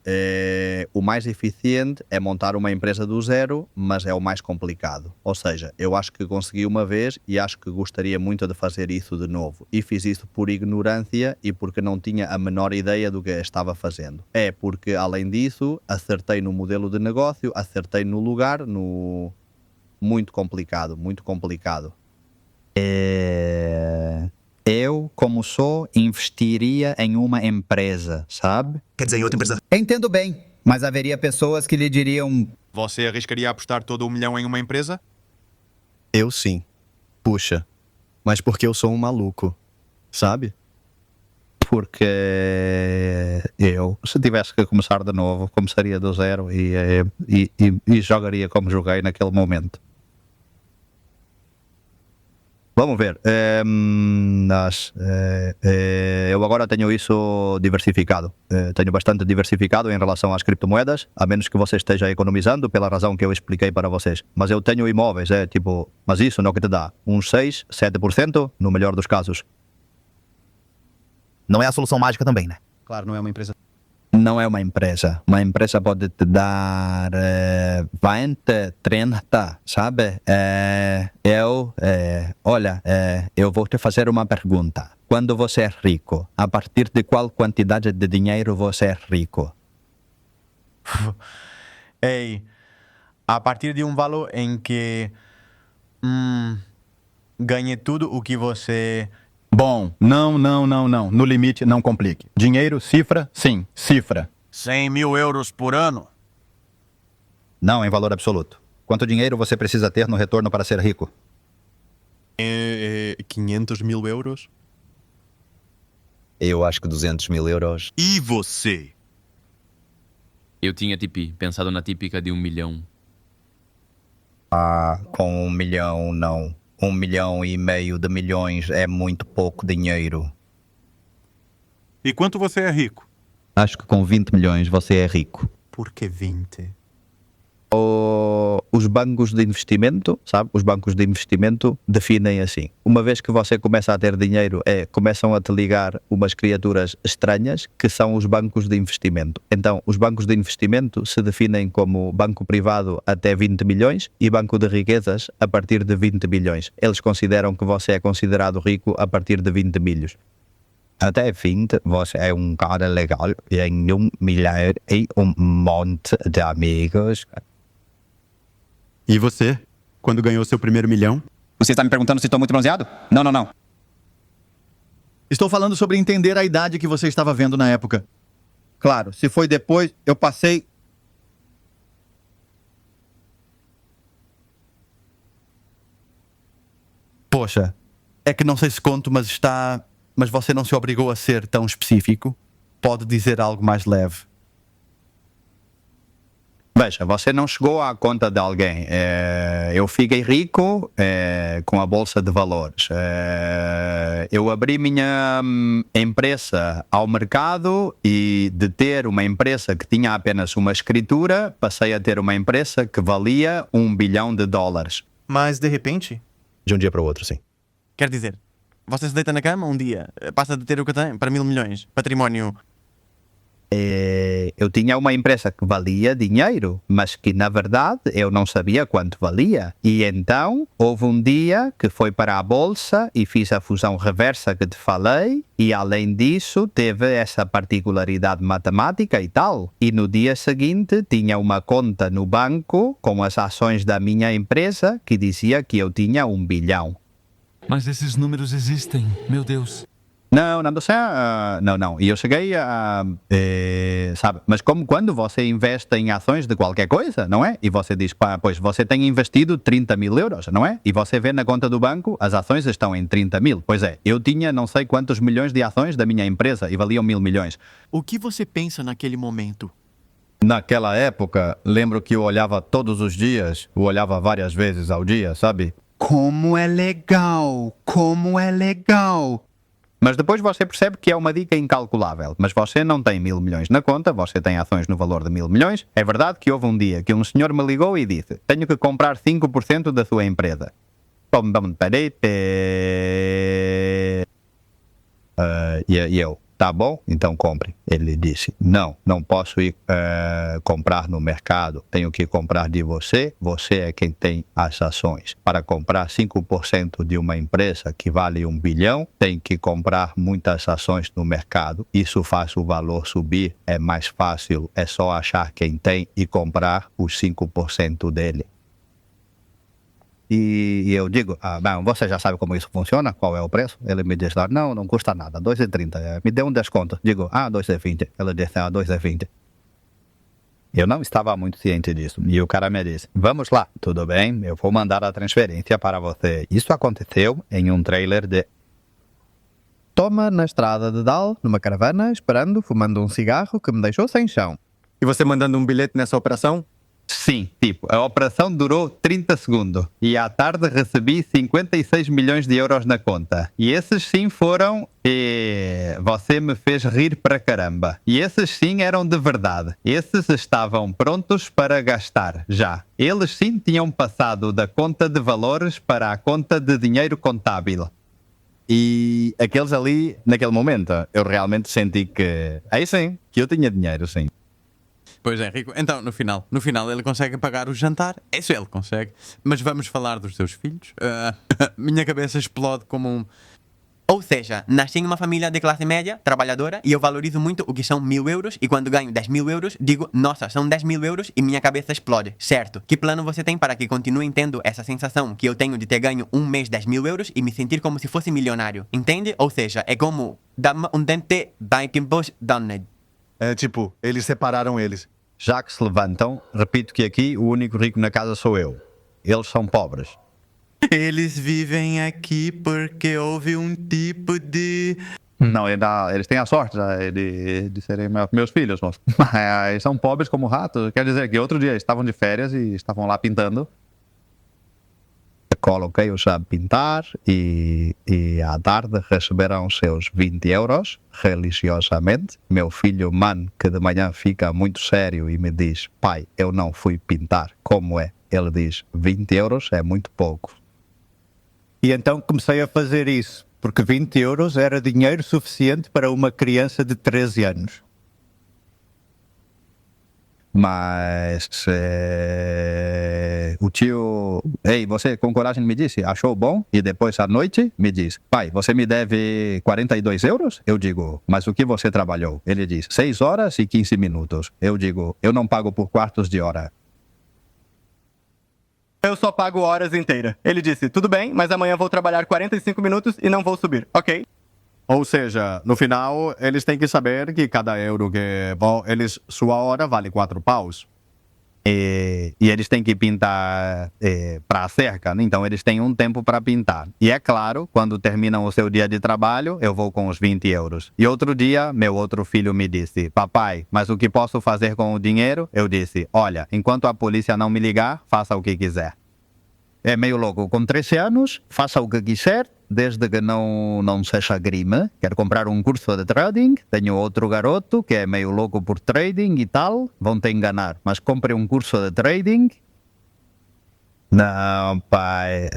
o mais eficiente é montar uma empresa do zero, mas é o mais complicado. Ou seja, eu acho que consegui uma vez e acho que gostaria muito de fazer isso de novo. E fiz isso por ignorância e porque não tinha a menor ideia do que estava fazendo. É porque, além disso, acertei no modelo de negócio, acertei no lugar, muito complicado, muito complicado. Eu, como sou, investiria em uma empresa, sabe? Quer dizer, em outra empresa? Entendo bem, mas haveria pessoas que lhe diriam... Você arriscaria apostar todo 1 milhão em uma empresa? Eu sim. Puxa. Mas porque eu sou um maluco, sabe? Porque se tivesse que começar de novo, começaria do zero e jogaria como joguei naquele momento. Vamos ver. Eu agora tenho isso diversificado. Tenho bastante diversificado em relação às criptomoedas, a menos que você esteja economizando pela razão que eu expliquei para vocês. Mas eu tenho imóveis, mas isso não que te dá uns 6, 7% no melhor dos casos. Não é a solução mágica também, né? Claro, não é uma empresa. Não é uma empresa. Uma empresa pode te dar 20, 30, sabe? Eu vou te fazer uma pergunta. Quando você é rico, a partir de qual quantidade de dinheiro você é rico? A partir de um valor em que ganhe tudo o que você... Bom, não. No limite, não complique. Dinheiro, cifra? Sim, cifra. 100 mil euros por ano? Não, em valor absoluto. Quanto dinheiro você precisa ter no retorno para ser rico? 500 mil euros? Eu acho que 200 mil euros. E você? Eu tinha pensado na típica de 1 milhão. Com 1 milhão, não. 1,5 milhão de milhões é muito pouco dinheiro. E quanto você é rico? Acho que com 20 milhões você é rico. Por que 20? Os bancos de investimento, sabe? Os bancos de investimento definem assim. Uma vez que você começa a ter dinheiro, começam a te ligar umas criaturas estranhas que são os bancos de investimento. Então, os bancos de investimento se definem como banco privado até 20 milhões e banco de riquezas a partir de 20 bilhões. Eles consideram que você é considerado rico a partir de 20 milhos. Até 20, você é um cara legal e em 1 milhão e um monte de amigos. E você? quando ganhou seu primeiro milhão? Você está me perguntando se estou muito bronzeado? Não, não, não. Estou falando sobre entender a idade que você estava vendo na época. Claro, se foi depois, eu passei... Poxa, é que não sei se conto, mas está... Mas você não se obrigou a ser tão específico? Pode dizer algo mais leve. Veja, você não chegou à conta de alguém. Eu fiquei rico com a Bolsa de Valores. Eu abri minha empresa ao mercado e de ter uma empresa que tinha apenas uma escritura, passei a ter uma empresa que valia $1 bilhão. Mas, de repente... De um dia para o outro, sim. Quer dizer, você se deita na cama um dia, passa de ter o que tem para 1.000 milhões, património... Eu tinha uma empresa que valia dinheiro, mas que na verdade eu não sabia quanto valia. E então houve um dia que foi para a bolsa e fiz a fusão reversa que te falei, e além disso teve essa particularidade matemática e tal. E no dia seguinte tinha uma conta no banco com as ações da minha empresa que dizia que eu tinha $1 bilhão. Mas esses números existem, meu Deus. Não, não. E eu cheguei a... sabe, mas como quando você investe em ações de qualquer coisa, não é? E você diz, pois você tem investido 30 mil euros, não é? E você vê na conta do banco, as ações estão em 30 mil. Pois é, eu tinha não sei quantos milhões de ações da minha empresa e valiam 1.000 milhões. O que você pensa naquele momento? Naquela época, lembro que eu olhava todos os dias, eu olhava várias vezes ao dia, sabe? Como é legal! Mas depois você percebe que é uma dica incalculável. Mas você não tem 1.000 milhões na conta, você tem ações no valor de 1.000 milhões. É verdade que houve um dia que um senhor me ligou e disse: tenho que comprar 5% da sua empresa. Peraí. E eu, tá bom, então compre. Ele disse: não posso ir comprar no mercado, tenho que comprar de você é quem tem as ações. Para comprar 5% de uma empresa que vale $1 bilhão, tem que comprar muitas ações no mercado. Isso faz o valor subir, é mais fácil, é só achar quem tem e comprar os 5% dele. E eu digo, bom, você já sabe como isso funciona? Qual é o preço? Ele me diz, não custa nada, 2,30. Me dê um desconto. Digo, 2,20. Ele disse, 2,20. Eu não estava muito ciente disso. E o cara me disse, vamos lá, tudo bem, eu vou mandar a transferência para você. Isso aconteceu em um trailer de... Toma na estrada de Dal, numa caravana, esperando, fumando um cigarro que me deixou sem chão. E você mandando um bilhete nessa operação? Sim, a operação durou 30 segundos e à tarde recebi 56 milhões de euros na conta. E esses sim foram... você me fez rir para caramba. E esses sim eram de verdade. Esses estavam prontos para gastar, já. Eles sim tinham passado da conta de valores para a conta de dinheiro contábil. E aqueles ali, naquele momento, eu realmente senti que... Aí sim, que eu tinha dinheiro, sim. Pois é, Rico. Então, no final ele consegue pagar o jantar. Isso ele consegue. Mas vamos falar dos teus filhos. Minha cabeça explode como um... Ou seja, nasci em uma família de classe média, trabalhadora, e eu valorizo muito o que são 1.000 euros, e quando ganho 10.000 euros, digo, nossa, são 10.000 euros, e minha cabeça explode, certo? Que plano você tem para que continue tendo essa sensação que eu tenho de ter ganho um mês 10.000 euros e me sentir como se fosse milionário? Entende? Ou seja, é como dá-me um dente bem bush done. É tipo, eles separaram eles. Já que se levantam, repito que aqui o único rico na casa sou eu. Eles são pobres. Eles vivem aqui porque houve um tipo de... Não, eles têm a sorte de serem meus filhos, mas eles são pobres como ratos. Quer dizer que outro dia estavam de férias e estavam lá pintando. Coloquei-os a pintar e à tarde receberam seus 20 euros religiosamente. Meu filho, que de manhã fica muito sério e me diz, pai, eu não fui pintar. Como é? Ele diz, 20 euros é muito pouco. E então comecei a fazer isso, porque 20 euros era dinheiro suficiente para uma criança de 13 anos. Mas o tio, você com coragem me disse, achou bom? E depois à noite me diz, pai, você me deve 42 euros? Eu digo, mas o que você trabalhou? Ele diz, 6 horas e 15 minutos. Eu digo, eu não pago por quartos de hora. Eu só pago horas inteiras. Ele disse, tudo bem, mas amanhã vou trabalhar 45 minutos e não vou subir, ok? Ou seja, no final, eles têm que saber que cada euro que... Bom, sua hora vale 4 paus. E eles têm que pintar para a cerca, né? Então eles têm um tempo para pintar. E é claro, quando terminam o seu dia de trabalho, eu vou com os 20 euros. E outro dia, meu outro filho me disse, papai, mas o que posso fazer com o dinheiro? Eu disse, olha, enquanto a polícia não me ligar, faça o que quiser. É meio louco, com 13 anos, faça o que quiser, desde que não seja crime. Quero comprar um curso de trading, tenho outro garoto que é meio louco por trading e tal, vão te enganar, mas compre um curso de trading. Não, pai,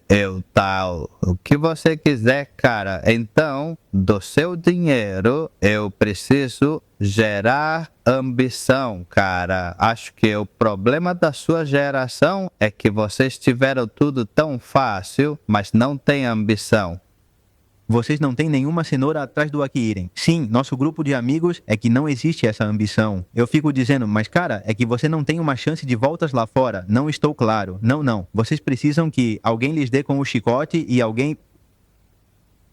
eu tal, o que você quiser, cara. Então, do seu dinheiro, eu preciso gerar ambição, cara. Acho que o problema da sua geração é que vocês tiveram tudo tão fácil, mas não têm ambição. Vocês não têm nenhuma cenoura atrás do Akiren. Sim, nosso grupo de amigos é que não existe essa ambição. Eu fico dizendo, mas cara, é que você não tem uma chance de voltas lá fora. Não estou claro. Não. Vocês precisam que alguém lhes dê com o chicote e alguém...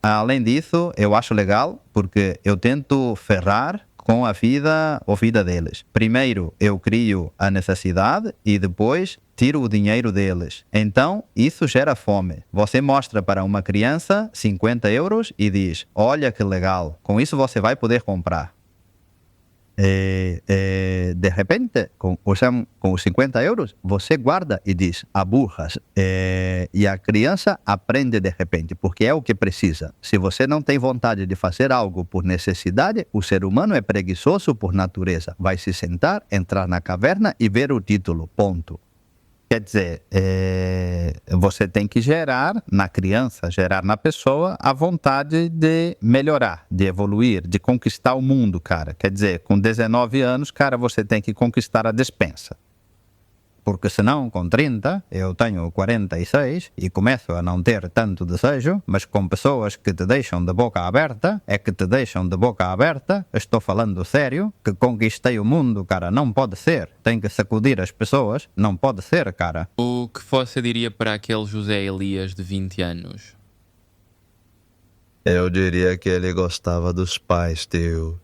Além disso, eu acho legal, porque eu tento ferrar com a vida deles. Primeiro, eu crio a necessidade e depois tiro o dinheiro deles. Então, isso gera fome. Você mostra para uma criança 50 euros e diz, olha que legal, com isso você vai poder comprar. De repente, com os 50 euros, você guarda e diz, aburras. E a criança aprende de repente, porque é o que precisa. Se você não tem vontade de fazer algo por necessidade, o ser humano é preguiçoso por natureza. Vai se sentar, entrar na caverna e ver o título, ponto. Quer dizer, você tem que gerar na criança, gerar na pessoa a vontade de melhorar, de evoluir, de conquistar o mundo, cara. Quer dizer, com 19 anos, cara, você tem que conquistar a despensa. Porque senão, com 30, eu tenho 46 e começo a não ter tanto desejo, mas com pessoas que te deixam de boca aberta, estou falando sério, que conquistei o mundo, cara, não pode ser. Tem que sacudir as pessoas, não pode ser, cara. O que você diria para aquele José Elias de 20 anos? Eu diria que ele gostava dos pais, tio.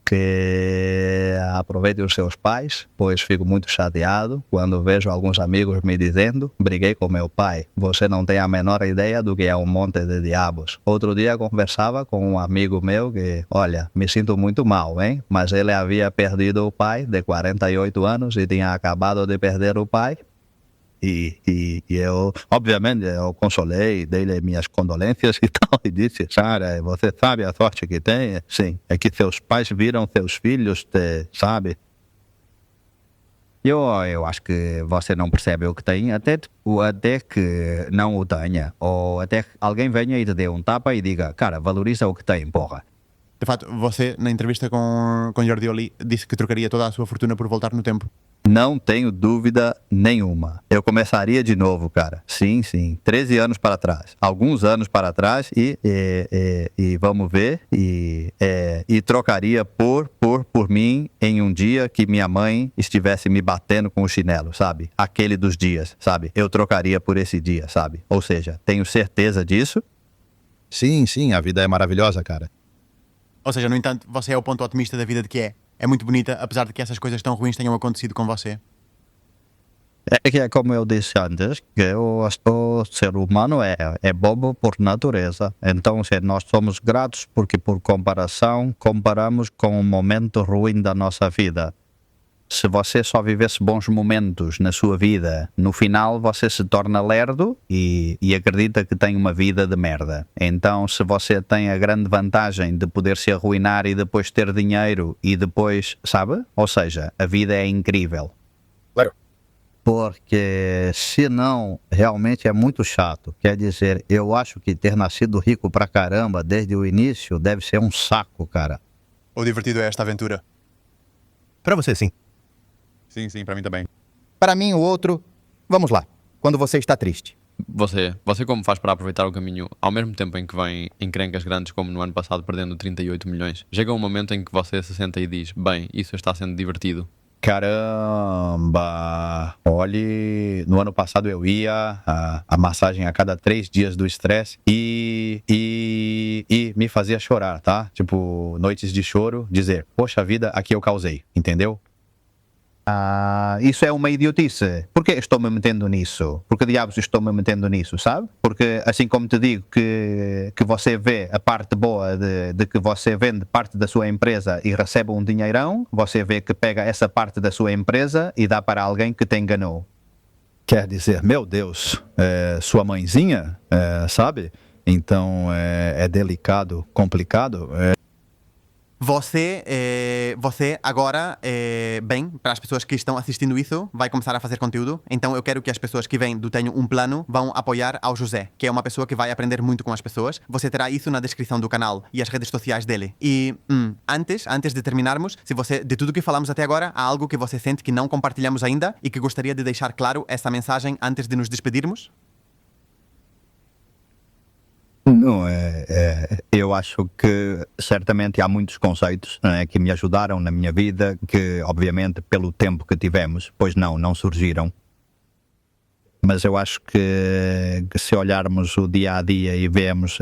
Que aproveite os seus pais, pois fico muito chateado quando vejo alguns amigos me dizendo, briguei com meu pai, você não tem a menor ideia do que é um monte de diabos. Outro dia conversava com um amigo meu que, olha, me sinto muito mal, hein? Mas ele havia perdido o pai de 48 anos e tinha acabado de perder o pai. E eu, obviamente, eu consolei, dei-lhe minhas condolências e tal, e disse, Sara, você sabe a sorte que tem? Sim, é que seus pais viram seus filhos, sabe? Eu acho que você não percebe o que tem, até que não o tenha, ou até que alguém venha e te dê um tapa e diga, cara, valoriza o que tem, porra. De fato, você, na entrevista com Jordi Oli, disse que trocaria toda a sua fortuna por voltar no tempo. Não tenho dúvida nenhuma. Eu começaria de novo, cara. Sim. 13 anos para trás. Alguns anos para trás e vamos ver. E trocaria por mim em um dia que minha mãe estivesse me batendo com o chinelo, sabe? Aquele dos dias, sabe? Eu trocaria por esse dia, sabe? Ou seja, tenho certeza disso. Sim, a vida é maravilhosa, cara. Ou seja, no entanto, você é o ponto otimista da vida de que é muito bonita, apesar de que essas coisas tão ruins tenham acontecido com você. É que é como eu disse antes, que o ser humano é bobo por natureza. Então, se nós somos gratos porque, por comparação, comparamos com um momento ruim da nossa vida. Se você só vivesse bons momentos na sua vida, no final você se torna lerdo e acredita que tem uma vida de merda. Então, se você tem a grande vantagem de poder se arruinar e depois ter dinheiro e depois, sabe? Ou seja, a vida é incrível. Claro. Porque senão, realmente é muito chato. Quer dizer, eu acho que ter nascido rico pra caramba desde o início deve ser um saco, cara. O divertido é esta aventura. Pra você, sim. Sim, pra mim também. Para mim, o outro... Vamos lá. Quando você está triste. Você como faz para aproveitar o caminho ao mesmo tempo em que vem encrencas grandes como no ano passado perdendo 38 milhões? Chega um momento em que você se senta e diz, bem, isso está sendo divertido. Caramba, olhe, no ano passado eu ia a massagem a cada 3 dias do estresse e me fazia chorar, tá? Tipo, noites de choro, dizer, poxa vida, aqui eu causei, entendeu? Isso é uma idiotice. Por que estou me metendo nisso? Por que diabos estou me metendo nisso, sabe? Porque assim como te digo que você vê a parte boa de que você vende parte da sua empresa e recebe um dinheirão, você vê que pega essa parte da sua empresa e dá para alguém que te enganou. Quer dizer, meu Deus, sua mãezinha, sabe? Então é delicado, complicado. Você agora, bem, para as pessoas que estão assistindo isso, vai começar a fazer conteúdo. Então eu quero que as pessoas que vêm do Tenho um Plano vão apoiar ao José, que é uma pessoa que vai aprender muito com as pessoas. Você terá isso na descrição do canal e as redes sociais dele. E antes de terminarmos, se você, de tudo que falamos até agora, há algo que você sente que não compartilhamos ainda e que gostaria de deixar claro essa mensagem antes de nos despedirmos? Não, eu acho que certamente há muitos conceitos, né, que me ajudaram na minha vida, que obviamente pelo tempo que tivemos, pois não surgiram. Mas eu acho que se olharmos o dia a dia e vemos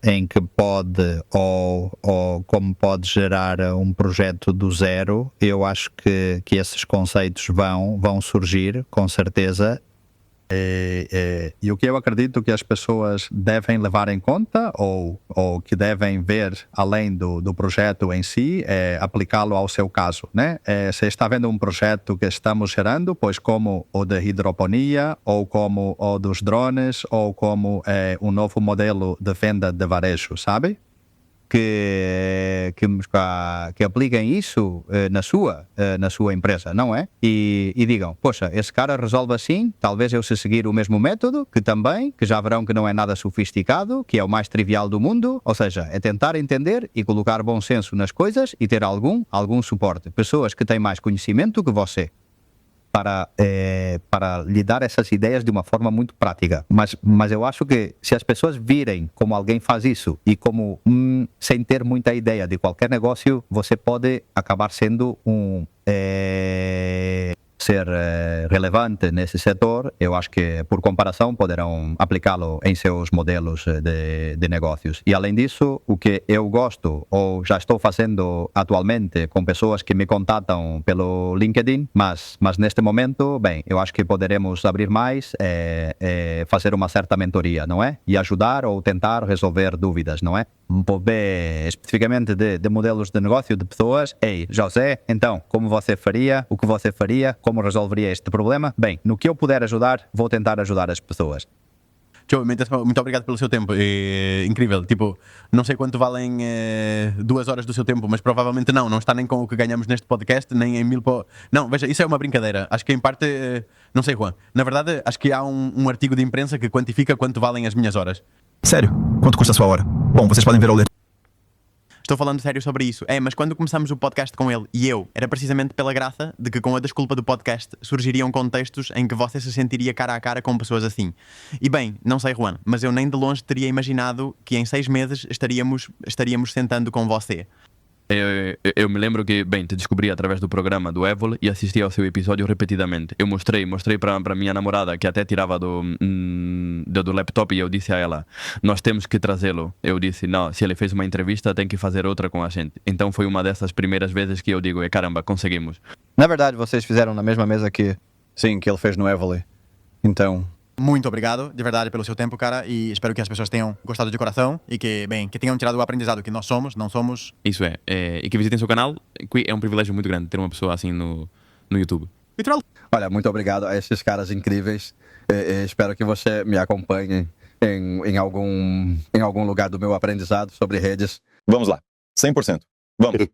em que pode ou como pode gerar um projeto do zero, eu acho que esses conceitos vão surgir com certeza. E o que eu acredito que as pessoas devem levar em conta ou que devem ver além do projeto em si é aplicá-lo ao seu caso, né? Se está vendo um projeto que estamos gerando, pois como o de hidroponia ou como o dos drones ou como um novo modelo de venda de varejo, sabe? Que apliquem isso na sua empresa, não é? E digam, poxa, esse cara resolve assim, talvez eu se seguir o mesmo método, que já verão que não é nada sofisticado, que é o mais trivial do mundo, ou seja, é tentar entender e colocar bom senso nas coisas e ter algum suporte. Pessoas que têm mais conhecimento que você. Para lhe dar essas ideias de uma forma muito prática. Mas eu acho que se as pessoas virem como alguém faz isso e como sem ter muita ideia de qualquer negócio, você pode acabar sendo ser relevante nesse setor. Eu acho que, por comparação, poderão aplicá-lo em seus modelos de negócios. E, além disso, o que eu gosto, ou já estou fazendo atualmente com pessoas que me contatam pelo LinkedIn, mas neste momento, bem, eu acho que poderemos abrir mais, fazer uma certa mentoria, não é? E ajudar ou tentar resolver dúvidas, não é? Especificamente de modelos de negócio de pessoas. Ei, José, então, como você faria? O que você faria? Como resolveria este problema? Bem, no que eu puder ajudar, vou tentar ajudar as pessoas. Joe, muito obrigado pelo seu tempo. É incrível. Tipo, não sei quanto valem 2 horas do seu tempo, mas provavelmente não está nem com o que ganhamos neste podcast, nem em 1000 Não, veja, isso é uma brincadeira. Acho que em parte, não sei, Juan. Na verdade, acho que há um artigo de imprensa que quantifica quanto valem as minhas horas. Sério? Quanto custa a sua hora? Bom, vocês podem ver ao ler. Estou falando sério sobre isso. Mas quando começamos o podcast com ele e eu, era precisamente pela graça de que com a desculpa do podcast surgiriam contextos em que você se sentiria cara a cara com pessoas assim. E bem, não sei, Juan, mas eu nem de longe teria imaginado que em 6 meses estaríamos sentando com você. Eu me lembro que, bem, te descobri através do programa do Évole e assisti ao seu episódio repetidamente. Eu mostrei para minha namorada, que até tirava do laptop, e eu disse a ela, nós temos que trazê-lo. Eu disse, não, se ele fez uma entrevista, tem que fazer outra com a gente. Então foi uma dessas primeiras vezes que eu digo, caramba, conseguimos. Na verdade, vocês fizeram na mesma mesa que... Sim, que ele fez no Évole. Então... Muito obrigado, de verdade, pelo seu tempo, cara, e espero que as pessoas tenham gostado de coração e que tenham tirado o aprendizado que não somos. Isso e que visitem seu canal, que é um privilégio muito grande ter uma pessoa assim no YouTube. Olha, muito obrigado a esses caras incríveis. Espero que você me acompanhe em algum lugar do meu aprendizado sobre redes. Vamos lá, 100%. Vamos.